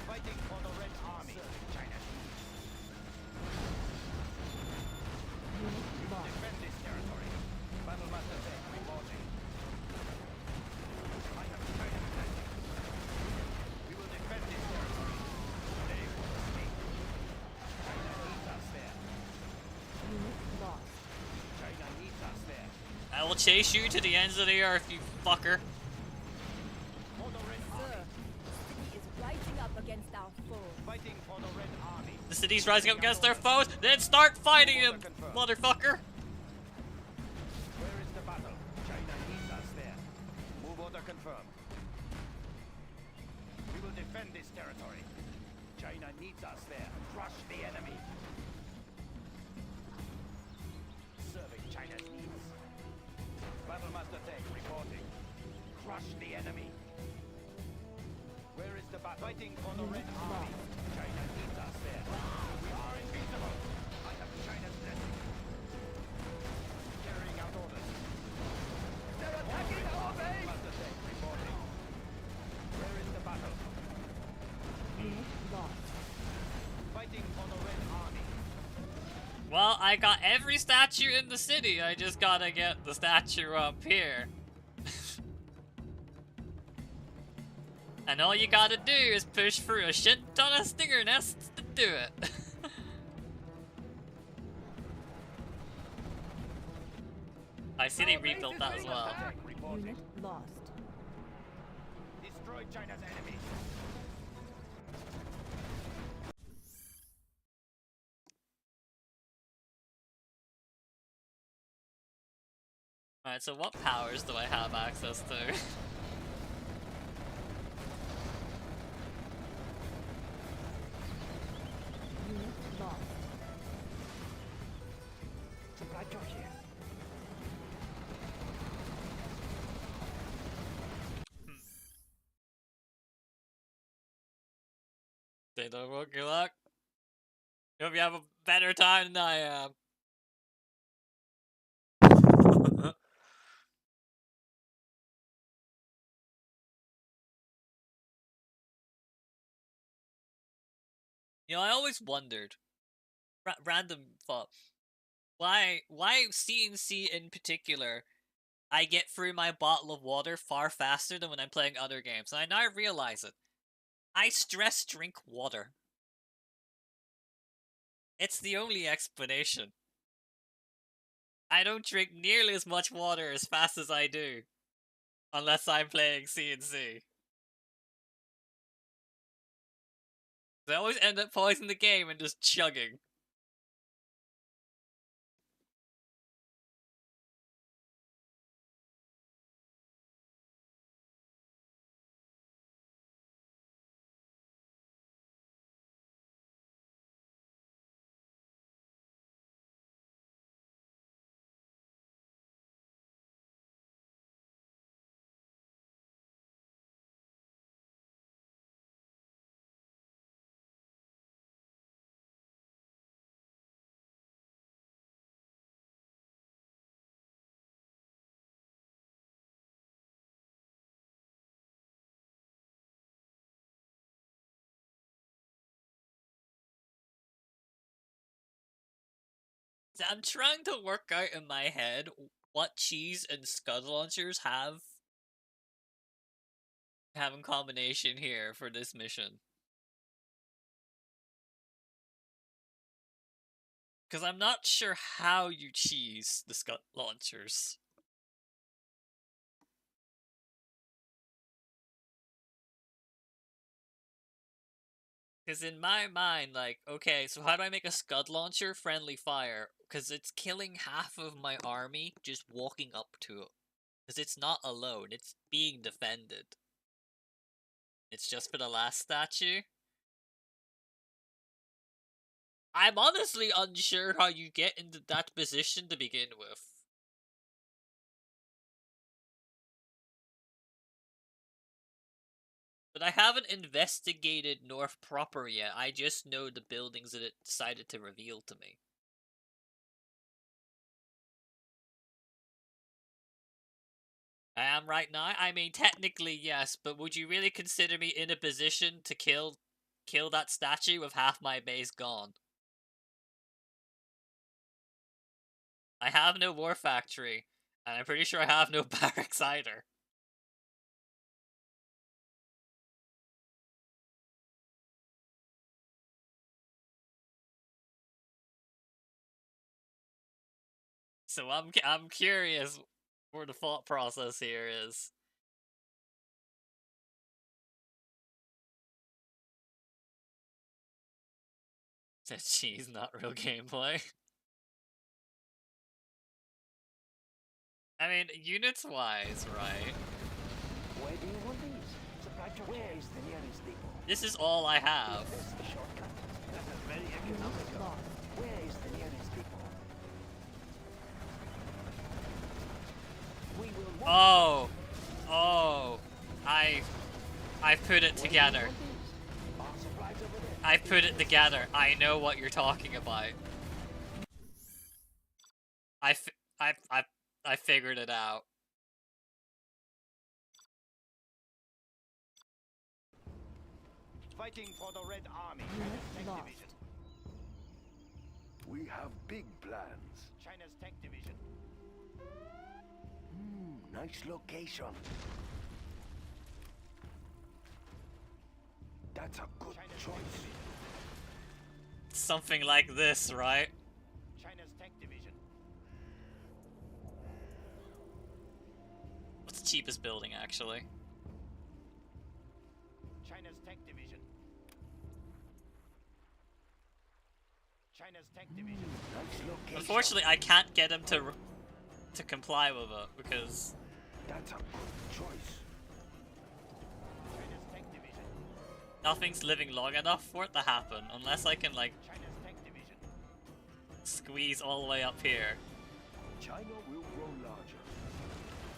Fighting for the Red Army. China. Unit lost. Defend this territory. Battle Master Tech reporting. I have China attacking. We will defend this territory. They will escape. China needs us there. Unit lost. China needs us there. I will chase you to the ends of the earth, you fucker. For the Red Sir, Army. the city is rising up against our foe. Fighting for the Red Army. The city's rising up against their foes, then start fighting them, motherfucker. Where is the battle? China needs us there. Move order confirmed. We will defend this territory. China needs us there. Crush the enemy. Serving China's needs. Battle Master Tech reporting. Crush the enemy. Where is the battle? Fighting for the Red Army. China needs us there. We are invincible. I have China's blessing. Carrying out orders. They're attacking our base! Master Tech reporting. Where is the battle? Unit lost. Fighting for the Red Army. Well, I got every statue in the city, I just gotta get the statue up here. And all you gotta do is push through a shit ton of stinger nests to do it. I see they rebuilt that as well. Tech reporting. Unit lost. Destroy China's enemies. Alright, so what powers do I have access to? Unit lost. Supply truck here. They don't work your luck. Hope you have a better time than I am. You know, I always wondered, random thought, why CnC in particular, I get through my bottle of water far faster than when I'm playing other games, and I now realize it. I stress drink water. It's the only explanation. I don't drink nearly as much water as fast as I do, unless I'm playing CnC. I always end up pausing the game and just chugging. I'm trying to work out in my head what cheese and scud launchers have in combination here for this mission. Because I'm not sure how you cheese the scud launchers. Because in my mind, like, okay, so how do I make a scud launcher friendly fire? Because it's killing half of my army just walking up to it. Because it's not alone, it's being defended. It's just for the last statue. I'm honestly unsure how you get into that position to begin with. But I haven't investigated North proper yet, I just know the buildings that it decided to reveal to me. I am right now. I mean, technically yes, but would you really consider me in a position to kill that statue with half my base gone? I have no war factory, and I'm pretty sure I have no barracks either. So I'm curious where the thought process here is. Jeez, not real gameplay. I mean, units wise, right? Where do you want these? Supply truck. Where is the nearest depot? This is all I have. That's the shortcut. That is very Unit economical. lost. Where is the nearest depot? We will want Oh, I put it together. our supplies over there. I put it together. I know what you're talking about. I figured it out. Fighting for the Red Army. Unit Tank lost. Division. We have big plans. China's Tank Division. Nice location. That's a good China's Tank choice. Division. Something like this, right? China's Tank Division. What's the cheapest building, actually? China's Tank Division. China's Tank Division. Nice location. Unfortunately, I can't get him to comply with it because That's a good choice. China's Tank Division. nothing's living long enough for it to happen unless I can like China's Tank Division. squeeze all the way up here. China will grow larger.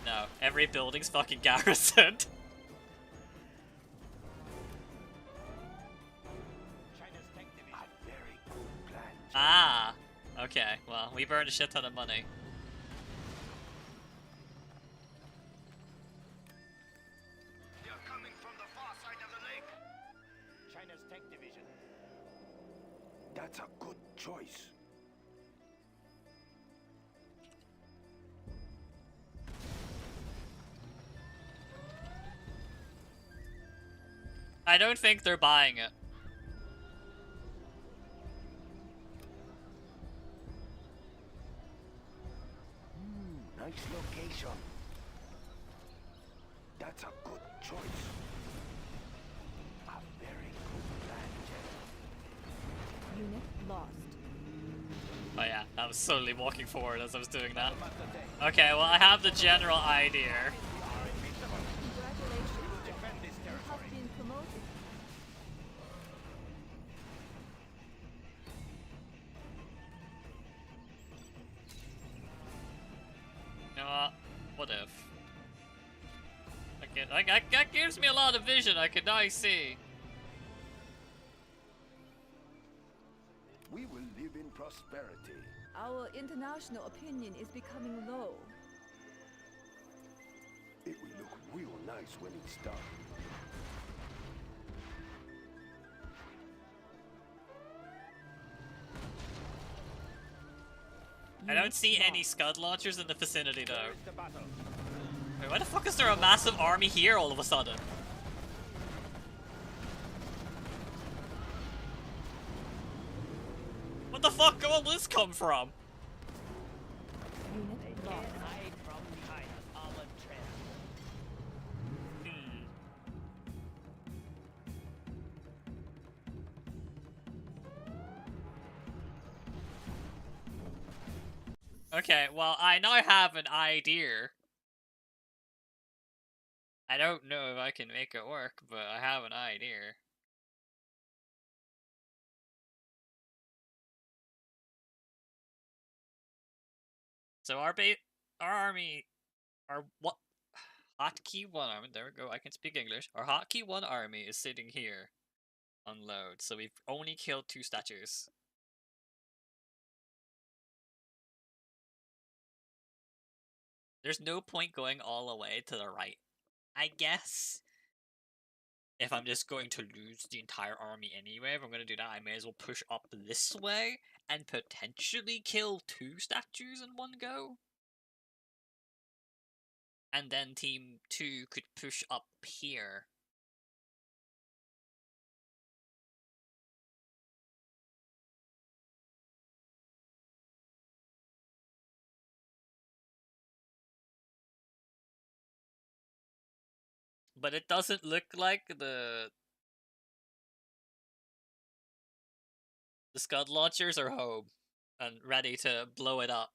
No, every building's fucking garrisoned. China's Tank Division. A very good plan. Ah, okay. Well, we burned a shit ton of money. They're coming from the far side of the lake. China's Tank Division. That's a good choice. I don't think they're buying it. Nice location. That's a good choice. A very good plan, General. Unit lost. Oh yeah, I was slowly walking forward as I was doing that. About the day. Okay, well I have the general idea. We are invincible. Congratulations. We will defend this You have territory. been promoted. You know what if? That gives me a lot of vision, I can now see. We will live in prosperity. Our international opinion is becoming low. It will look real nice when it's done. I don't see any Scud launchers in the vicinity though. Where is the battle? Wait, why the fuck is there a massive army here all of a sudden? What the fuck did all this come from? Unit lost. Hide from China's armored transport. Hmm. Okay, well, I now have an idea. I don't know if I can make it work, but I have an idea. So our army, our what? Hotkey 1 army, there we go, I can speak English. Our Hotkey 1 army is sitting here. Unload. So we've only killed 2 statues. There's no point going all the way to the right, I guess. If I'm just going to lose the entire army anyway, if I'm going to do that, I may as well push up this way and potentially kill 2 statues in one go. And then Team 2 could push up here. But it doesn't look like the Scud launchers are home and ready to blow it up.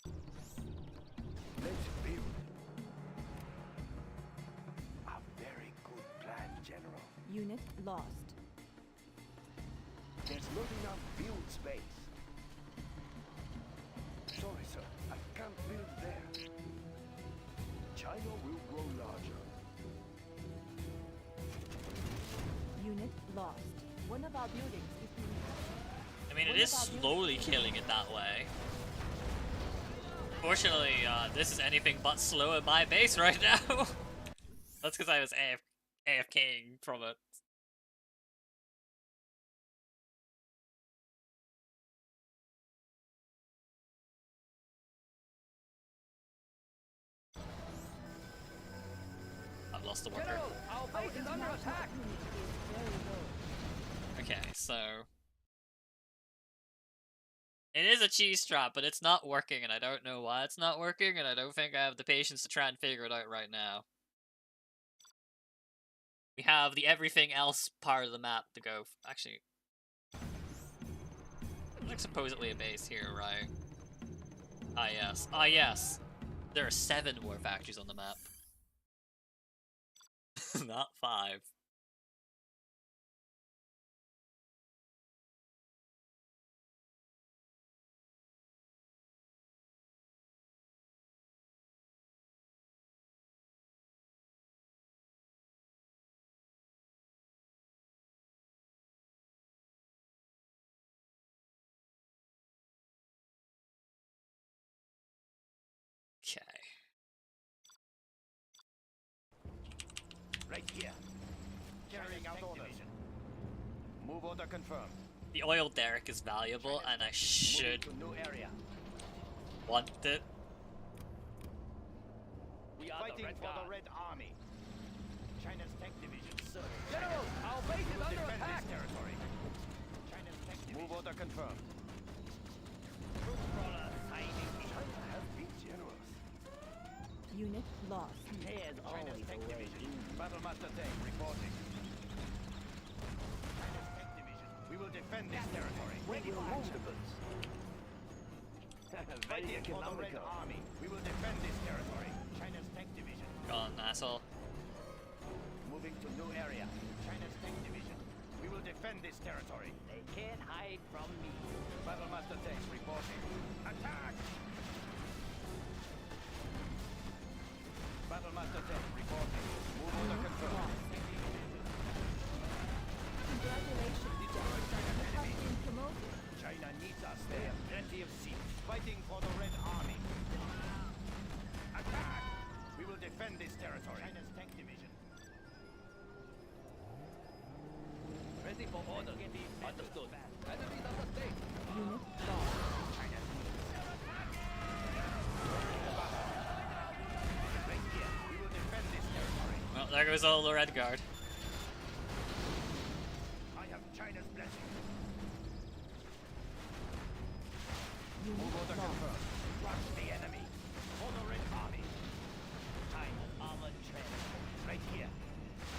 Let's build. A very good plan, General. Unit lost. There's not enough build space. Sorry, sir. I can't build there. China will grow larger. Unit lost. One of our buildings is being captured. I mean, it is slowly killing it that way. Fortunately, this is anything but slow at my base right now. That's because I was AFKing from it. I've lost the wonder. General, our base is under attack! Unit is very low. Okay, so... It is a cheese trap, but it's not working, and I don't know why it's not working, and I don't think I have the patience to try and figure it out right now. We have the everything else part of the map to go. Actually, there's like supposedly a base here, right? Ah yes, ah yes. There are 7 war factories on the map. Not 5. Okay. Right here. Carrying out orders. Move order confirmed. The oil derrick is valuable, and I should Moving to new area. want it. We are Fighting the Red for Guard. the Red Army. China's tech division serving. General, our base is Will under defend attack! this territory. China's tech division. Move order confirmed. China has been generous. Unit lost. China's tech division. Battlemaster tank reporting. China's tech division. We will defend this territory. Ready for action. Fighting for the Red Army. We will defend this territory. China's tech division. Go on, asshole. Moving to new area. China's tech division. We will defend this territory. They can't hide from me. Battlemaster tank reporting. Attack! Battlemaster tank reporting. Move order confirmed. Congratulations, General. You have been promoted. China needs us. They have plenty of seats. Fighting for the Red Army. Attack! We will defend this territory. China's tank division. Ready for order. Understood. Enemies on the state. Unit lost. China right here. We will defend this territory. Well, there goes all the red guard. I have China's blessing. Unit Move order lost. confirmed. Crush the enemy. For the Red Army. China's armored transport. Right here.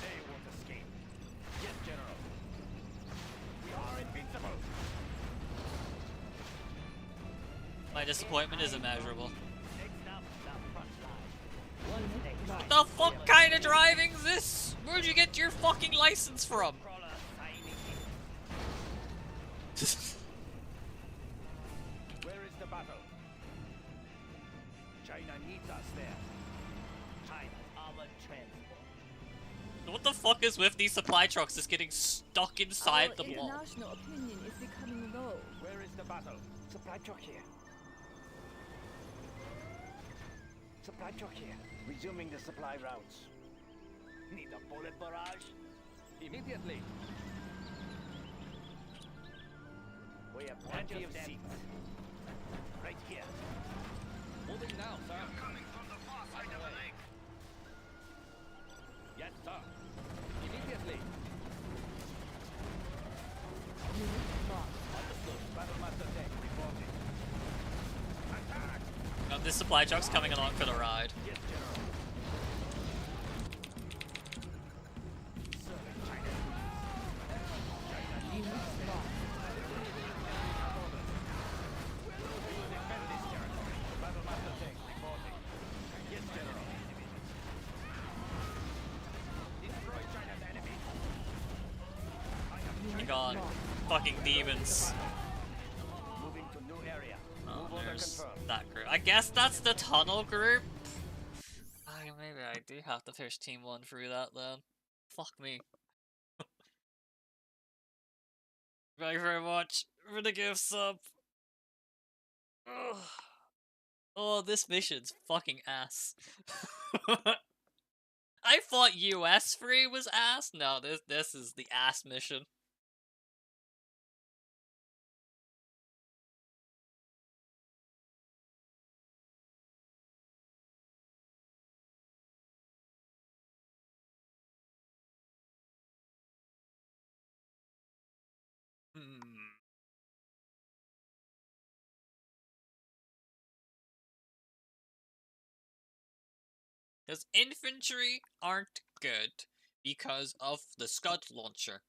They won't escape. Yes, General. We are invincible. My disappointment is immeasurable. Next up, the front line. Unit lost. What the fuck kind of driving is this? Where'd you get your fucking license from? Crawler signing in. Where is the battle? China needs us there. China's armored transport. What the fuck is with these supply trucks just getting stuck inside Our the wall? international opinion is becoming low. Where is the battle? Supply truck here. Supply truck here. Resuming the supply routes. Need a bullet barrage? Immediately. We have plenty of seats. Right here. Moving now, sir. Coming from the far side of the lake. Yes, sir. Immediately. Unit lost. Understood. Battlemaster tank reporting. Attack! This supply truck's coming along for the ride. Yes, General. Serving China. Unit lost. Defend this territory. Battlemaster tank reporting. Yes, General. Destroy China's enemy. My god. Fucking demons. Moving to new area. Oh, Move order there's confirmed. that group. I guess that's the tunnel group. Maybe I do have to push Team 1 through that then. Fuck me. Thank you very much for the gift sub. Ugh. Oh, this mission's fucking ass. I thought US 3 was ass. No, this is the ass mission. Because infantry aren't good because of the Scud launcher.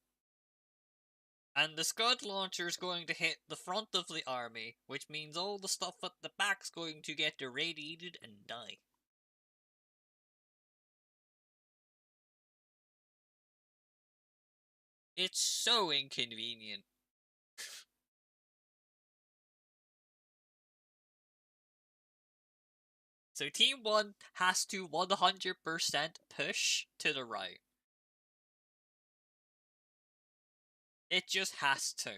And the Scud launcher is going to hit the front of the army, which means all the stuff at the back's going to get irradiated and die. It's so inconvenient. So Team 1 has to 100% push to the right. It just has to.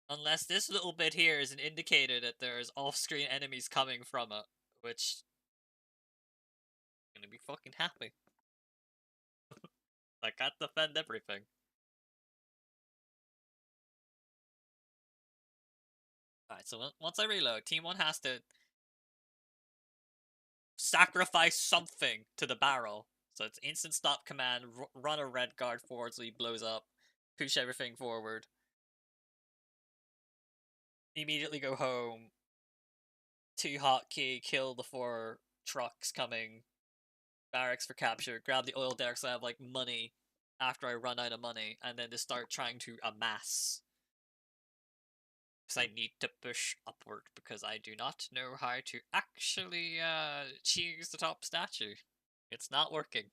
Unless this little bit here is an indicator that there's off-screen enemies coming from it, which... I'm gonna be fucking happy. I can't defend everything. Alright, so once I reload, Team 1 has to sacrifice something to the barrel. So it's instant stop command, run a red guard forward so he blows up, push everything forward. Immediately go home. 2 hotkey, kill the 4 trucks coming. Barracks for capture, grab the oil derricks so I have like money after I run out of money, and then to start trying to amass. Because I need to push upward because I do not know how to actually choose the top statue. It's not working.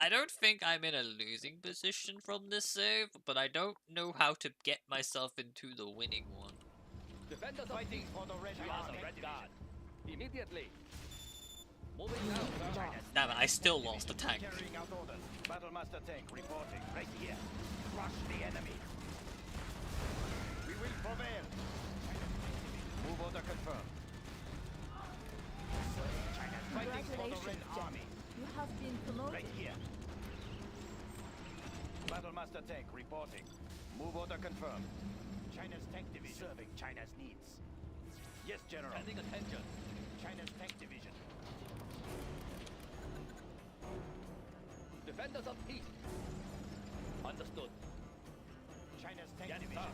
I don't think I'm in a losing position from this save, but I don't know how to get myself into the winning one. Defenders Fighting for the Red We are Army. the Red Guard. Immediately. Moving now, sir. Damn it, I still lost a tank. Carrying out orders. Battlemaster tank reporting. Right here. Crush the enemy. We will prevail. Move order confirmed. China's fighting for the Red Congratulations, Army. You have been promoted. Right here. Battlemaster tank reporting. Move order confirmed. China's tank division. Serving China's needs. Yes, General. Standing attention. China's tank division. Defenders of peace. Understood. China's tank Yes, division. sir.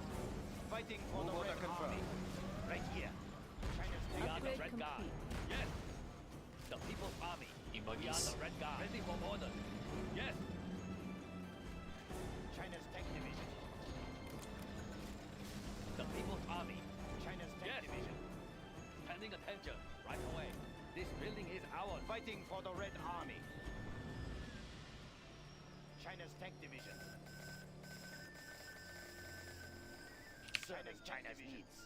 Fighting for the Red Army. Right here. China's We tank are the Upgrade Red Guard. complete. Yes. The People's Army. We are buggies. the Red Guard. Ready for orders. Yes. China's tank division. The People's Army. China's tank Yes. division. Standing attention. Right away. This building is ours. Fighting for the Red Army. China's tank division. Serving China's needs.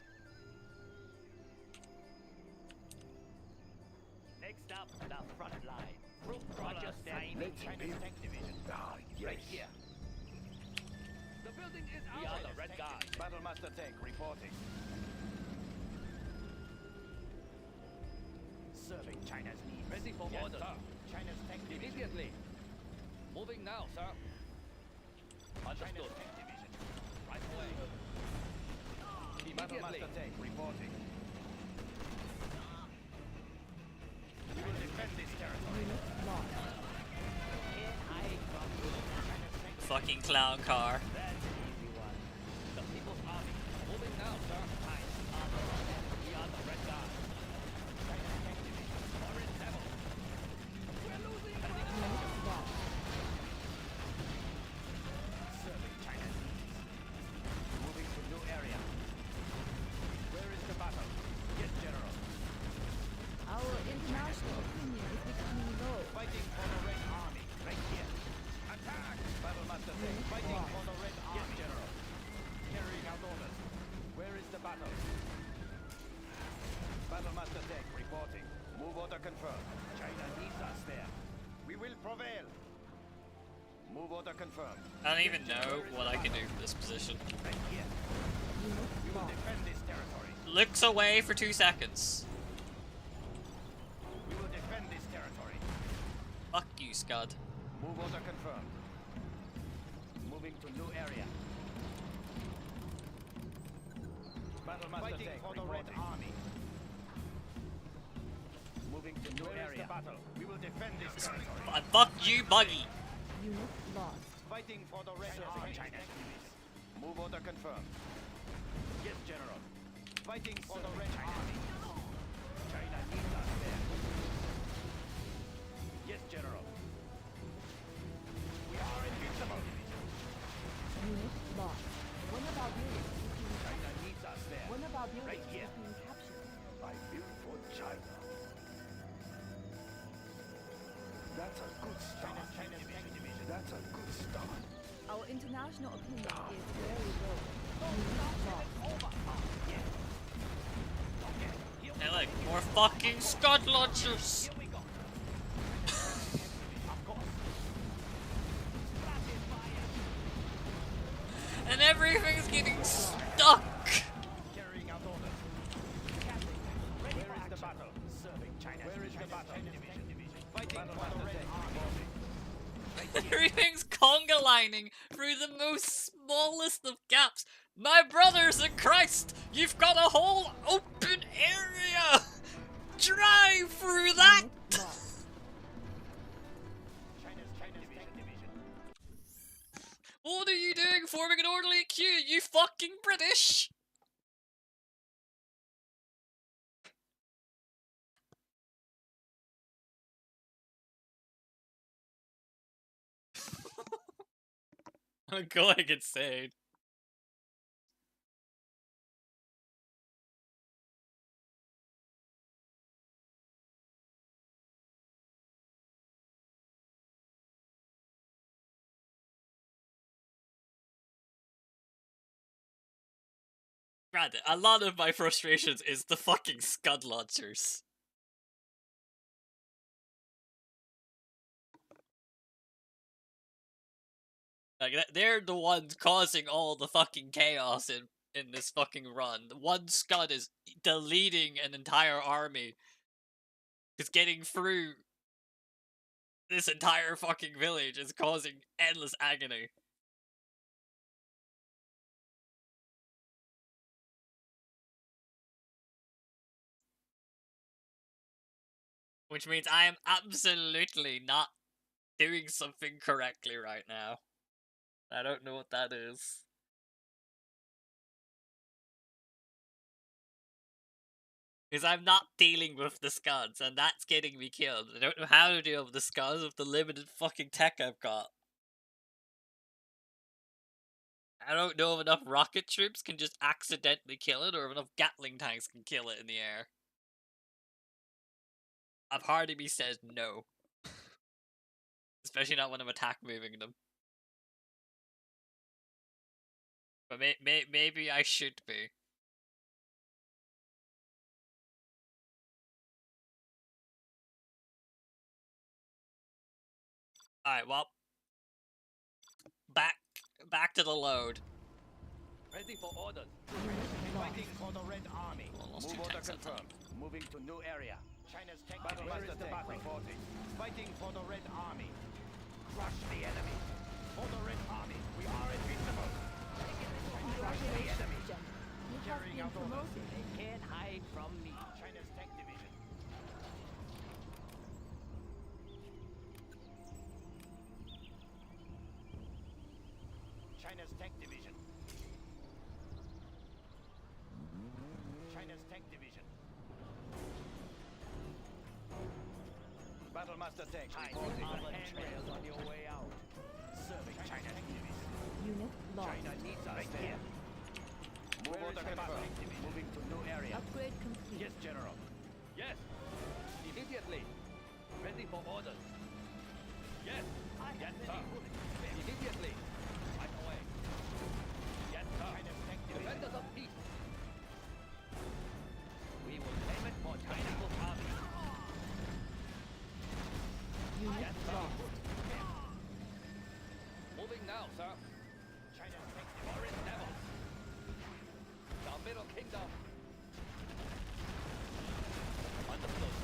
Next up, the front line. Roger, signing China's tank division. Ah, yes. Right here. The building is We are ours. the Red Guard. Battlemaster tank reporting. Serving China's needs. Ready for Yes, orders. sir. China's tank division. Immediately. Moving now, sir. China's Understood. tank division. Right away. The Immediately. Battlemaster tank reporting. We will defend this territory. Unit lost. I from China's tank Fucking clown car. That's an easy one. The People's Army. Moving now, sir. We are the Red Guard. China's tank division. Orange level. We're losing ground. Unit lost. Serving China's needs. Moving to new area. Where is the battle? Yes, General. Our international opinion is becoming low. Fighting for the Red Army. Right here. Attack! Battlemaster tank. Fighting for the Red Army. Yes, General. Carrying out orders. Where is the battle? Battlemaster tank reporting. Move order confirmed. China needs us there. We will prevail. Move order confirmed. I don't even know what I can do from this position. Right here. Unit We will lost. defend this territory. Looks away for 2 seconds. We will defend this territory. Fuck you, Scud. Move order confirmed. Moving to new area. Battlemaster fighting tank for the Red Army. Moving to new area. Battle. We will defend this territory. Fuck you, Buggy. Unit lost. Fighting for the Red Army. China. Move order confirmed. Yes, General. Fighting for the Red Army. China needs us there. Yes, General. We are invincible. Unit lost. One of our buildings is being China needs us there. One of our buildings Right here. is being captured. I built for China. That's a good start. China's tank division. That's a good start. Our international opinion is very low. Unit lost. Hey, look, more fucking Scud launchers. Here we go. And everything's getting stuck. Carrying out orders. Where is the battle? Serving China. Where is the battle? Division. Fighting for the Red Army. Everything's conga lining through the most smallest of gaps. My brothers in Christ, you've got a whole open area. Drive through that. Unit lost. China's tank division. What are you doing forming an orderly queue, you fucking British? I'm going insane. Granted, a lot of my frustrations is the fucking Scud launchers. Like, they're the ones causing all the fucking chaos in this fucking run. One Scud is deleting an entire army. Because getting through this entire fucking village is causing endless agony. Which means I am absolutely not doing something correctly right now. I don't know what that is. Because I'm not dealing with the Scuds, and that's getting me killed. I don't know how to deal with the Scuds with the limited fucking tech I've got. I don't know if enough rocket troops can just accidentally kill it, or if enough Gatling tanks can kill it in the air. A part of me says no. Especially not when I'm attack moving them. But maybe I should be. Alright, well. Back to the load. Ready for orders. Fighting for the Red Army. Almost Move two order tanks that time. confirmed. Moving to new area. China's tank battle Where master is the tank battle? reporting. Fighting for the Red Army. Crush the enemy. For the Red Army, we are invincible. Crush the enemy. Congratulations, General. You have Carrying been out orders. promoted. They can't hide from me. China's tank division. China's tank division. China's tank division. Battlemaster tank reporting. Handrails on your way out. Serving China's tank division. Unit lost. China needs us right here. Move order confirmed. Moving to new area. Upgrade complete. Yes, General. Yes. Immediately. Ready for orders. Yes. Yes, sir. Immediately. Right away. Yes, sir. China's tank division. Defenders of peace. We will claim it for China. People's Army. Unit Yes, sir. lost. Moving now, sir. China's tank division. Foreign devils. The Middle Kingdom. Understood.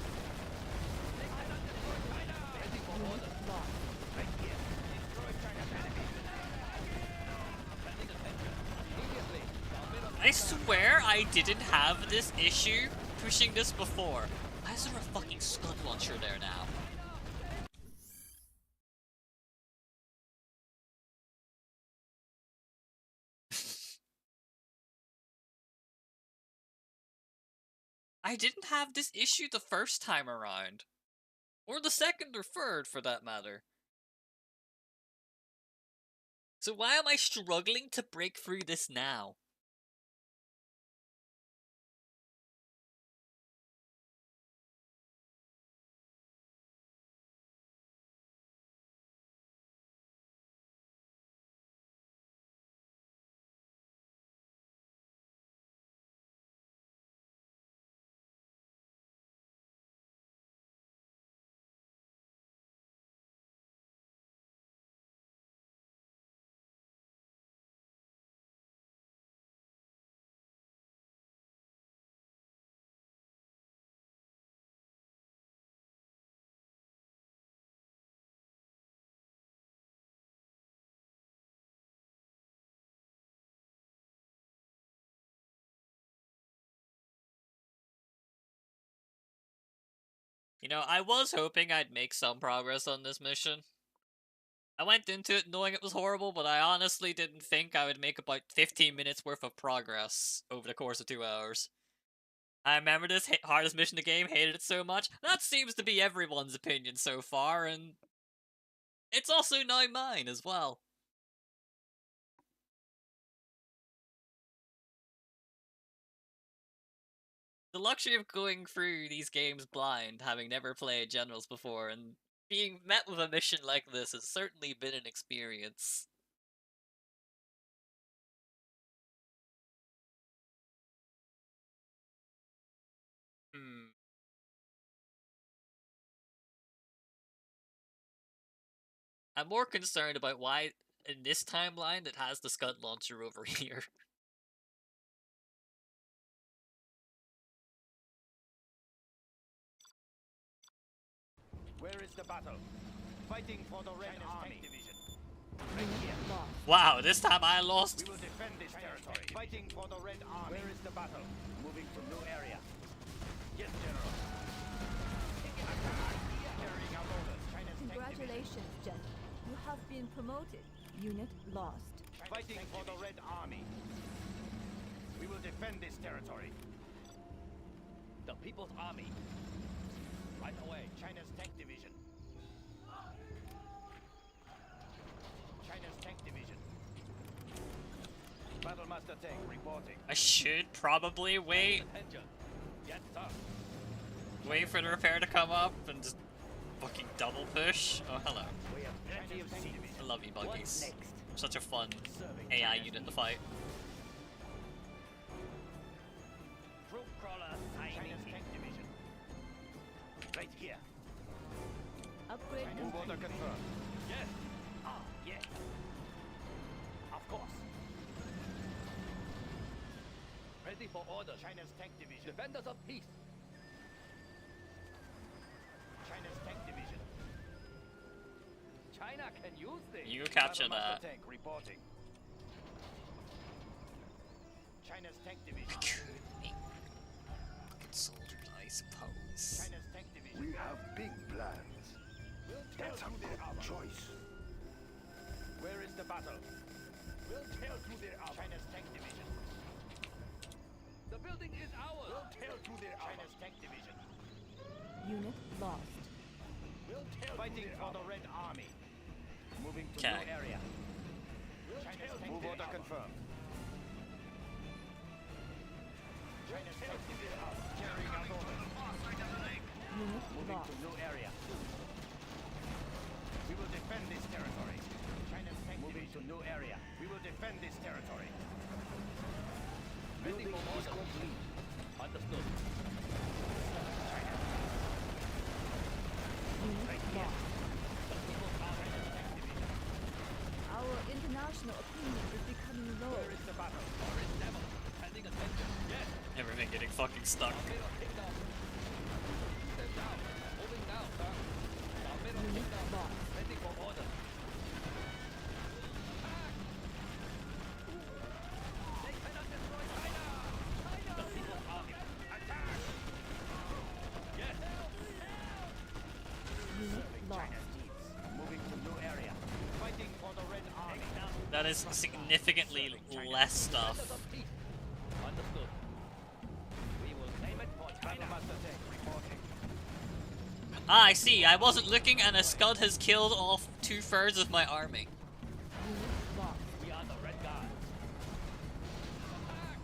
Ready for orders. Lost. Right here. Destroy China's enemy. Sending attention. Immediately. The Middle I swear I didn't have this issue pushing this before. Why is there a fucking scud launcher there now? I didn't have this issue the first time around. Or the second or third, for that matter. So why am I struggling to break through this now? You know, I was hoping I'd make some progress on this mission. I went into it knowing it was horrible, but I honestly didn't think I would make about 15 minutes worth of progress over the course of 2 hours. I remember this hardest mission in the game, hated it so much. That seems to be everyone's opinion so far, and it's also now mine as well. The luxury of going through these games blind, having never played Generals before, and being met with a mission like this has certainly been an experience. I'm more concerned about why, in this timeline, it has the Scud launcher over here. Where is the battle? Fighting for the Red Army. Division. Right here. Lost. Wow, this time I lost. We will defend this territory. Fighting for the Red Army. Where is the battle? Moving to new area. Yes, General. Carrying out orders. China's tank division. Congratulations, General. You have been promoted. Unit lost. Fighting for the Red Army. We will defend this territory. The People's Army. Right away. China's tank division. China's tank division. Battlemaster tank reporting. I should probably wait Attention. Yes, sir. for the repair to come up and just fucking double push. Oh, hello. We have plenty of sea division. I love you, What's buggies. next? Such a fun Serving AI China's unit to needs. fight. Troop crawler China's tank division. Right here. Upgrade Move order complete. confirmed. Yes, Of course. Ready for orders. China's tank division. Defenders of peace. China's tank division. China can use this. You capture Battle Master that. tank reporting. China's tank division. Fucking soldiers, I suppose. China's tank division. We have big plans. That's a good choice. Where is the battle? We'll tear through their armor. China's tank division. The building is ours. We'll tear through their armor. China's tank division. Unit lost. We'll tear Fighting through their for the armor. Red Army. Moving to Okay. new area. We'll China's tear tank through move their order armor. confirmed. China's Tear tank through their armor. carrying out orders. Unit Moving lost. to new area. We will defend this territory. China's tank moving to new area. We will defend this territory. Ready for orders. Understood. Unit lost. Our international opinion is becoming low. Where is the battle? Orange Devil. Pending attention. Yes. Everything getting fucking stuck. Middle kingdom. Step down. Moving now, sir. Middle Unit kingdom. lost. Ready for orders. They cannot destroy China. The People's Army. Attack. Yes. Unit lost. China's needs. Moving to new area. Fighting for the Red Army. That is significantly less stuff. Defenders of peace. Understood. We will claim it for Battle China. Master tank reporting. Ah, I see. I wasn't looking, and a Scud has killed off 2/3 of my army. Unit lost. We are the Red Guard. Attack!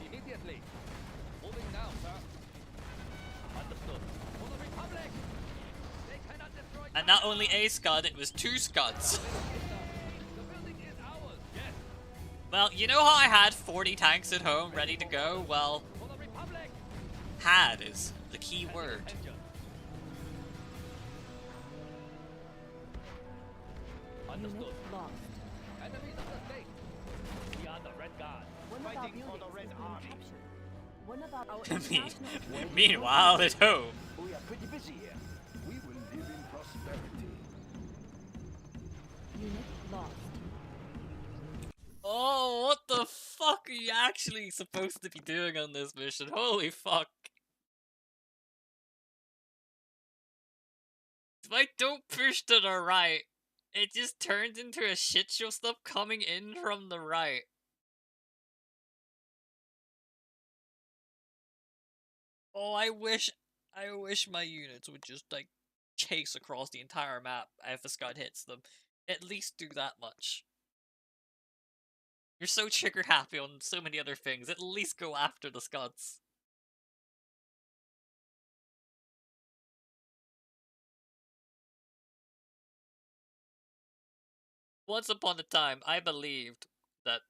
Immediately. Moving now, sir. Understood. For the Republic! They cannot destroy And not only a Scud, it was 2 Scuds. The building is ours! Yes! Well, you know how I had 40 tanks at home ready to go? Well, For the Republic! had is the key word. Attention. Understood. Unit lost. Enemies of the state. We are the Red Guard. One of our Fighting buildings for the is Red being Army. captured. One of our Me- international Meanwhile, at home. We are pretty busy here. We will live in prosperity. unit lost. Oh, what the fuck are you actually supposed to be doing on this mission? Holy fuck. If I don't push to the right, it just turns into a shit show. Stuff coming in from the right. Oh, I wish my units would just, like, chase across the entire map if a Scud hits them. At least do that much. You're so trigger happy on so many other things, at least go after the Scuds. Once upon a time, I believed that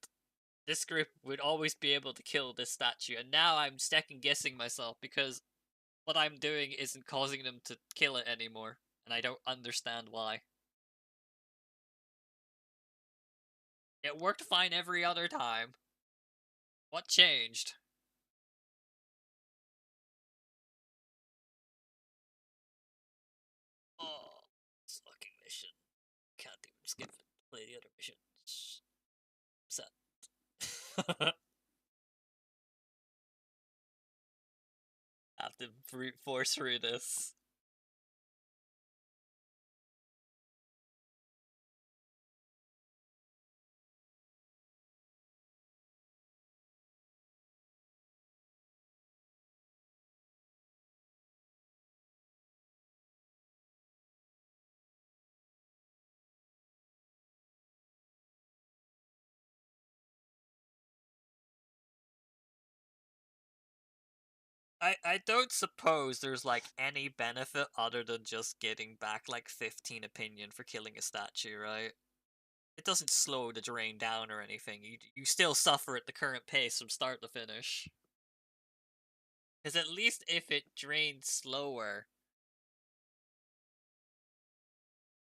this group would always be able to kill this statue, and now I'm second guessing myself because what I'm doing isn't causing them to kill it anymore, and I don't understand why. It worked fine every other time. What changed? Oh, this fucking mission. Can't even skip it. Play the other missions. Upset. Have to brute force through this. I don't suppose there's like any benefit other than just getting back like 15 opinion for killing a statue, right? It doesn't slow the drain down or anything. You still suffer at the current pace from start to finish. Because at least if it drains slower,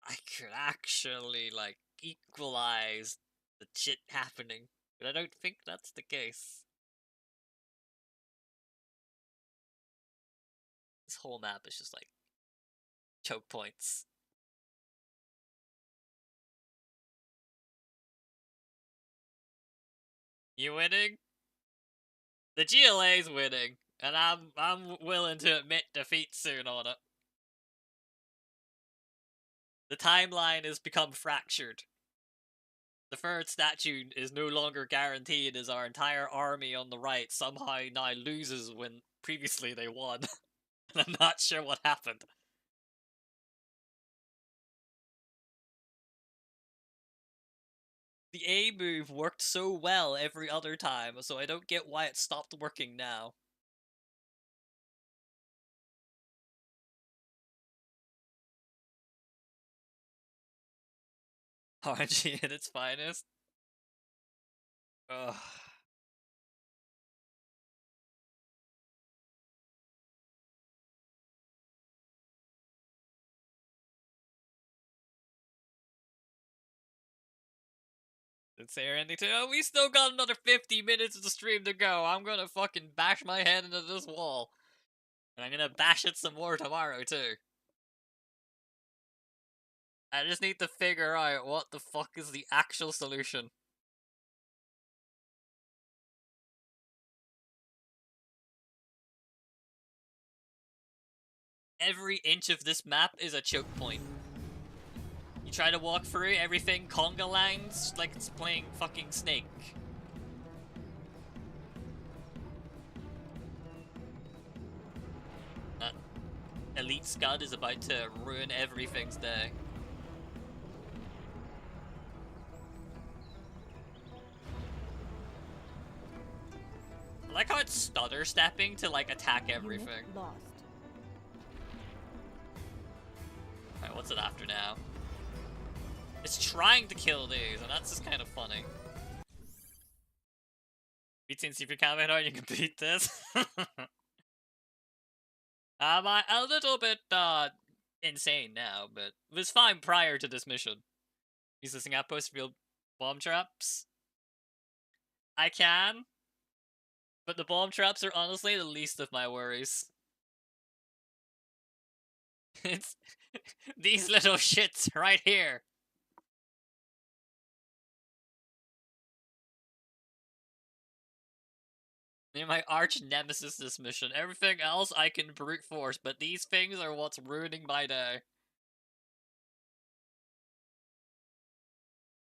I could actually like equalize the shit happening. But I don't think that's the case. This whole map is just like choke points. You winning? The GLA's winning, and I'm willing to admit defeat soon on it. The timeline has become fractured. The third statue is no longer guaranteed as our entire army on the right somehow now loses when previously they won. And I'm not sure what happened. The A move worked so well every other time, so I don't get why it stopped working now. RNG at its finest. Ugh. Didn't say anything to. Oh, we still got another 50 minutes of the stream to go. I'm gonna fucking bash my head into this wall. And I'm gonna bash it some more tomorrow, too. I just need to figure out what the fuck is the actual solution. Every inch of this map is a choke point. You try to walk through everything conga lines like it's playing fucking Snake. That elite scud is about to ruin everything's day. I like how it's stutter stepping to like attack everything. Unit lost. Alright, what's it after now? It's trying to kill these, and that's just kind of funny. Beat CnC if you can't win out, you can beat this. I'm a little bit insane now, but it was fine prior to this mission. Using outpost real bomb traps. I can, but the bomb traps are honestly the least of my worries. It's these little shits right here. They're my arch nemesis this mission. Everything else I can brute force, but these things are what's ruining my day.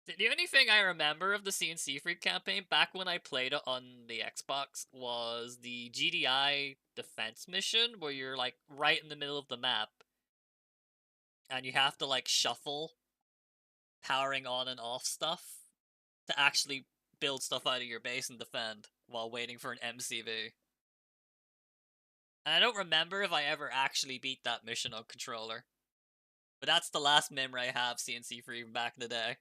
The only thing I remember of the CnC Freak campaign back when I played it on the Xbox was the GDI defense mission where you're like right in the middle of the map and you have to like shuffle powering on and off stuff to actually build stuff out of your base and defend while waiting for an MCV. And I don't remember if I ever actually beat that mission on controller. But that's the last memory I have CnC Freak back in the day.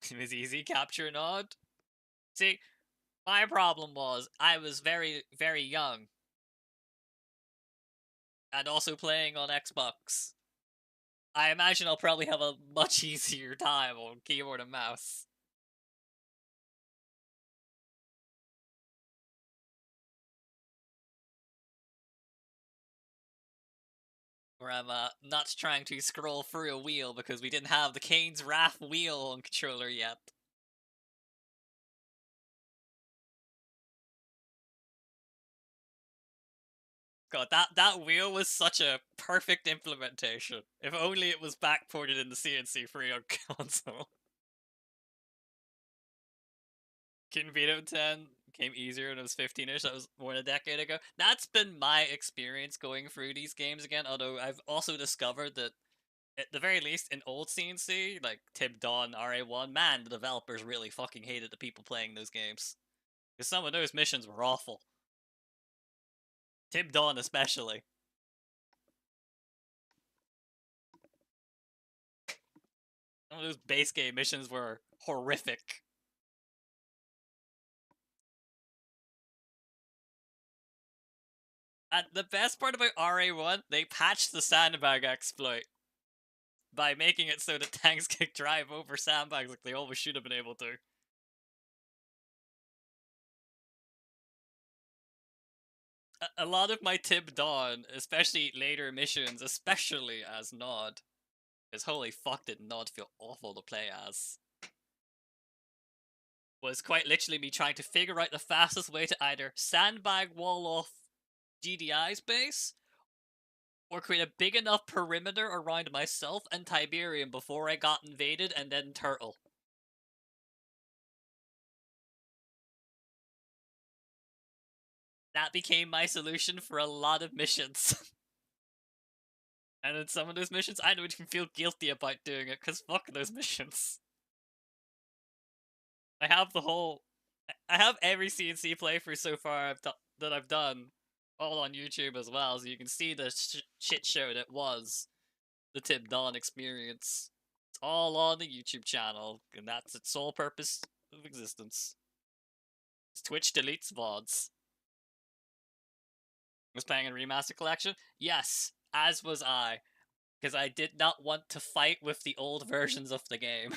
It was easy, capture nod. See, my problem was I was very, very young. And also playing on Xbox. I imagine I'll probably have a much easier time on keyboard and mouse. Where I'm not trying to scroll through a wheel because we didn't have the Kane's Wrath wheel on controller yet. God, that wheel was such a perfect implementation. If only it was backported in the CnC free on console. Kitten Veto 10 came easier when it was 15ish. That was more than a decade ago. That's been my experience going through these games again, although I've also discovered that at the very least in old CnC, like Tib Dawn, RA1, man, the developers really fucking hated the people playing those games. Because some of those missions were awful. Tib Dawn especially. Some of those base game missions were horrific. And the best part about RA1, they patched the sandbag exploit by making it so that tanks can drive over sandbags like they always should have been able to. A lot of my Tib Dawn, especially later missions, especially as Nod, because holy fuck did Nod feel awful to play as, was quite literally me trying to figure out the fastest way to either sandbag wall off GDI's base, or create a big enough perimeter around myself and Tiberium before I got invaded and then Turtle. That became my solution for a lot of missions. And in some of those missions, I don't even feel guilty about doing it, because fuck those missions. I have every CnC playthrough so far that I've done, all on YouTube as well, so you can see the shit show that was the Tib Dawn experience. It's all on the YouTube channel, and that's its sole purpose of existence. Twitch deletes VODs. Was playing a remaster collection? Yes, as was I, because I did not want to fight with the old versions of the game.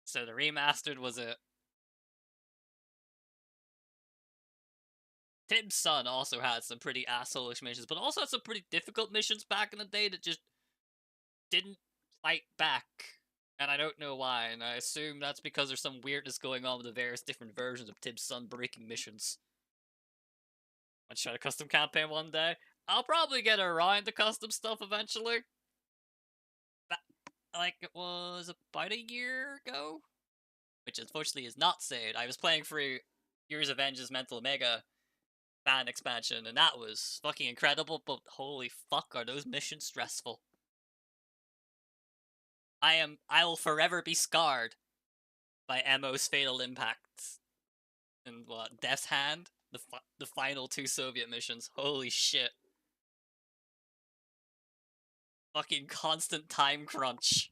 So the remastered was it. Tim's son also had some pretty asshole-ish missions, but also had some pretty difficult missions back in the day that just didn't fight back. And I don't know why, and I assume that's because there's some weirdness going on with the various different versions of Tim's son breaking missions. I'll try a custom campaign one day. I'll probably get around the custom stuff eventually. Like, it was about a year ago? Which unfortunately is not saved. I was playing through Years of Vengeance Mental Omega fan expansion, and that was fucking incredible, but holy fuck are those missions stressful. I will forever be scarred by Emo's Fatal Impact and Death's Hand, the final two Soviet missions. Holy shit. Fucking constant time crunch.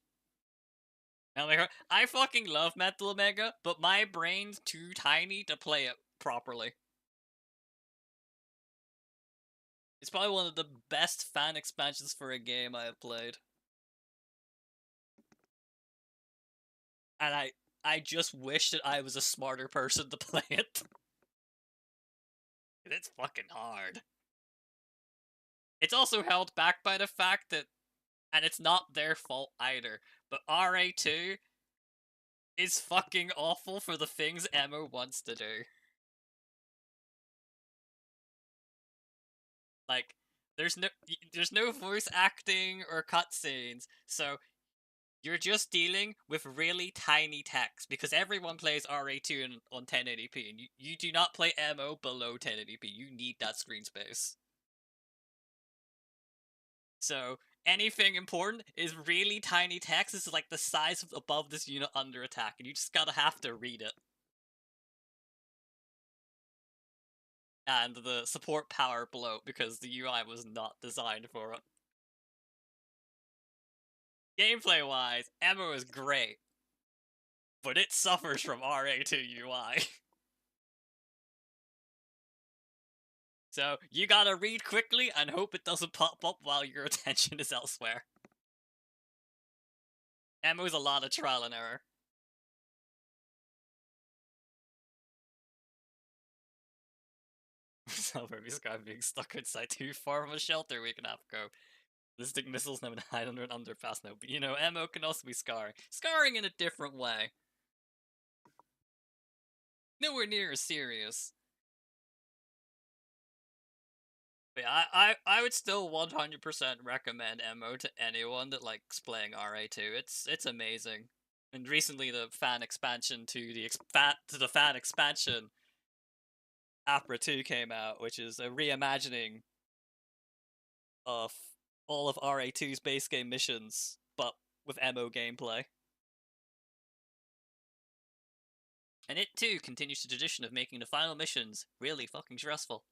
I fucking love Metal Omega, but my brain's too tiny to play it properly. It's probably one of the best fan expansions for a game I have played. And I just wish that I was a smarter person to play it. It's fucking hard. It's also held back by the fact that, and it's not their fault either, but RA2 is fucking awful for the things Emo wants to do. Like, there's no voice acting or cutscenes, so you're just dealing with really tiny text, because everyone plays RA2 on 1080p, and you do not play MO below 1080p. You need that screen space. So, anything important is really tiny text. This is like the size of above this unit under attack, and you just gotta have to read it. And the support power bloat, because the UI was not designed for it. Gameplay-wise, Emma is great, but it suffers from RA2 UI. So, you gotta read quickly and hope it doesn't pop up while your attention is elsewhere. Emma's a lot of trial and error. Suburb Sky being stuck inside too far from a shelter a week and a half ago. Ballistic missiles never hide under an underpass now, but you know, Emma can also be scarring. Scarring in a different way. Nowhere near as serious. But yeah, I would still 100% recommend MO to anyone that likes playing RA2. It's amazing. And recently the fan expansion to the fan expansion APRA 2 came out, which is a reimagining of all of RA2's base game missions, but with MO gameplay. And it too continues the tradition of making the final missions really fucking stressful.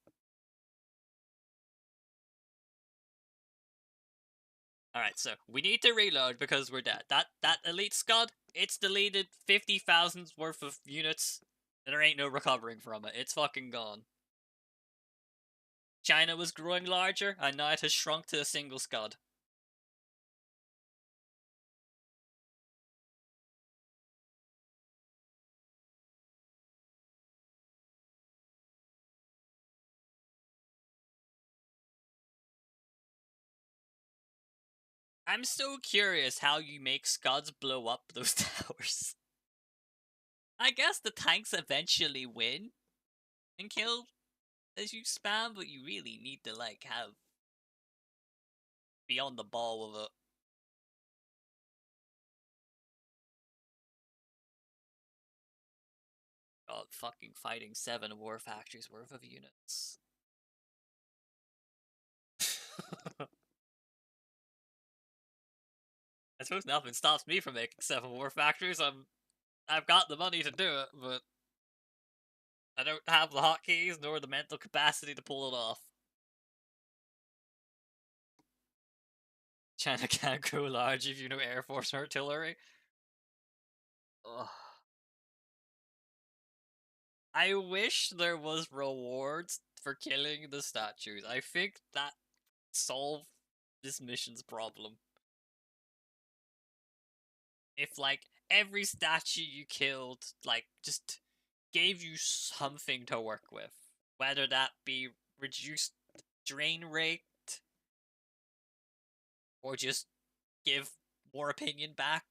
Alright, so we need to reload because we're dead. That elite scud, it's deleted 50,000 worth of units. There ain't no recovering from it. It's fucking gone. China was growing larger, and now it has shrunk to a single scud. I'm so curious how you make scuds blow up those towers. I guess the tanks eventually win and kill as you spam, but you really need to like be on the ball with it. God, fucking fighting 7 war factories worth of units. I suppose nothing stops me from making 7 war factories. I've got the money to do it, but I don't have the hotkeys nor the mental capacity to pull it off. China can't grow large if you know Air Force and artillery. Ugh. I wish there was rewards for killing the statues. I think that solved this mission's problem. If, like, every statue you killed, like, just gave you something to work with. Whether that be reduced drain rate, or just give more opinion back.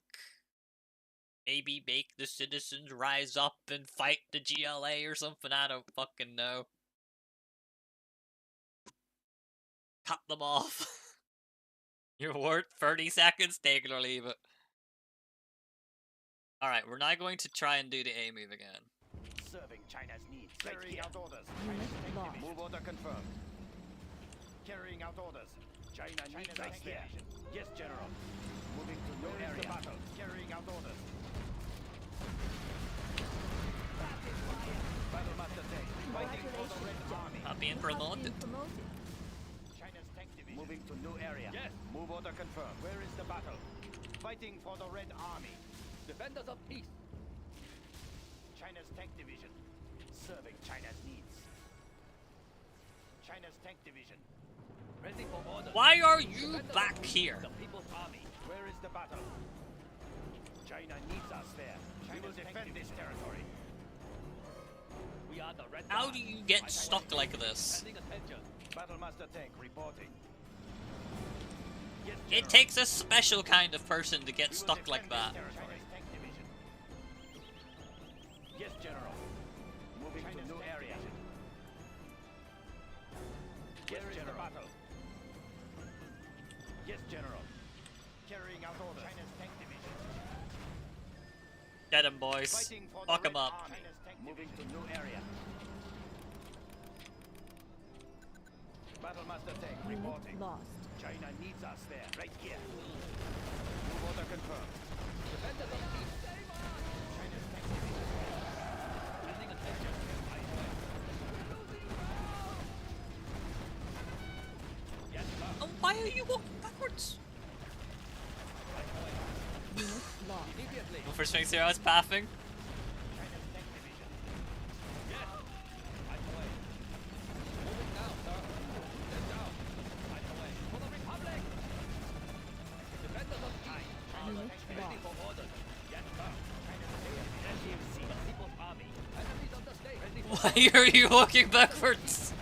Maybe make the citizens rise up and fight the GLA or something, I don't fucking know. Cut them off. You're worth 30 seconds, take it or leave it. Alright, we're now going to try and do the A move again. Serving China's needs. Carrying out orders. Unit lost. Move order confirmed. Carrying out orders. China needs us there. Yes, General. Moving to new area. The battle. Carrying out orders. Battle Master Tank. Fighting for the Red Army. Not being promoted. China's tank division. Moving to new area. Yes. Move order confirmed. Where is the battle? Fighting for the Red Army. Defenders of peace. China's tank division. Serving China's needs. China's tank division. Ready for order. Why are you Defenders back of here? The People's Army. Where is the battle? China needs us there. We will defend this territory. We are the Red How Guard. do you get stuck like this? Standing attention. Battle Master Tank reporting. Yes, It General. takes a special kind of person to get We will stuck like defend that. this territory. China's tank division. Yes, General. Moving to new area. Yes, General. Battle. Yes, General. Carrying out orders. China's tank division. Get him, boys. Fighting for Fuck the him Red up. Army. Moving to new area. Battle Master Tank reporting. Unit lost. China needs us there, right here. Move order confirmed. Defenders of peace. China's tank division. Standing attention. Yes, sir. Oh, why are you walking backwards? Unit lost. Immediately. Well, first thing zero is pathing. China's tank division. Yes. Right away. Moving now, sir. Stand down. Right away. For the Republic. Defenders of peace. Unit Ready lost. for orders. Yes, sir. CnC. The People's Army. Enemies of the state. Ready for Why are you walking backwards? stand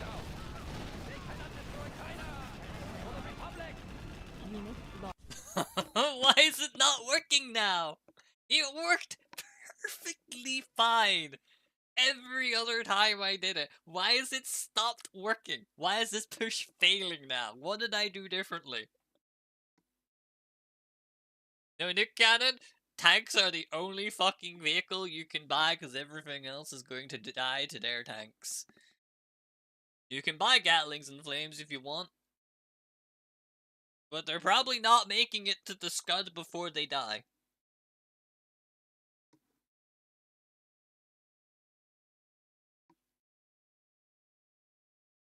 down. They cannot destroy China. For the Republic. Unit lost. Why is it not working now? It worked perfectly fine every other time I did it. Why has it stopped working? Why is this push failing now? What did I do differently? No, Nick Cannon, tanks are the only fucking vehicle you can buy because everything else is going to die to their tanks. You can buy Gatlings and Flames if you want. But they're probably not making it to the Scud before they die.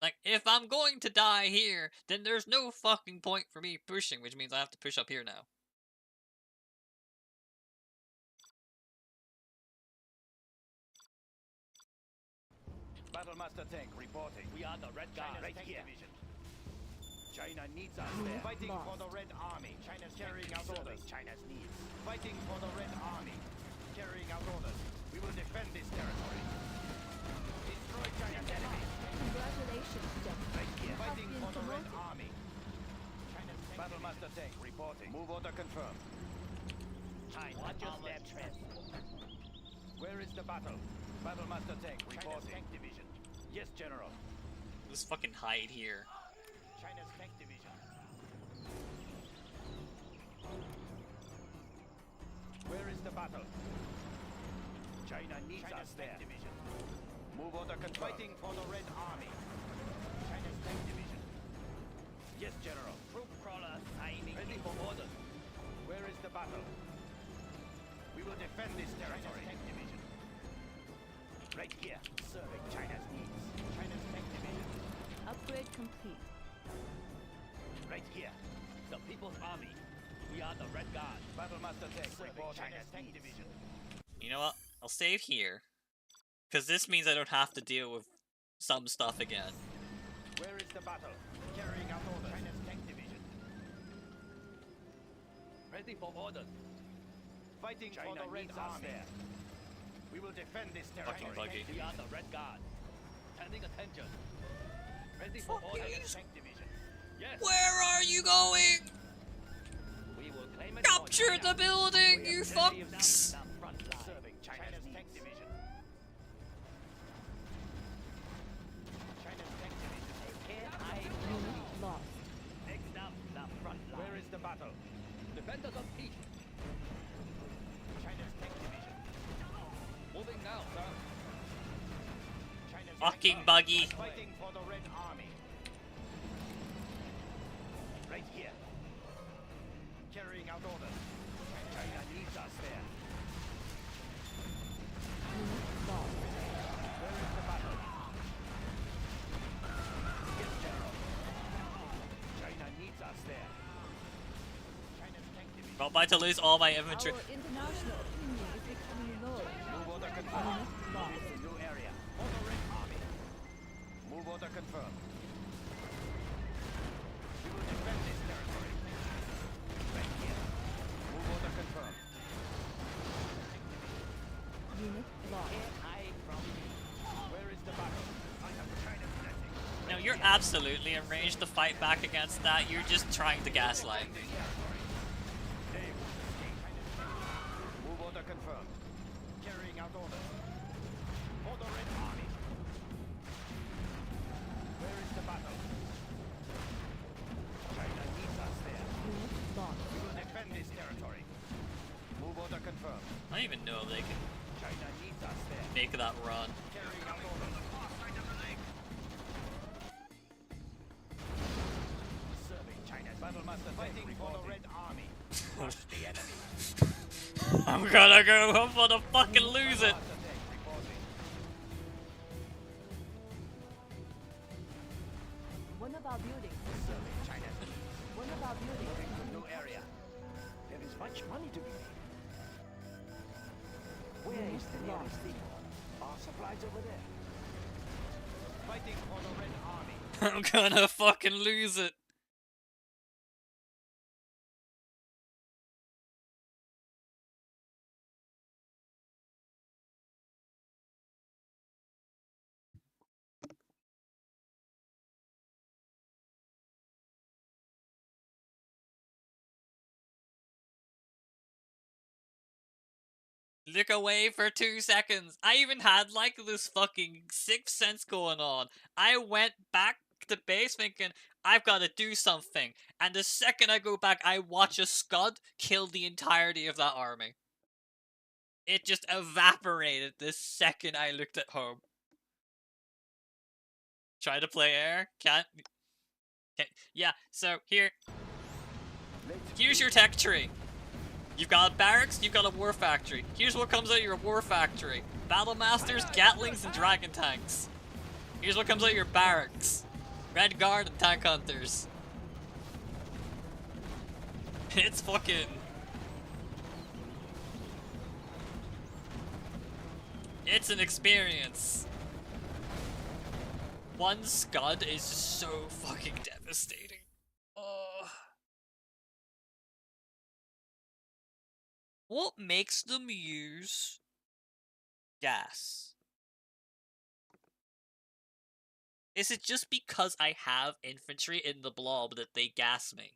Like, if I'm going to die here, then there's no fucking point for me pushing, which means I have to push up here now. Battle Master tank reporting. We are the Red Guard. Right Tank here. Division. China needs us there. Fighting for the Red Army. China's carrying out orders. China's needs. Fighting for the Red Army. Carrying out orders. We will defend this territory. Destroy China's enemy. Congratulations, General. Right here. You have Fighting been for the Red promoted. Army. China's Battle Master tank reporting. Move order confirmed. China Watch your armored steps. transport. Where is the battle? Battle Master tank China's reporting. tank division. Yes, General. Let's fucking hide here. China's tank division. Where is the battle? China needs us there. Division. Move order confirmed. Fighting for the Red Army. China's tank division. Yes, General. Troop crawler signing. Ready for orders. Where is the battle? We will defend this territory. Tank division. Right here. Serving China's needs. China's tank division. Upgrade complete. Right here. The People's Army. We are the Red Guard. Battle Master tank Serving reporting. China's tank division. You know what? I'll save here. Because this means I don't have to deal with some stuff again. Where is the battle? Carrying out orders. China's tank division. Ready for orders. Fighting China for the Red needs us Army. there. We will defend this Fucking territory. buggy. We are the Red Guard. Standing attention. Ready for Fuck orders. you. China's tank division. Yes. Where are you going? We will claim it. Capture the building, We you have plenty of fucks! The front line. Serving China's tank needs. division. China's tank division. Here I Unit lost. Next up, the front line. Where is the battle? Defenders of peace. China's tank division. Moving now, sir. China's Fucking tank buggy. fighting for the Red Army. Right here. Carrying out orders. China needs us there. Unit lost. Where is the battle? Yes, General. China needs us there. China's tank division. I'm about to lose all my inventory. Our international opinion is becoming low. Move order confirmed. Unit lost. Moving to new area. For the Red Army. Move order confirmed. We will defend this territory. Right here. Move order confirmed. Unit lost. Where is the battle? I have China's blessing. No, you're absolutely arranged to fight back against that. You're just trying to gaslight me. Move order confirmed. Carrying out orders. For the Red Army. Where is the battle? China needs us there. Unit lost. We will defend this territory. Move order confirmed. I don't even know if they can China needs us there. make that run. Carrying out orders. Serving China's battle master fighting for the Red Army. Crush the enemy. I'm gonna go home for the fucking lose it. Master tank reporting. One of our buildings. Serving China's needs. One of our buildings. Moving to new area. There is much money to be made. Where is the nearest depot? Our supplies over there. Fighting for the Red Army. I'm gonna fucking lose it. Look away for 2 seconds. I even had like this fucking sixth sense going on. I went back to base thinking, I've got to do something. And the second I go back, I watch a Scud kill the entirety of that army. It just evaporated the second I looked at home. Try to play air? Can't. Yeah, so here's your tech tree. You've got a barracks, you've got a war factory. Here's what comes out of your war factory. Battle Masters, Gatlings, and Dragon Tanks. Here's what comes out of your barracks. Red Guard and Tank Hunters. It's fucking... It's an experience. One scud is so fucking devastating. Oh. What makes them use gas? Is it just because I have infantry in the blob that they gas me?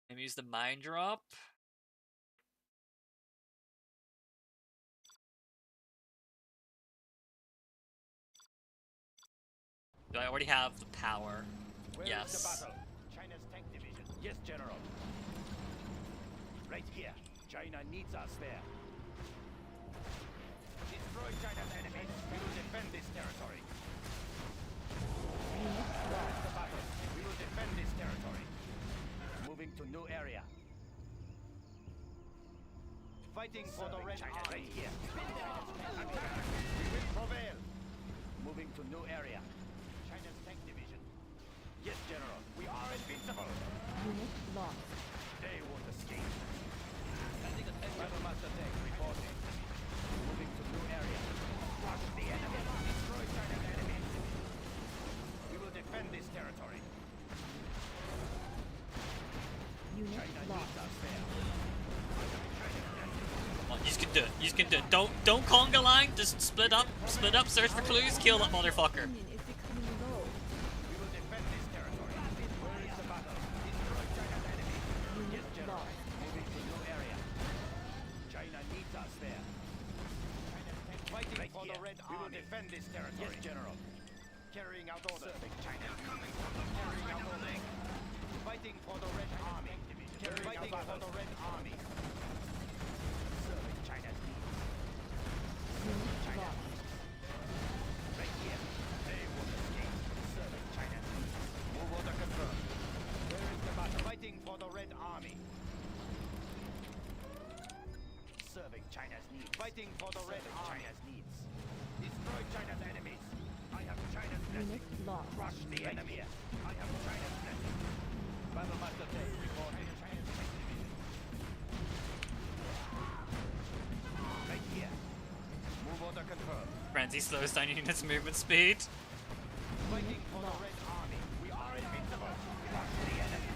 And use the mine drop. Do I already have the power? Where is Yes. the battle? China's tank division. Yes, General. Right here. China needs us there. Destroy China's enemies. We will defend this territory. Where is the battle? We will defend this territory. Moving to new area. Fighting for the Red Army. Right here. Attack! We will prevail. Moving to new area. China's tank division. Yes, General. We are invincible. Unit lost. They won't escape. Battle Master Tank reporting. Moving to new area. Crush the enemy. Destroy China's enemies. We will defend this territory. Unit China lost. needs us there. Come on, you can do it. You can do it. Don't conga line. Just split up, search for clues, kill that motherfucker. Union is becoming low. We will defend this territory. Where is the battle? Destroy China's enemies. Unit Yes, General. lost. Moving to new area. China needs us there. Fighting right for the Red Army. We will defend this territory. Yes, General. Carrying out orders. China coming from the carrying out orders. Fighting for the Red Army. Fighting for the Red Army. Serving China's needs. Unit China. lost. Right here. They won't escape. Serving China's needs. Move order confirmed. Where is the battle? Fighting for the Red Army. Serving China's needs. Fighting for the Red Army. China's needs. Destroy China's enemies. I have China's blessing. Unit lost. Crush the enemy. I have China's blessing. Battle Master Day reporting. China's division. Right here. Move order confirmed. Frenzy slows down unit's movement speed. Fighting for the Red Army. We are invincible. Crush the enemy.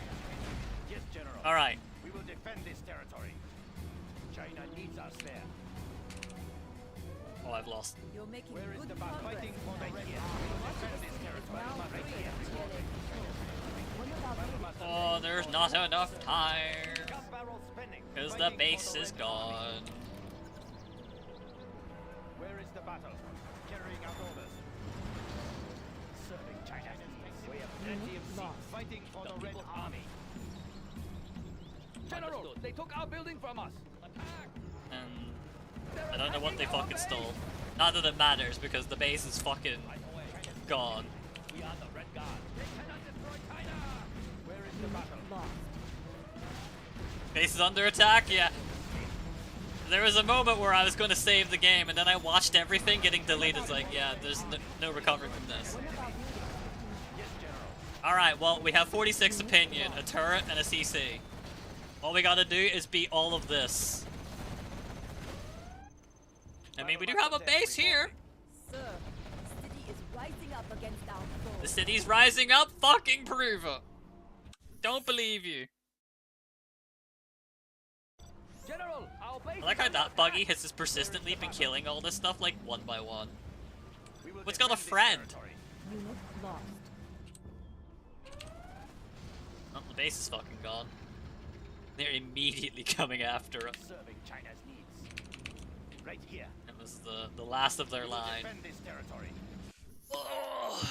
Yes, General. Alright. We will defend this territory. China needs us there. Oh, I've lost. You're making Where is good the battle? progress. Fighting for the Red Army. Defend this territory. Now Right free here. of TLA control. One of our units Oh, there's not enough time. Gun barrel spinning. Because the Fighting base for the is Red Army. gone. Where is the battle? Carrying out orders. Serving China's needs. We have plenty of Unit seats. lost. Fighting for the Red Army. General, they took our building from us. Attack! And I don't know what they fucking stole. Not that it matters because the base is fucking gone. We are the Red Guard. They cannot destroy China! Where is the battle? lost. Base is under attack, yeah. There was a moment where I was going to save the game and then I watched everything getting deleted. It's like, yeah, there's no recovery from this. One of our units Yes, General. Alright, well, we have 46 opinion, a turret, and a CC. All we gotta do is beat all of this. I mean, we do have a base here. Sir, the city is rising up against our foe. The city's rising up, fucking prove it. Don't believe you. General, our base I like is how under that buggy attack. has just persistently been killing all this stuff like one by one. We will What's got a defend this friend? territory. Unit lost. Oh, the base is fucking gone. They're immediately coming after us. Serving China's needs. Right here. It was the last of their We will line. defend this territory. Ugh.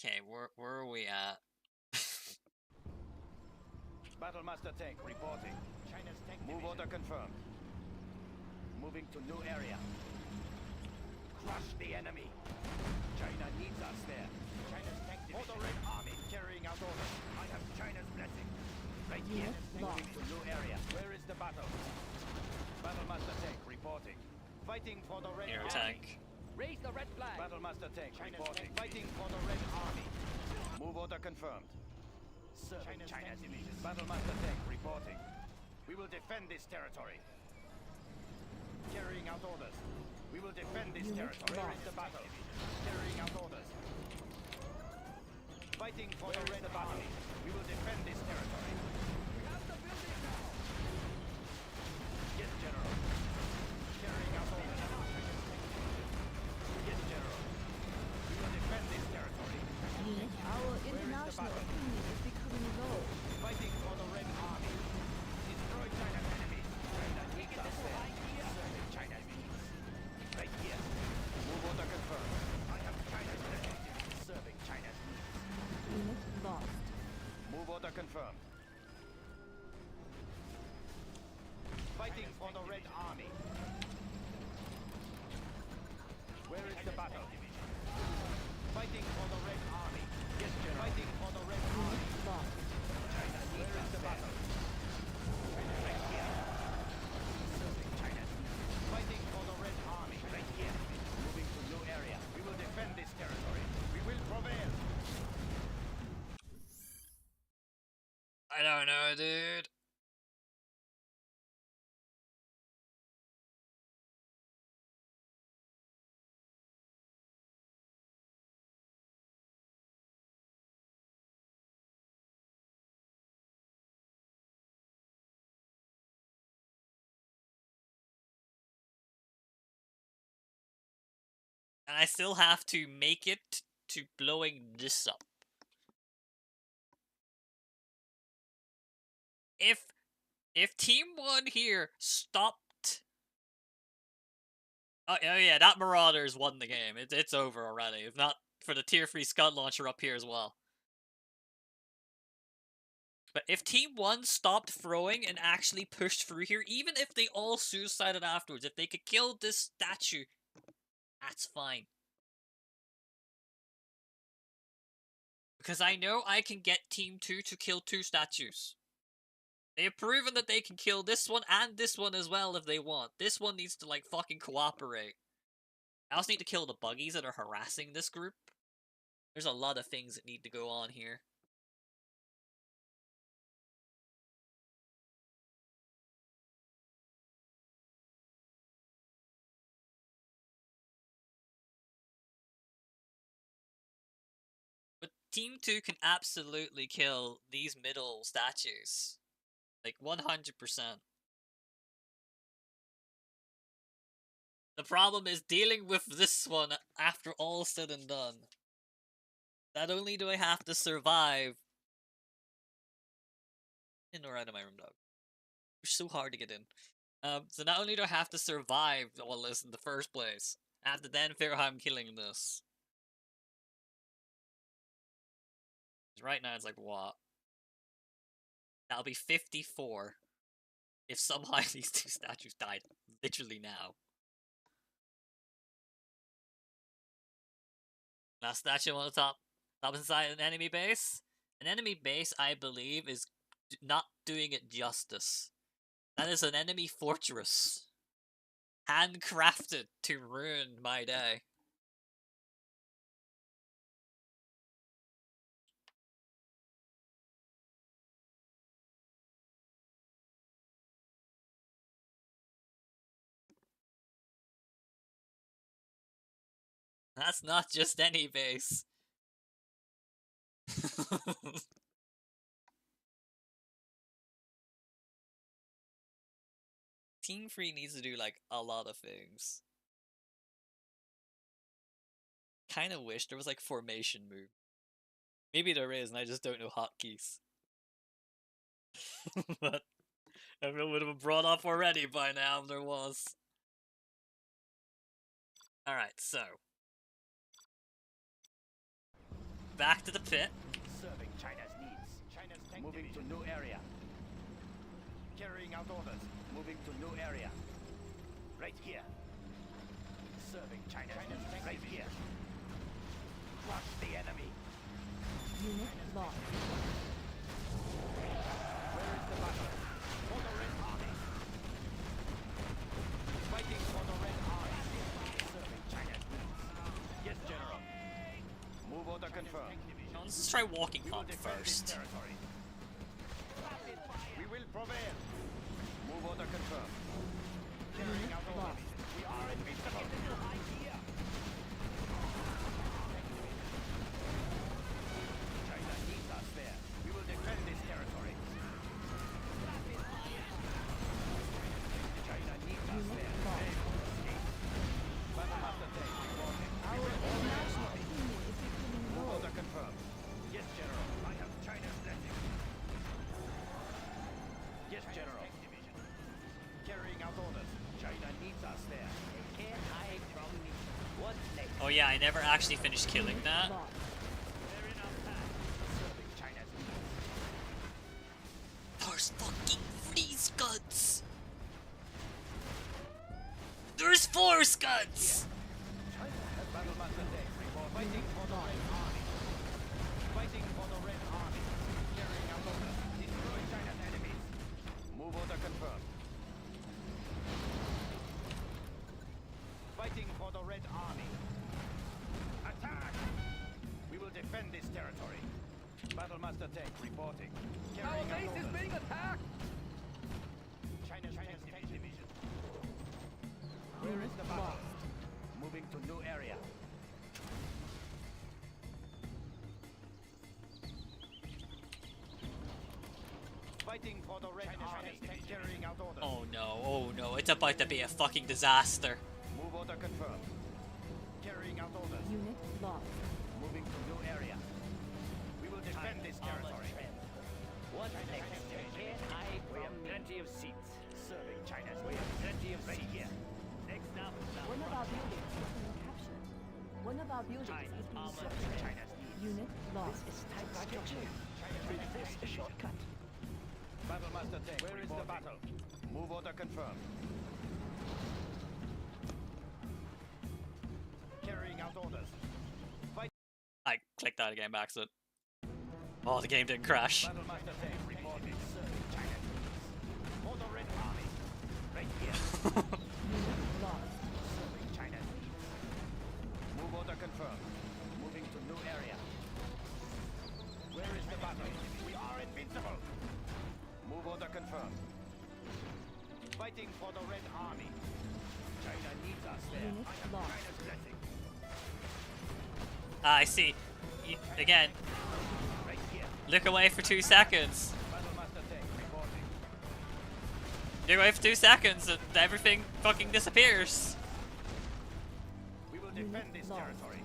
Okay, where are we at? Battlemaster tank reporting. China's tank Move order confirmed. Moving to new area. Crush the enemy. China needs us there. China's tank division. For the Red Army carrying out orders. I have China's blessing. Right here. Moving to new area. Where is the battle? Battlemaster tank reporting. Fighting for the Red Air Army. tank. Raise the red flag. Battlemaster tank reporting. Fighting for the Red Army. Move order confirmed. Serving China's division. Battlemaster tank reporting. We will defend this territory. Carrying out orders. We will defend this territory. Where is the battle? Carrying out orders. Fighting for the Red Army. We will defend this territory. We have the building now. Yes, General. Carrying out orders. Yes, General. We will defend this territory. Our international opinion is becoming low. Fighting for the Red Army. Destroy China's enemies. China needs us there. Serving China's needs. Right here. Move order confirmed. I have China's blessing. Serving China's needs. Unit lost. Move order confirmed. Fighting for the Red Army. Where is the battle? Fighting for the Red Army. Yes, General. Fighting for the Red Army. Lost. China needs Where is the battle? China right here. Serving China. Fighting for the Red Army. Right here. Moving to new area. We will defend this territory. We will prevail. I don't know, dude. And I still have to make it to blowing this up. If Team 1 here stopped... Oh yeah, that Marauders won the game. It's over already. If not for the Tier 3 Scud Launcher up here as well. But if Team 1 stopped throwing and actually pushed through here, even if they all suicided afterwards, if they could kill this statue, that's fine. Because I know I can get Team 2 to kill 2 statues. They have proven that they can kill this one and this one as well if they want. This one needs to, like, fucking cooperate. I also need to kill the buggies that are harassing this group. There's a lot of things that need to go on here. But Team 2 can absolutely kill these middle statues. Like, 100%. The problem is dealing with this one after all said and done. Not only do I have to survive... In or out of my room, dog. It's so hard to get in. So not only do I have to survive all this in the first place, I have to then figure out how I'm killing this. Right now it's like, what? That'll be 54 if somehow these 2 statues died literally now. Last statue on the top inside an enemy base. An enemy base, I believe, is not doing it justice. That is an enemy fortress. Handcrafted to ruin my day. That's not just any base. Team 3 needs to do, like, a lot of things. Kinda wish there was, like, formation move. Maybe there is, and I just don't know hotkeys. But if it would have been brought up already by now, there was. Alright, so. back to the pit. Serving China's needs. China's tank moving division. To new area. Carrying out orders. Moving to new area. Right here. Serving China's needs. Right here. Crush the enemy. Unit lost. Where is the battle? For the Red Army. Fighting for the Red Army. Serving China's needs. Yes, General. Move order confirmed. Now, let's just try walking We will up defend this first. territory. We will prevail. Move order confirmed. Carrying out orders. We are invincible. China needs us there. We will defend this territory. China needs us there. Battlemaster Tank reporting. Our international opinion is becoming Move low. order confirmed. Yes, General. I have China's blessing. Yes, General. Carrying out orders. China needs us there. They can't hide from me. What's next? Oh yeah, I never actually finished killing that. Lost. They're in our path. Serving China's needs. There's fucking 3 scuds! There's 4 scuds! China has Battlemaster Tank report. Fighting for the Red Army. Fighting for the Red Army. Carrying out orders. Destroy China's enemies. Move order confirmed. Fighting for the Red Army. Attack! We will defend this territory. Battlemaster Tank reporting. Our Carrying out base is orders. being attacked! China's tank division. Where is the battle? Moving to new area. Fighting for the Red Army. Carrying out orders. Oh no, it's about to be a fucking disaster. Move order confirmed. Carrying out orders. Unit lost. Moving to new area. We will defend this territory. What next? They can't hide from me. Plenty of seats. Serving China's way. Plenty of right here. Next up, One of our buildings is being captured. One of our buildings is being armored searched. China's needs. Unit lost. This a shortcut. Battlemaster Tank. Where is the battle? Move order confirmed. Carrying out orders. Fight. I clicked that again by accident. Oh, the game didn't crash. Battlemaster Tank reporting. Serving China's needs. For the Red Army. Right here. Unit lost. Serving China's needs. Move order confirmed. Moving to new area. Where is the battle? We are invincible. Move order confirmed. Fighting for the Red Army. China needs us there. Unit I have lost. China's blessing. I see. Again, Right here. look away for 2 seconds. Battlemaster Tank reporting. Look away for 2 seconds and everything fucking disappears. We will defend this lost. territory.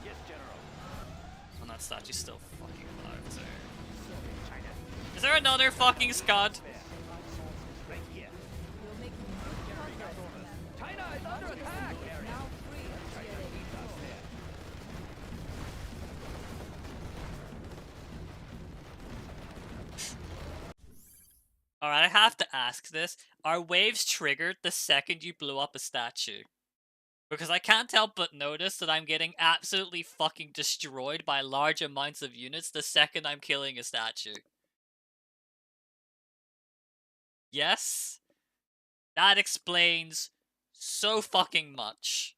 Yes, General. And that statue's still fucking alive too. Serving China's needs. Is there another fucking scud? Right here. You're making good progress. China is under attack! Now free of GLA. Alright, I have to ask this. Are waves triggered the second you blow up a statue? Because I can't help but notice that I'm getting absolutely fucking destroyed by large amounts of units the second I'm killing a statue. Yes? That explains so fucking much.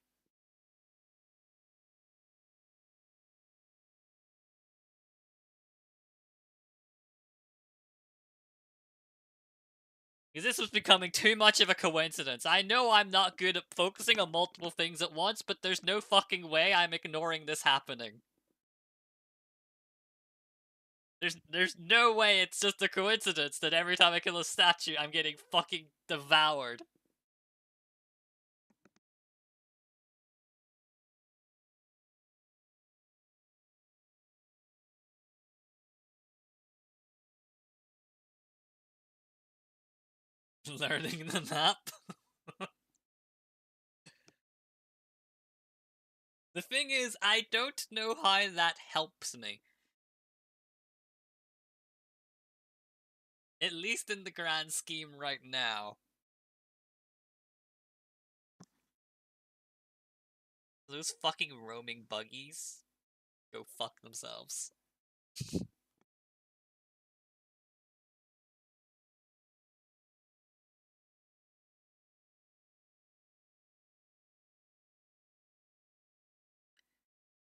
Because this was becoming too much of a coincidence. I know I'm not good at focusing on multiple things at once, but there's no fucking way I'm ignoring this happening. There's no way it's just a coincidence that every time I kill a statue, I'm getting fucking devoured. Learning the map? The thing is, I don't know how that helps me. At least in the grand scheme right now. Those fucking roaming buggies go fuck themselves.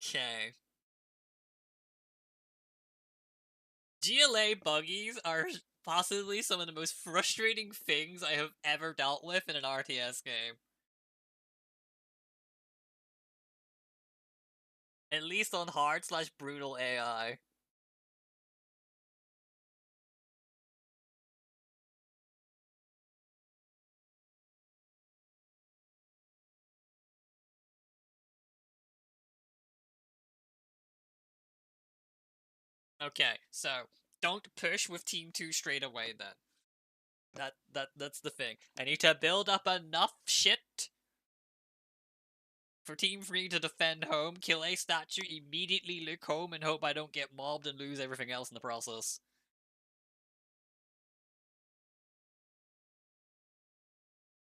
Okay. GLA buggies are possibly some of the most frustrating things I have ever dealt with in an RTS game. At least on hard/brutal AI. Okay, so don't push with Team 2 straight away then. That's the thing. I need to build up enough shit for Team 3 to defend home, kill a statue, immediately look home, and hope I don't get mobbed and lose everything else in the process.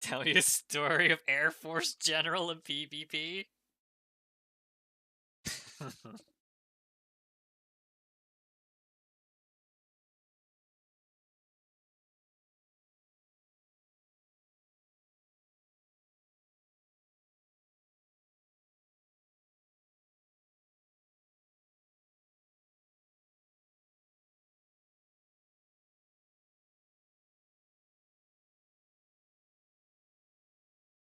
Tell you a story of Air Force General and PvP?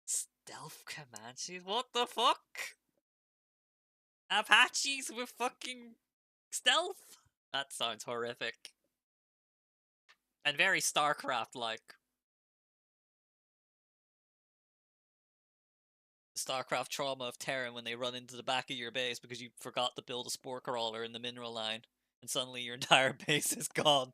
Stealth Comanches? What the fuck? Apaches with fucking stealth? That sounds horrific. And very StarCraft-like. StarCraft trauma of Terran when they run into the back of your base because you forgot to build a spore crawler in the mineral line, and suddenly your entire base is gone.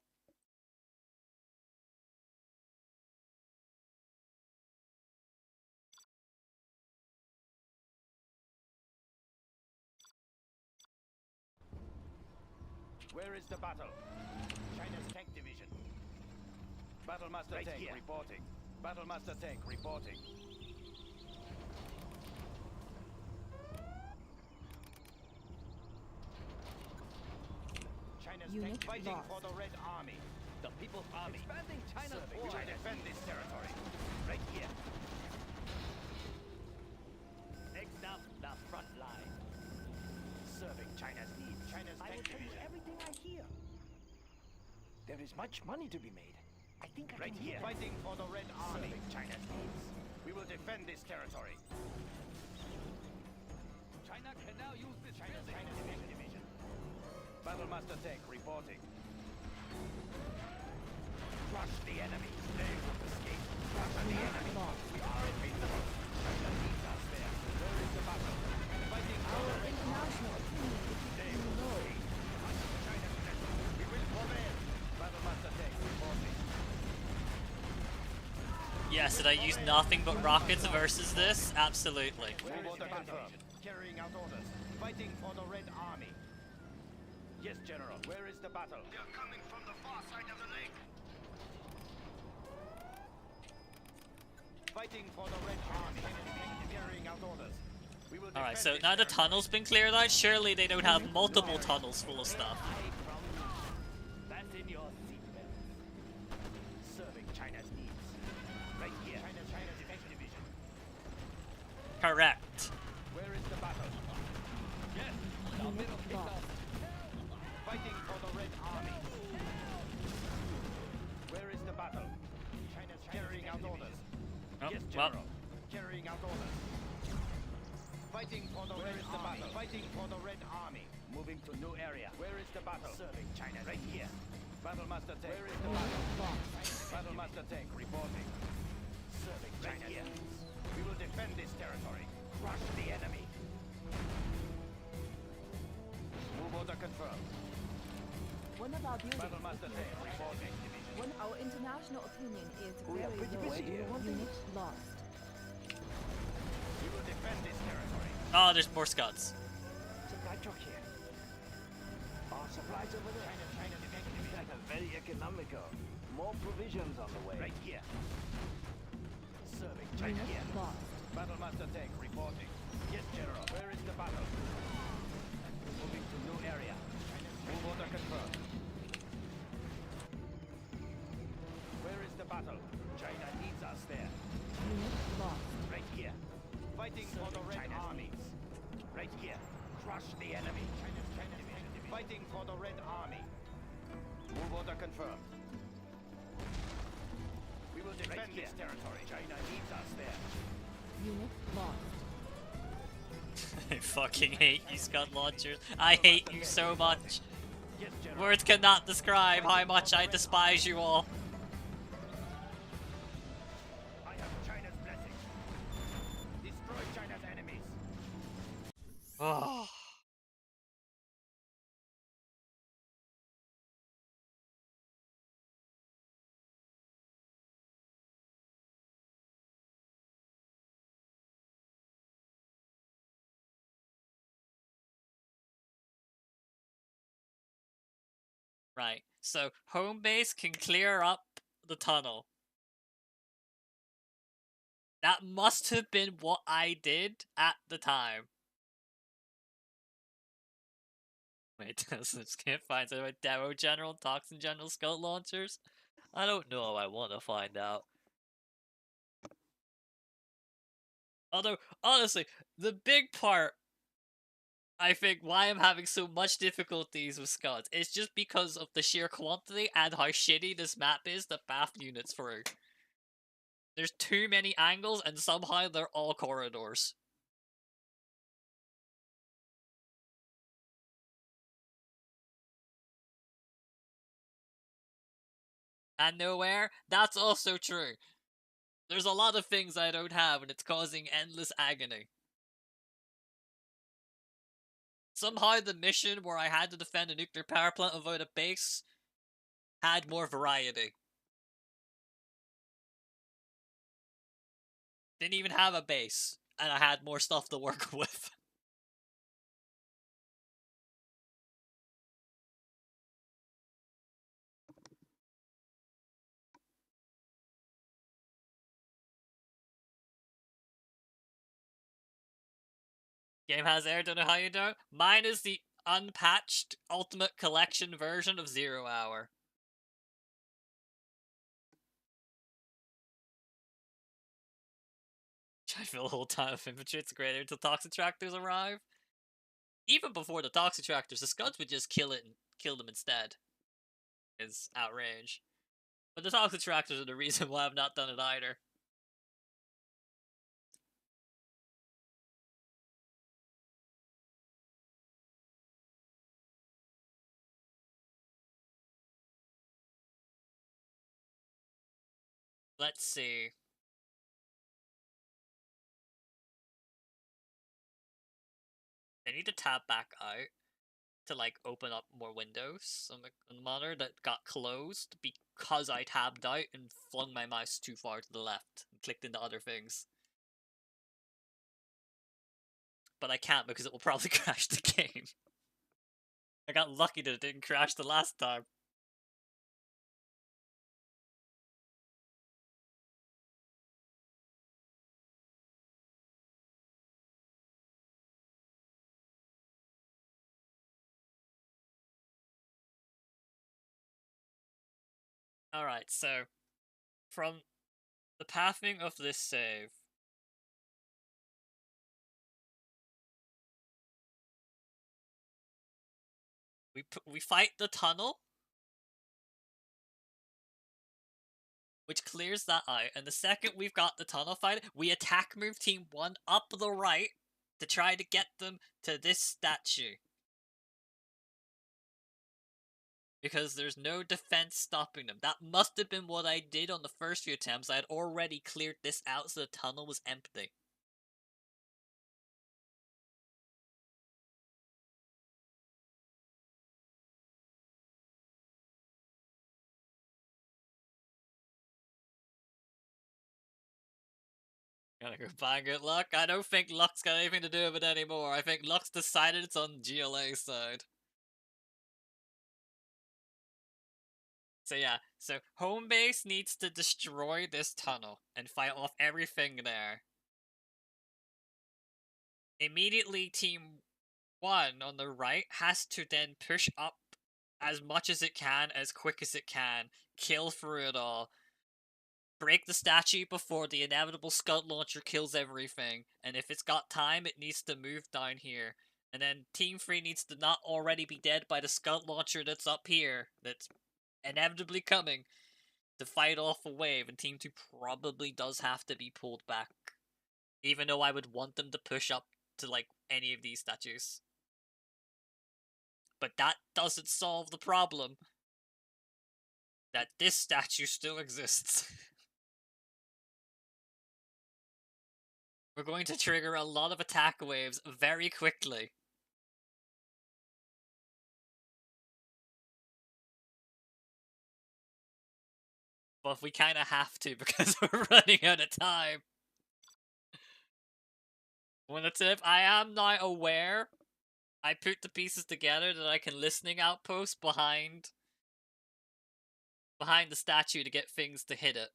Where is the battle? China's tank division. Battlemaster Right tank here. reporting. Battlemaster tank reporting. China's Unit tank fighting lost. for the Red Army. The People's Army. Expanding China's Serving border. China. Defend this territory. Right here. Next up, the front line. Serving China's needs. China's I will tank tell you division. everything I hear. There is much money to be made. I think I Right can here. hear. Fighting for the Red Army. Serving China's needs. We will defend this territory. China can now use this China's building. China's tank division. Battlemaster tank reporting. Crush the enemy. They will escape. Crush the enemy. We are invincible. China needs us there. Where is the battle? Fighting for the Red International opinion is They too will low. escape. Crush China's enemy. We will prevail. Battlemaster tank reporting. Yes, did I use nothing but rockets versus this? Absolutely. Where is the battle? Carrying out orders. Fighting for the Red Army. Yes, General. Where is the battle? They are coming from the far side of the lake. Fighting for the Red Army. Carrying out orders. We will Alright, defend so this now the territory. tunnel's been cleared out, surely they don't have multiple tunnels full of stuff. That's in your seatbelt. Serving China's needs. Right here. China's defense division. Correct. Where is the battle? Yes, the Unit middle is lost. Fighting for the Red Army. Where is the battle? China's carrying out orders. Oh, Yes, well, General. Carrying out orders. Fighting for the Red Army. Fighting for the Red Army. Moving to new area. Where is the battle? Serving China. Right here. Battlemaster tank. Where is the battle? Battlemaster tank reporting. Serving China. Right here. We will defend this territory. Crush the enemy. Move order confirmed. One of our buildings Battlemaster is tank here. reporting. One our international opinion is We are very pretty low. busy here. Unit lost. We will defend this territory. Oh, there's more Scots. Supply truck here. Our supplies over there. Very economical. More provisions on the way. Right here. Serving China Unit here. lost. Battlemaster tank reporting. Yes, General. Where is the battle? Moving to new area. Move order confirmed. Where is the battle? China needs us there. Unit lost. Right here. Fighting for the Red Armies. Right here. Crush the enemy. Fighting for the Red Army. Move order confirmed. We will defend this territory. China needs us there. Unit lost. I fucking hate you, Scud launchers. I hate you so much. Yes, General. Words cannot describe how much I despise you all. I have China's blessing. Destroy China's enemies. Oh. Right, so home base can clear up the tunnel. That must have been what I did at the time. Wait, I just can't find some Demo General, Toxin General, Scout Launchers? I don't know, I want to find out. Although, honestly, the big part, I think, why I'm having so much difficulties with Scouts is just because of the sheer quantity and how shitty this map is to path units through. There's too many angles and somehow they're all corridors. And nowhere, that's also true. There's a lot of things I don't have and it's causing endless agony. Somehow the mission where I had to defend a nuclear power plant without a base had more variety. Didn't even have a base, and I had more stuff to work with. Game has air, don't know how you do. Mine is the unpatched Ultimate Collection version of 0 Hour. I feel the whole time of infantry, it's greater until toxic tractors arrive. Even before the toxic tractors, the Scuds would just kill it and kill them instead. Is outrage. But the toxic tractors are the reason why I've not done it either. Let's see. I need to tab back out to like open up more windows on the monitor that got closed because I tabbed out and flung my mouse too far to the left and clicked into other things. But I can't because it will probably crash the game. I got lucky that it didn't crash the last time. Alright, so from the pathing of this save, we fight the tunnel, which clears that out, and the second we've got the tunnel fight, we attack move team 1 up the right to try to get them to this statue. Because there's no defense stopping them. That must have been what I did on the first few attempts. I had already cleared this out so the tunnel was empty. Gotta go buy good luck. I don't think luck's got anything to do with it anymore. I think luck's decided it's on GLA's side. So yeah, so home base needs to destroy this tunnel and fight off everything there. Immediately, Team 1 on the right has to then push up as much as it can, as quick as it can, kill through it all, break the statue before the inevitable Scud Launcher kills everything, and if it's got time, it needs to move down here. And then Team 3 needs to not already be dead by the Scud Launcher that's up here, that's inevitably coming, to fight off a wave, and Team 2 probably does have to be pulled back. Even though I would want them to push up to, like, any of these statues. But that doesn't solve the problem that this statue still exists. We're going to trigger a lot of attack waves very quickly. But we kind of have to because we're running out of time. One tip, I am now aware I put the pieces together that I can listening outpost behind the statue to get things to hit it.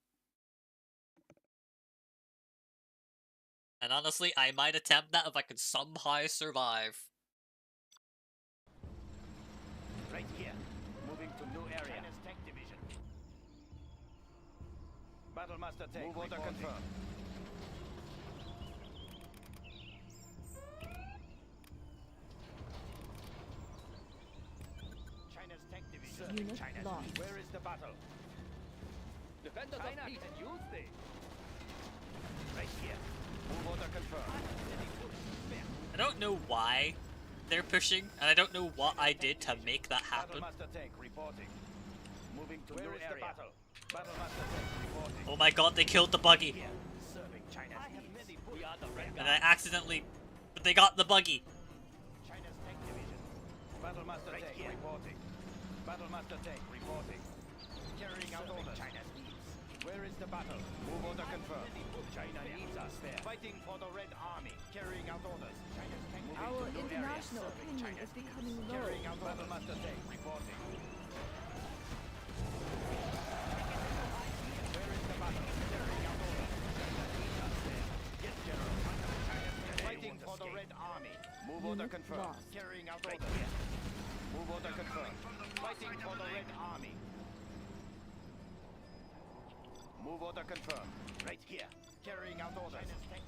And honestly, I might attempt that if I can somehow survive. Right here. Moving to new area. China's tank division. Battlemaster tank. Move order confirmed. China's tank division. Unit China's lost. lead. Where is the battle? Defenders of China peace, can use this. Right here. Move order confirmed. I don't know why they're pushing, and I don't know what I did to make that happen. Battlemaster tank reporting. Moving to new area. Battle? Battlemaster tank reporting. Oh my god, they killed the buggy. Here. Serving China's needs. We are the red And I accidentally... But they got the buggy. China's tank division. Battlemaster tank reporting. Battlemaster tank reporting. Carrying out orders. China's needs. Where is the battle? Move order confirmed. China needs us there. Fighting for the Red Army. Carrying out orders. China's tank moving Our to new area. international Serving opinion China's is becoming needs. low. Carrying out Battlemaster tank reporting. Where is the battle? Carrying out orders. China needs us there. Yes, General. Fighting for the Red Army. Move order Unit confirmed. lost. Carrying out orders. Move order confirmed. Fighting for the Red Army. Move order confirmed. Right here. Carrying out orders.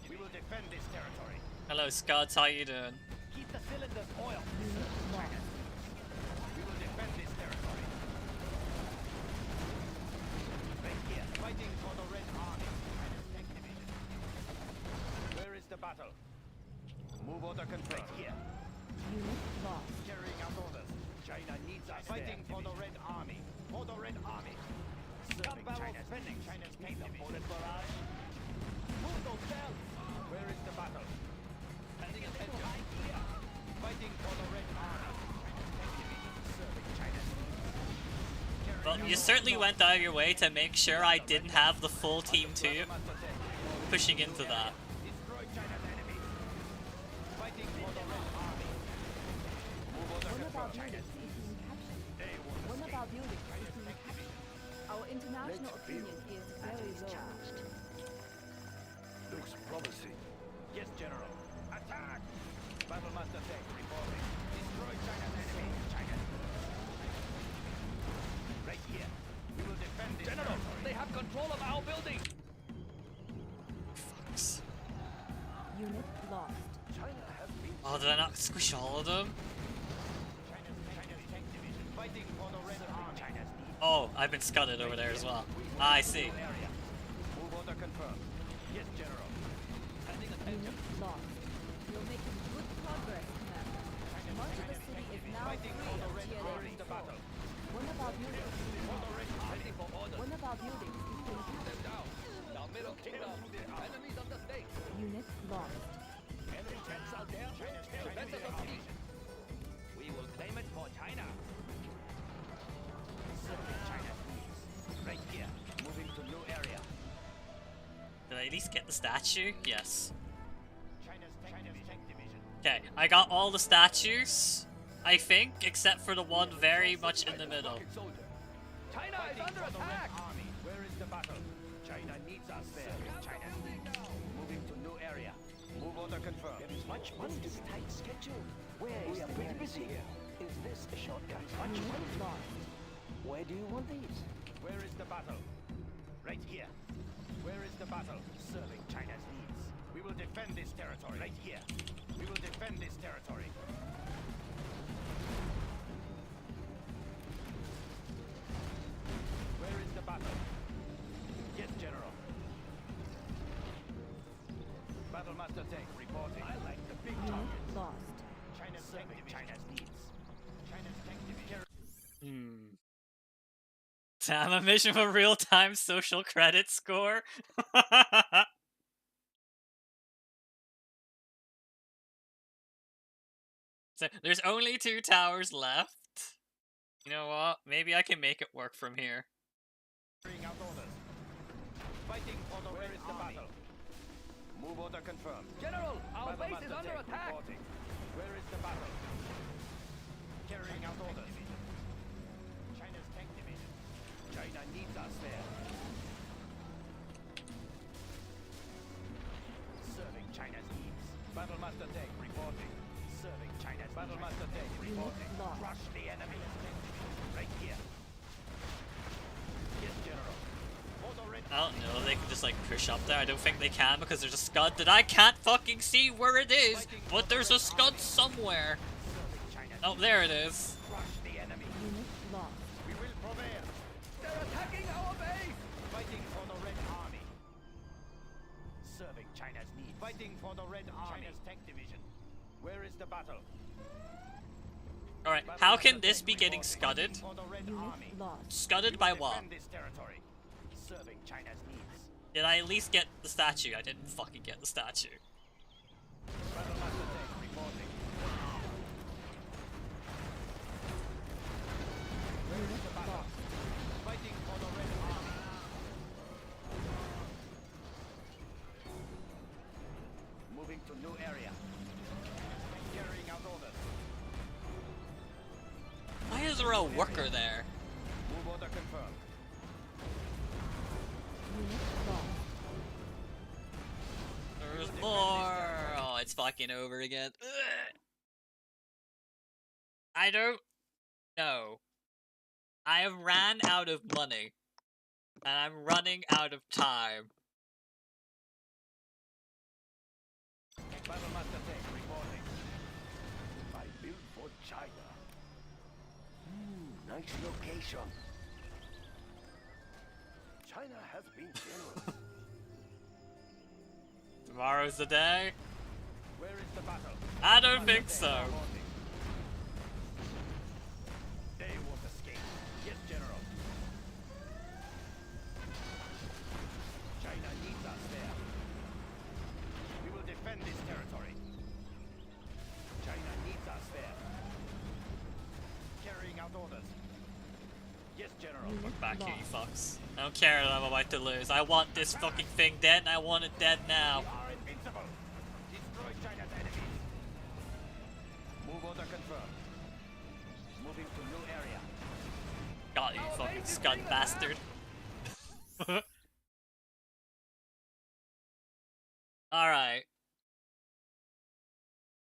We will defend this territory. Hello, Scots, how you doing? Keep the cylinders oiled. Unit lost. We will defend this territory. Right here. Fighting for the Red Army. China's tank division. Where is the battle? Move order confirmed. Right here. Unit lost. Carrying out orders. China needs us. Fighting for the Red Army. For the Red Army. Serving China's spending. China's tank division. Barrage. Move those cells. Where is the battle? Standing attention. Fighting for the Red Army. China's tank division. Serving China's needs. Well, you certainly went out of your way to make sure I didn't have the full Team 2 pushing into that. Destroy China's enemies. Fighting for the Red Army. Move order One of our confirmed. buildings is being captured. One of our buildings is being captured. Our international opinion is very low. Looks promising. Yes, General. Attack! Battlemaster tank reporting. Destroy China's enemies. China. Right here. We will defend this General, territory. they have control of our building. Fucks. Unit lost. China have been Oh, did I not squish all of them? China's tank division. Fighting for the Red Army. China's needs. Oh, I've been scudded over there as well. Ah, I see. Area. Move order confirmed. Yes, General. Standing attention. Unit lost. You're making good progress, Commander. Much of the city is now Fighting free for the of Red GLA Army. The battle. One of our buildings is being captured. Ready for orders. One of our buildings is being captured. Them down. Now middle kingdom. Enemies of the state. Unit lost. Enemy tanks out there. Defenders of peace. We will claim it for China. Serving China's needs. Right here. Moving to new area. Did I I at least get the statue? Yes. China's tank division. Okay, I got all the statues, I think, except for the one very much in the middle. China is under attack! Army. Where is the battle? China needs us there. China. Moving to new area. Move order confirmed. There is much money to be tight schedule. We are pretty busy here. Is this a shortcut? Much money lost. Where do you want these? Where is the battle? Right here. Where is the battle? Serving China's needs. We will defend this territory. Right here. We will defend this territory. Where is the battle? Yes, General. Battlemaster tank reporting. I like the big target. Lost. China's serving China's needs. China's tank division. Damn, a mission for real-time social credit score? So, there's only 2 towers left. You know what? Maybe I can make it work from here. Carrying out orders. Fighting for the Where is the battle? Move order confirmed. General, our base Battlemaster is under tank attack! reporting. Where is the battle? Carrying out orders. China's tank division. China needs us there. Serving China's needs. Battlemaster tank reporting. Serving China's Battlemaster tank reporting. lost. Crush the enemy. Right here. Yes, General. Order red. I don't know, they can just like push up there. I don't think they can because there's a scud that I can't fucking see where it is, but there's a scud somewhere. Serving China's Oh, there it is. Crush the enemy. Unit lost. We will prevail. They're attacking our base! Fighting for the Red Army. Serving China's needs. Fighting for the Red Army. China's tank division. Where is the battle? Alright, how can this be getting scudded? Fighting for the Red Unit Army. lost. Scudded by what? Defend this territory. Serving China's needs. Did I at least get the statue? I didn't fucking get the statue. Battlemaster tank reporting. Where is the battle? Fighting for the Red Army. Moving to new area. Carrying out orders. Why is there a worker there? Move order confirmed. Unit lost. There's more! Oh, it's fucking over again. Ugh. I don't know. I have ran out of money. And I'm running out of time. Battlemaster tank reporting. I built for China. Nice location. China has been generous. Tomorrow's the day? Where is the battle? I don't think so. Reporting. They won't escape. Yes, General. China needs us there. We will defend this territory. China needs us there. Carrying out orders. Yes, General. Look back here, you fucks. I don't care that I'm about to lose. I want this fucking thing dead, and I want it dead now. We are invincible. Destroy China's enemies. Move order confirmed. Moving to new area. God, you fucking scud bastard. Alright.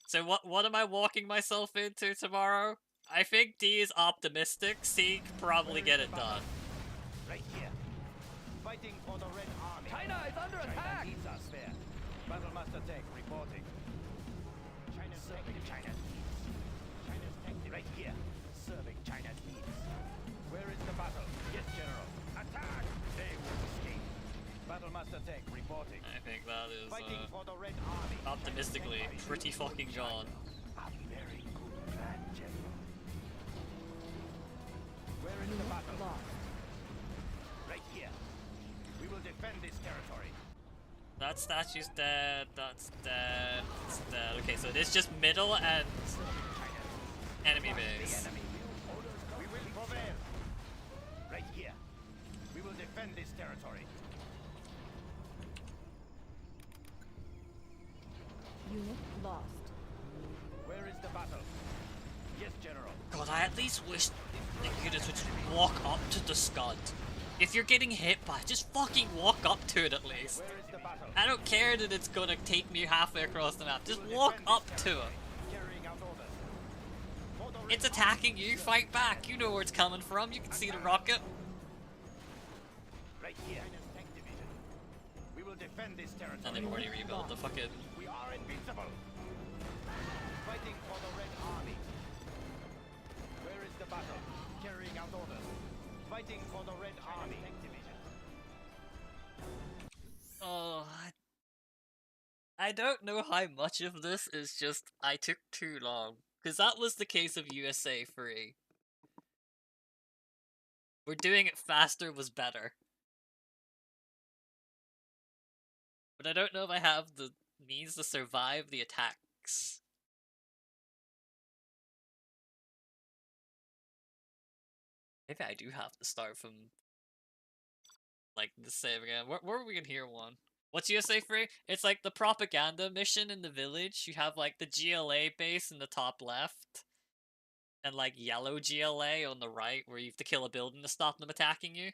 So what am I walking myself into tomorrow? I think D is optimistic. C can probably get it done. Right here. Fighting for the Red Army. China is under attack! China needs us there. Battlemaster tank reporting. China's serving China's needs. China's tank right here. Serving China's needs. Where is the battle? Yes, General. Attack! They will escape. Battlemaster tank reporting. I think that is Fighting for the Red Army. optimistically pretty fucking gone. A very good plan, General. Where is the Unit battle? lost. Right here. We will defend this territory. That statue's dead, that's dead, that's dead. Okay, so it is just middle and enemy base. Enemy. We will prevail. Right here. We will defend this territory. Unit lost. Where is the battle? Yes, General. God, I at least wish the units would just walk up to the Scud. If you're getting hit by, just fucking walk up to it at least. Where is the battle? I don't care that it's gonna take me halfway across the map. Just walk up to it. Carrying out orders. For the It's attacking you, fight back. You know where it's coming from. You can see the rocket. right here. Tank division. We will defend this territory. And they've already rebuilt the fucking... We are invincible. Fighting for the Red Army. Where is the battle? Carrying out orders. Fighting for the Red Army. Tank division. Oh, I don't know how much of this is just I took too long. Because that was the case of USA 3. We're doing it faster was better. But I don't know if I have the means to survive the attacks. Maybe I do have to start from, like, the same again. Where we can hear one? What's USA Free? It's like the propaganda mission in the village. You have, like, the GLA base in the top left. And, like, yellow GLA on the right, where you have to kill a building to stop them attacking you.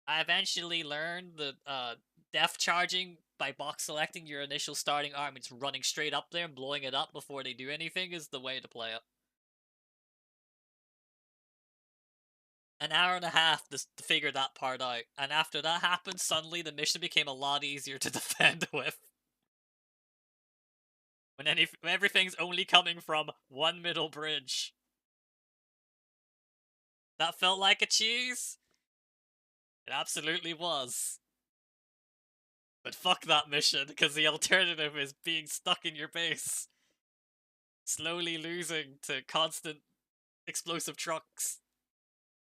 I eventually learned that, def charging by box selecting your initial starting army, just running straight up there and blowing it up before they do anything is the way to play it. An hour and a half to figure that part out, and after that happened, suddenly the mission became a lot easier to defend with. When everything's only coming from one middle bridge. That felt like a cheese? It absolutely was. But fuck that mission, because the alternative is being stuck in your base. Slowly losing to constant explosive trucks.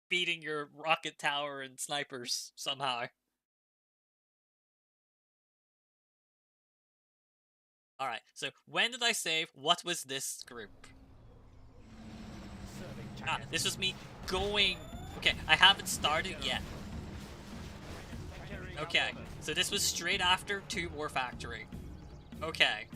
Beating your rocket tower and snipers somehow. Alright, so when did I save? What was this group? Ah, this was me going... Okay, I haven't started yet. Okay, so this was straight after 2 War Factory. Okay.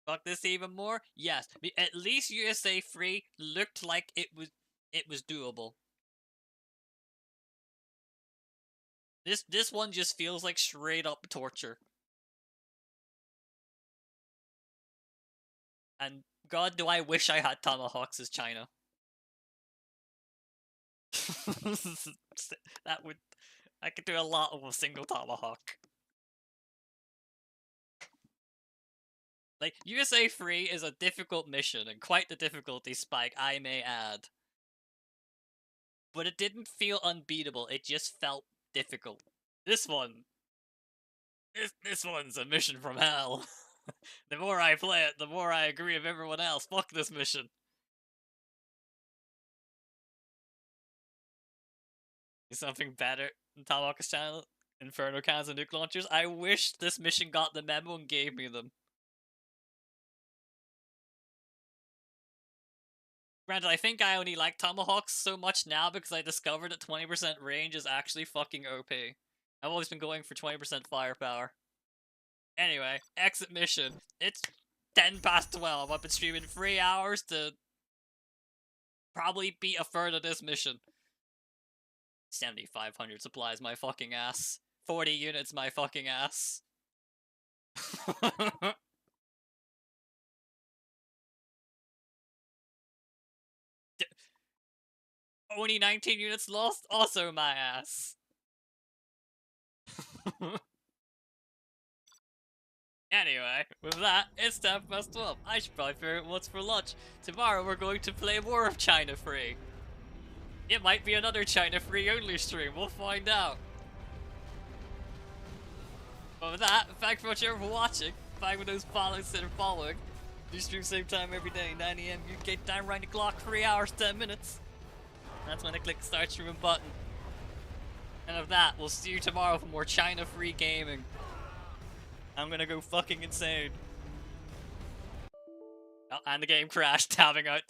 Fuck this even more? Yes. At least USA 3 looked like it was doable. This one just feels like straight up torture. And God, do I wish I had tomahawks as China. I could do a lot with a single tomahawk. Like, USA 3 is a difficult mission, and quite the difficulty spike, I may add. But it didn't feel unbeatable, it just felt difficult. This one... This one's a mission from hell. The more I play it, the more I agree with everyone else. Fuck this mission. Is something better than Tomahawk's channel? Inferno cannons and nuke launchers? I wish this mission got the memo and gave me them. Granted, I think I only like Tomahawks so much now because I discovered that 20% range is actually fucking OP. I've always been going for 20% firepower. Anyway, exit mission. It's 10 past 12. I've been streaming 3 hours to probably beat a third of this mission. 7,500 supplies my fucking ass. 40 units my fucking ass. Only 19 units lost? Also my ass. Anyway, with that, it's 10 past 12. I should probably figure out what's for lunch. Tomorrow we're going to play War of China Free. It might be another China Free only stream, we'll find out. But with that, thanks very much everyone for watching. Thank for those followers that are following. Do stream same time every day, 9 AM UK time, round the clock, 3 hours, 10 minutes. That's when I click the start streaming button. And with that, we'll see you tomorrow for more China Free gaming. I'm gonna go fucking insane. Oh, and the game crashed, tabbing out.